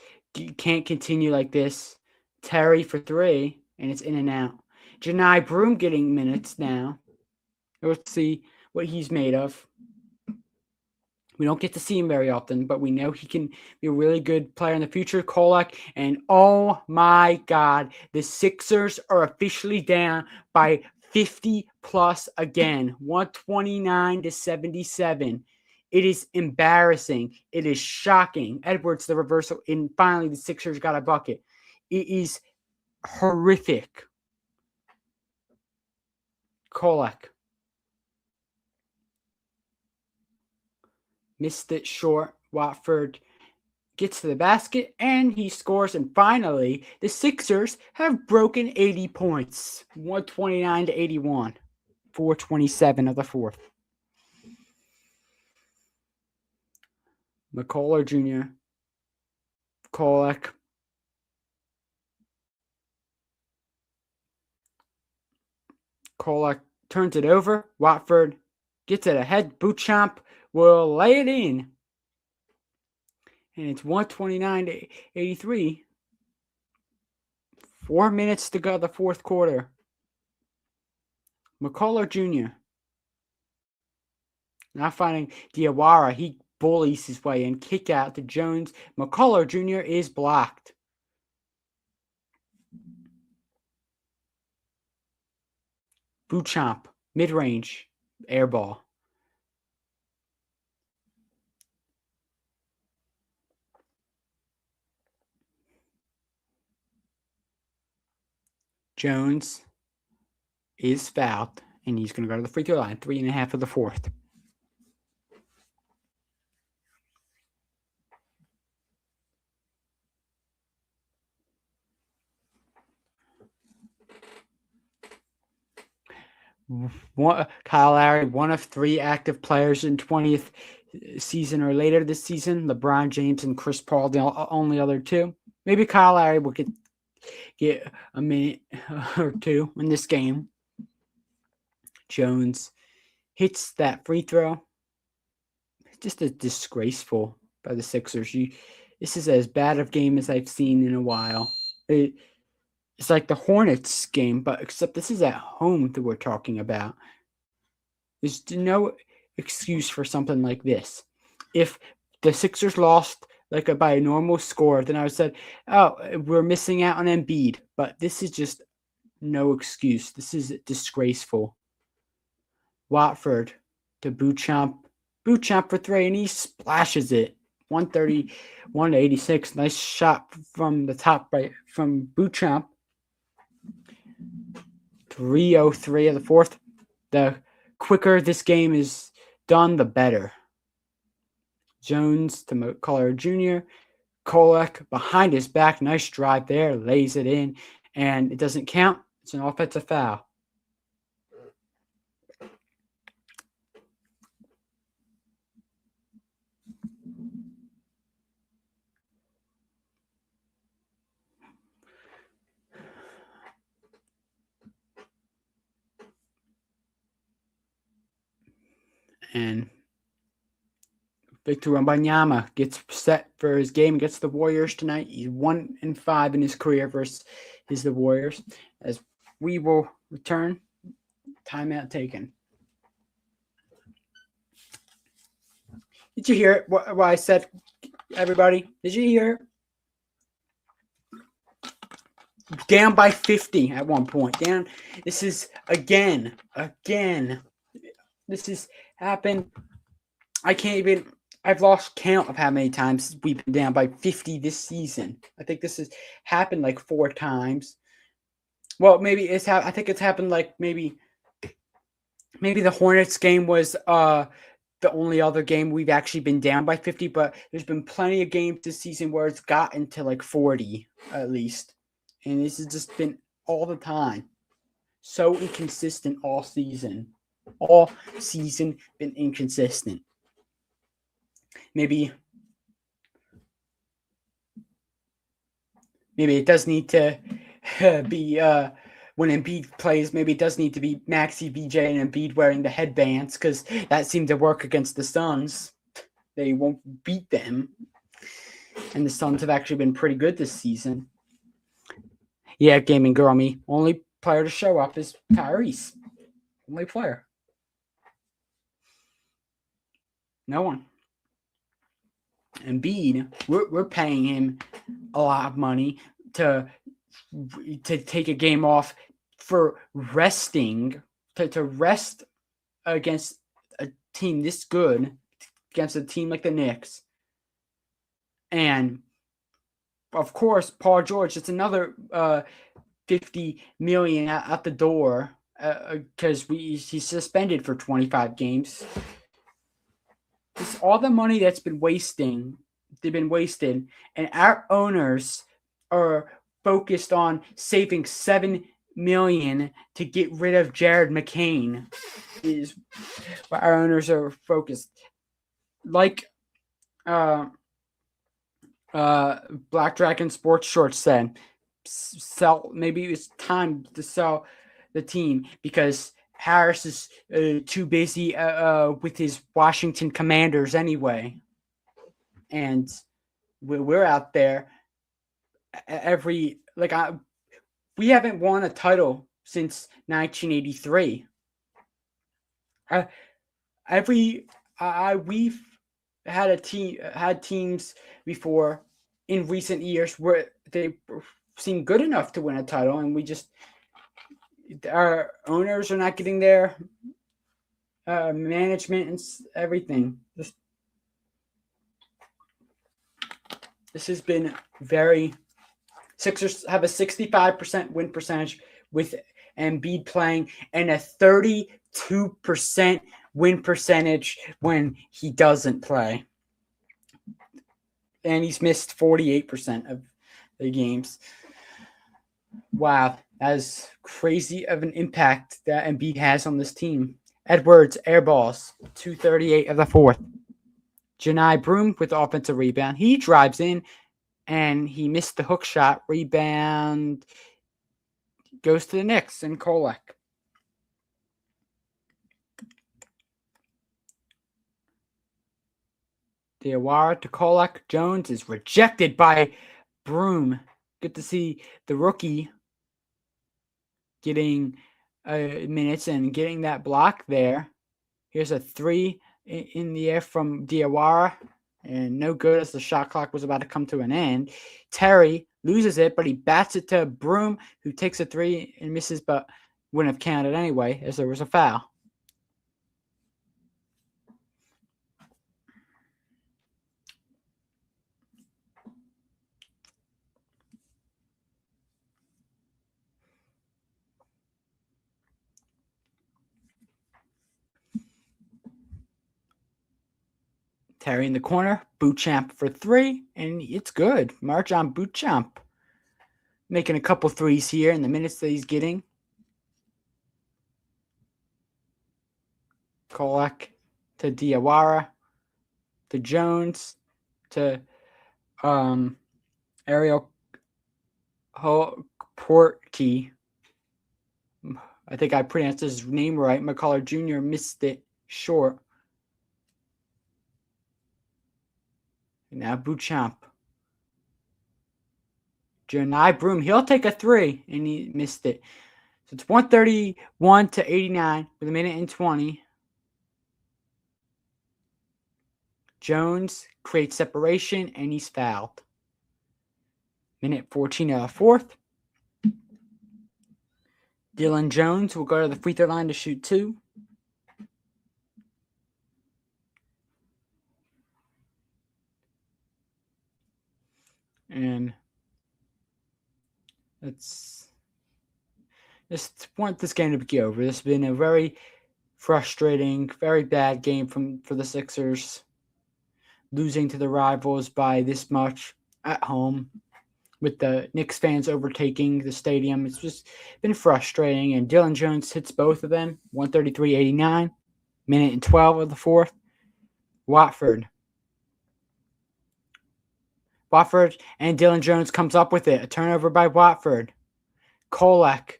S1: can't continue like this. Terry for 3, and it's in and out. Janai Broom getting minutes now. Let's see what he's made of. We don't get to see him very often, but we know he can be a really good player in the future. Kolak, and oh my God, the Sixers are officially down by 50 plus again. 129-77. It is embarrassing. It is shocking. Edwards, the reversal, and finally the Sixers got a bucket. It is horrific. Kolak. Missed it short. Watford gets to the basket, and he scores. And finally, the Sixers have broken 80 points. 129-81. 4:27 of the fourth. McCullough Jr., Kolak, Kolak turns it over. Watford gets it ahead. Beauchamp will lay it in. And it's 129 to 83. 4 minutes to go the fourth quarter. McCullough Jr. Not finding Diawara. He bullies his way in. Kick out to Jones. McCullough Jr. is blocked. Beauchamp. Mid-range. Air ball. Jones is fouled, and he's going to go to the free throw line. 3.5 of the fourth. Kyle Lowry, one of 3 active players in 20th season or later this season. LeBron James and Chris Paul, the only other 2. Maybe Kyle Lowry will get a minute or 2 in this game. Jones hits that free throw. Just a disgraceful by the Sixers. This is as bad of game as I've seen in a while. It's like the Hornets game, but except this is at home that we're talking about. There's no excuse for something like this. If the Sixers lost by a normal score, then I would have said, oh, we're missing out on Embiid. But this is just no excuse. This is disgraceful. Watford to Beauchamp. Beauchamp for 3, and he splashes it. 131 to 86. Nice shot from the top right from Beauchamp. 3:03 of the fourth. The quicker this game is done, the better. Jones to McCullough Jr. Kolak behind his back. Nice drive there. Lays it in, and it doesn't count. It's an offensive foul. And Victor Wembanyama gets set for his game against the Warriors tonight. He's 1-5 in his career versus the Warriors. As we will return, timeout taken. Did you hear it? What I said, everybody? Did you hear it? Down by 50 at one point. Down. This is again. This has happened. I've lost count of how many times we've been down by 50 this season. I think this has happened 4 times. Well, maybe I think it's happened maybe the Hornets game was the only other game we've actually been down by 50, but there's been plenty of games this season where it's gotten to 40 at least. And this has just been all the time. So inconsistent all season. All season been inconsistent. Maybe it does need to be when Embiid plays. Maybe it does need to be Maxey, BJ, and Embiid wearing the headbands because that seemed to work against the Suns. They won't beat them, and the Suns have actually been pretty good this season. Yeah, gaming girl, me only player to show up is Tyrese. Only player. No one. Embiid, we're paying him a lot of money to take a game off for resting, to rest against a team this good, against a team like the Knicks. And of course, Paul George, it's another $50 million out the door because he's suspended for 25 games. It's all the money that's been wasted, and our owners are focused on saving $7 million to get rid of Jared McCain. Is what our owners are focused. Black Dragon Sports Shorts said, maybe it's time to sell the team because Harris is too busy with his Washington Commanders anyway. And we're out there we haven't won a title since 1983. We've had teams before in recent years where they seem good enough to win a title, and our owners are not getting their management and everything. This has been very. Sixers have a 65% win percentage with Embiid playing and a 32% win percentage when he doesn't play. And he's missed 48% of the games. Wow, that is crazy of an impact that Embiid has on this team. Edwards airballs, 2:38 of the fourth. Janai Broom with the offensive rebound. He drives in and he missed the hook shot. Rebound goes to the Knicks and Kolek. Diawara to Kolek. Jones is rejected by Broom. Good to see the rookie getting minutes and getting that block there. Here's a three in the air from Diawara. And no good as the shot clock was about to come to an end. Terry loses it, but he bats it to Broom, who takes a three and misses, but wouldn't have counted anyway, as there was a foul. Terry in the corner, Bootchamp for three, and it's good. Marjan Bootchamp making a couple threes here in the minutes that he's getting. Kolek to Diawara to Jones to Ariel Portkey. I think I pronounced his name right. McCullough Jr. missed it short. Now Bootchamp. Janai Broom, he'll take a three, and he missed it. So it's 131 to 89 with a minute and 20. Jones creates separation, and he's fouled. Minute 14 of the fourth. Dylan Jones will go to the free throw line to shoot two. And just want this game to be over. This has been a very frustrating, very bad game for the Sixers, losing to the rivals by this much at home, with the Knicks fans overtaking the stadium. It's just been frustrating, and Dylan Jones hits both of them, 133-89, minute and 12 of the fourth. Watford and Dylan Jones comes up with it. A turnover by Watford. Kolek.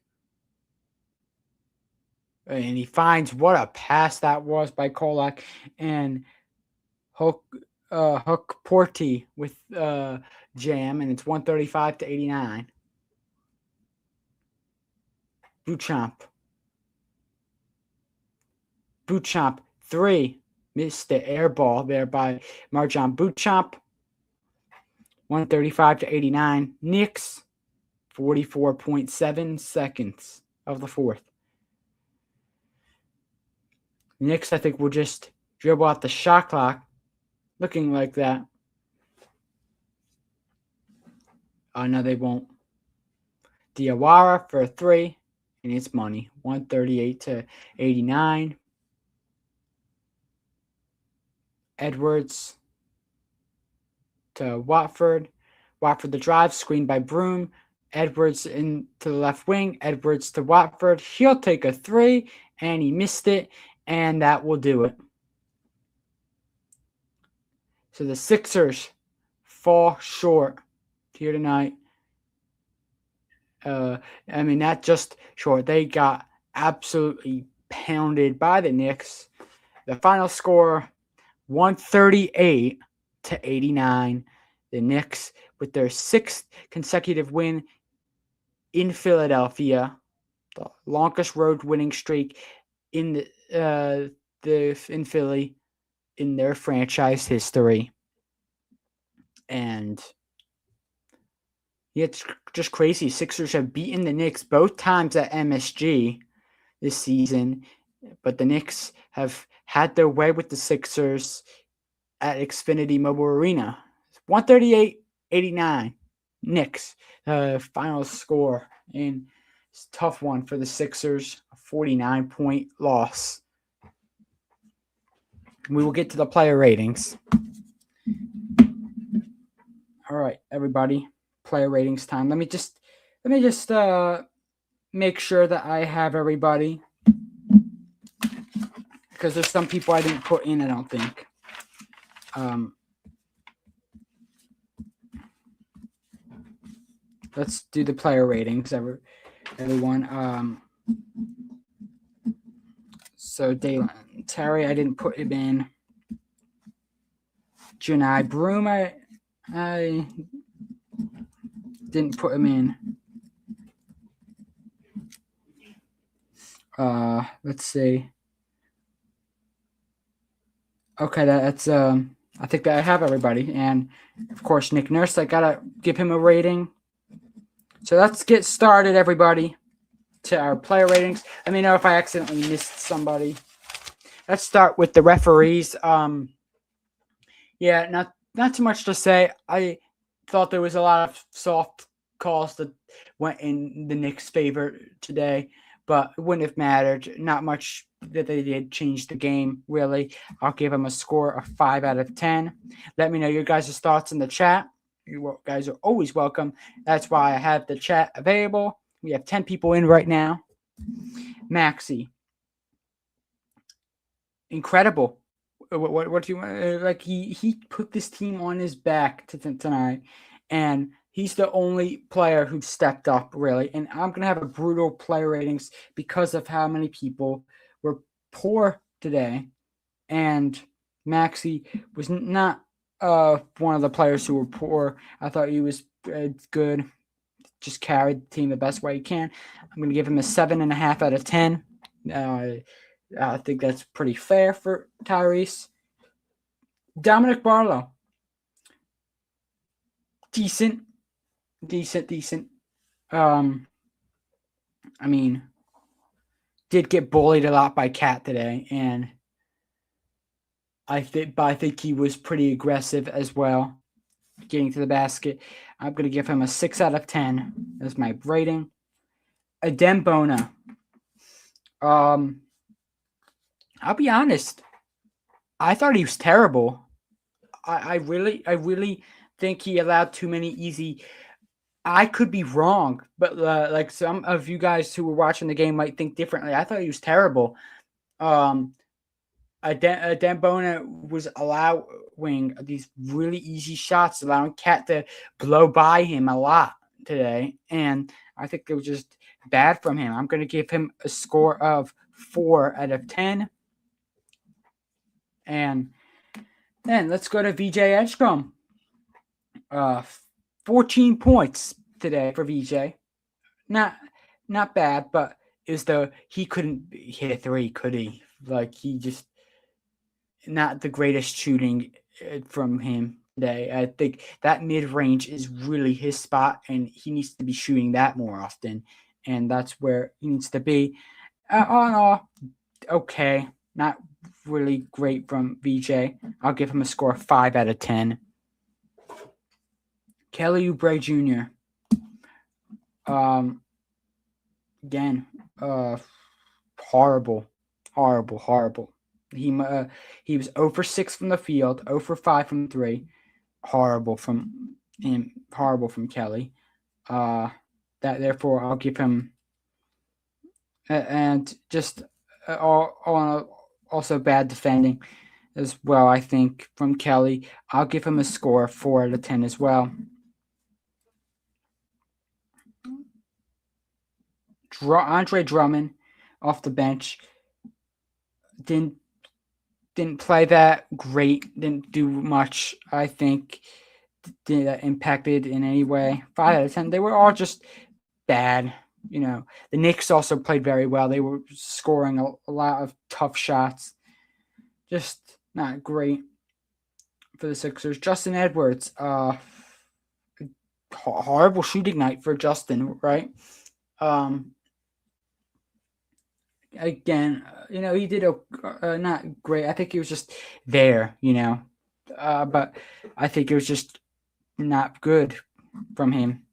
S1: And he finds what a pass that was by Kolek. And Hook Porty with jam. And it's 135-89. Bootchamp. Three. Missed the air ball there by Marjan Bootchamp. 135-89. Knicks, 44.7 seconds of the fourth. Knicks, I think, will just dribble out the shot clock, looking like that. Oh, no, they won't. Diawara for a three, and it's money. 138-89. Edwards to Watford. Watford the drive, screened by Broom. Edwards into the left wing. Edwards to Watford. He'll take a three, and he missed it, and that will do it. So the Sixers fall short here tonight I mean, not just short. They got absolutely pounded by the Knicks. The final score, 138-89. The Knicks, with their 6th consecutive win in Philadelphia, the longest road winning streak in in Philly in their franchise history. And yeah, it's just crazy. Sixers have beaten the Knicks both times at MSG this season, but the Knicks have had their way with the Sixers at Xfinity Mobile Arena. 138-89. Knicks, final score. And it's a tough one for the Sixers, a 49-point loss. We will get to the player ratings. All right, everybody, player ratings time. Let me just make sure that I have everybody, because there's some people I didn't put in, I don't think. Let's do the player ratings, everyone. So Dalen Terry, I didn't put him in. Janai Broom, I didn't put him in. Let's see. Okay, that's I think that I have everybody, and of course Nick Nurse. I gotta give him a rating. So let's get started, everybody, to our player ratings. Let me know if I accidentally missed somebody. Let's start with the referees. Yeah, not too much to say. I thought there was a lot of soft calls that went in the Knicks' favor today, but it wouldn't have mattered. Not much that they did change the game, really. I'll give them a score of 5 out of 10. Let me know your guys' thoughts in the chat. You guys are always welcome. That's why I have the chat available. We have 10 people in right now. Maxi. Incredible. What do you want? Like, he put this team on his back tonight, and he's the only player who stepped up, really. And I'm going to have a brutal player ratings because of how many people were poor today. And Maxi was not one of the players who were poor. I thought he was good. Just carried the team the best way he can. I'm going to give him a 7.5 out of 10. I think that's pretty fair for Tyrese. Dominic Barlow. Decent. I mean, did get bullied a lot by Cat today, and I think he was pretty aggressive as well, getting to the basket. I'm going to give him a 6 out of 10 as my rating. Adem Bona. I'll be honest. I thought he was terrible. I really think he allowed too many easy. I could be wrong, but like some of you guys who were watching the game might think differently. I thought he was terrible. Adem Bona was allowing these really easy shots, allowing Cat to blow by him a lot today, and I think it was just bad from him. I'm going to give him a score of 4 out of 10. And then let's go to VJ Edgecombe. 14 points today for VJ. Not bad, but he couldn't hit a 3, could he? Like, he just not the greatest shooting from him today. I think that mid-range is really his spot, and he needs to be shooting that more often, and that's where he needs to be. All in all, okay. Not really great from VJ. I'll give him a score of 5 out of 10. Kelly Oubre Jr. Again, horrible. He was 0 for 6 from the field, 0 for 5 from 3. Horrible from him. Horrible from Kelly. Therefore, I'll give him and just also bad defending as well, I think, from Kelly. I'll give him a score of 4 out of 10 as well. Andre Drummond off the bench didn't play that great. Didn't do much. I think that impacted in any way. 5 out of 10. They were all just bad. The Knicks also played very well. They were scoring a lot of tough shots. Just not great for the Sixers. Justin Edwards, horrible shooting night for Justin, right? Again, he did not great. I think he was just there, but I think it was just not good from him.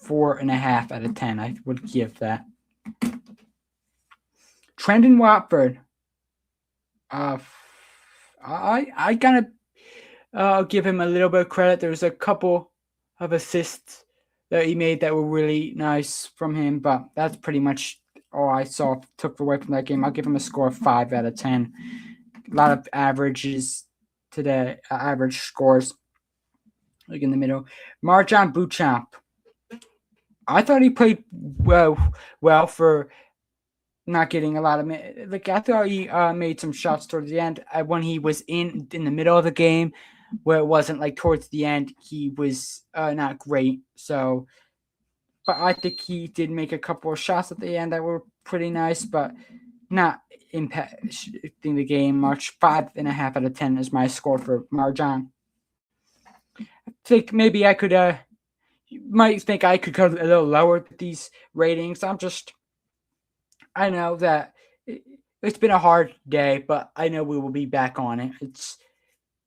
S1: 4.5 out of 10. I would give that. Trendon Watford. I gotta give him a little bit of credit. There was a couple of assists that he made that were really nice from him, but that's pretty much all I took away from that game. I'll give him a score of 5 out of 10. A lot of averages today, average scores, like in the middle. Marjan Beauchamp. I thought he played well for not getting a lot of minutes. Like, I thought he made some shots towards the end. When he was in the middle of the game, where it wasn't like towards the end, he was not great. So, but I think he did make a couple of shots at the end that were pretty nice, but not impacting the game much. 5.5 out of 10 is my score for Marjan. I think maybe I could. You might think I could go a little lower with these ratings. I know that it's been a hard day, but I know we will be back on it.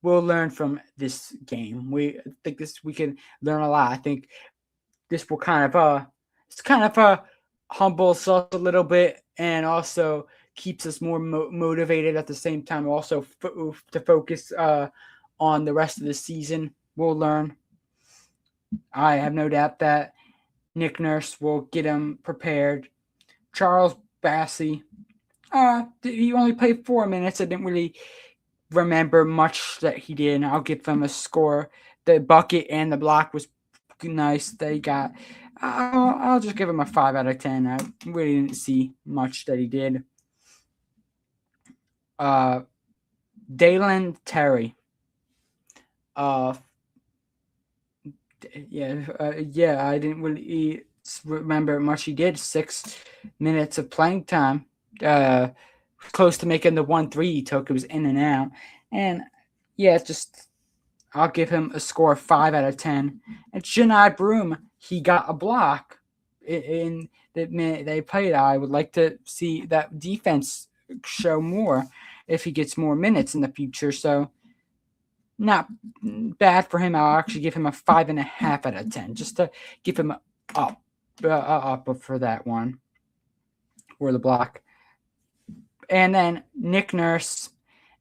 S1: We'll learn from this game. We can learn a lot. I think this will kind of humbles us a little bit, and also keeps us more motivated at the same time. Also to focus on the rest of the season. We'll learn. I have no doubt that Nick Nurse will get him prepared. Charles Bassey, he only played 4 minutes. I didn't really remember much that he did. I'll give him a score. The bucket and the block was nice that he got. I'll just give him a 5 out of 10. I really didn't see much that he did. Dalen Terry. I didn't really remember much he did. 6 minutes of playing time. Close to making the 1-3 he took. It was in and out. And I'll give him a score of 5 out of 10. And Chennai Broom, he got a block in the minute they played. I would like to see that defense show more if he gets more minutes in the future. So, not bad for him. I'll actually give him a 5.5 out of 10, just to give him up for that one, for the block. And then Nick Nurse,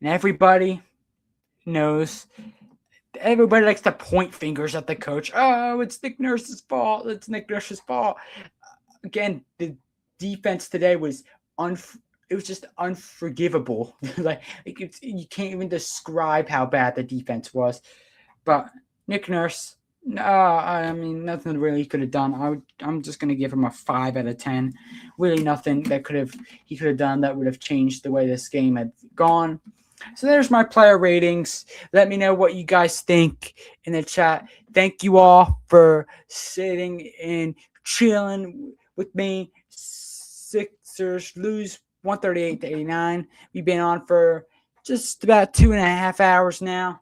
S1: and everybody knows. Everybody likes to point fingers at the coach. Oh, it's Nick Nurse's fault. It's Nick Nurse's fault. Again, the defense today was it was just unforgivable. You can't even describe how bad the defense was. But Nick Nurse, nothing really he could have done. I'm just going to give him a 5 out of 10. Really nothing that he could have done that would have changed the way this game had gone. So there's my player ratings. Let me know what you guys think in the chat. Thank you all for sitting and chilling with me. Sixers lose 138-89. We've been on for just about 2.5 hours now.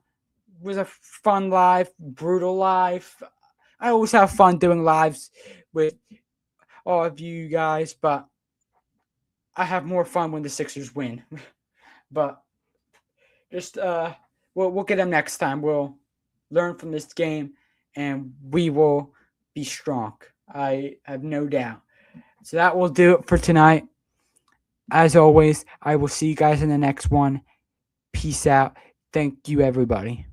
S1: It was a fun live, brutal live. I always have fun doing lives with all of you guys, but I have more fun when the Sixers win. But just we'll get them next time. We'll learn from this game, and we will be strong. I have no doubt. So that will do it for tonight. As always, I will see you guys in the next one. Peace out. Thank you, everybody.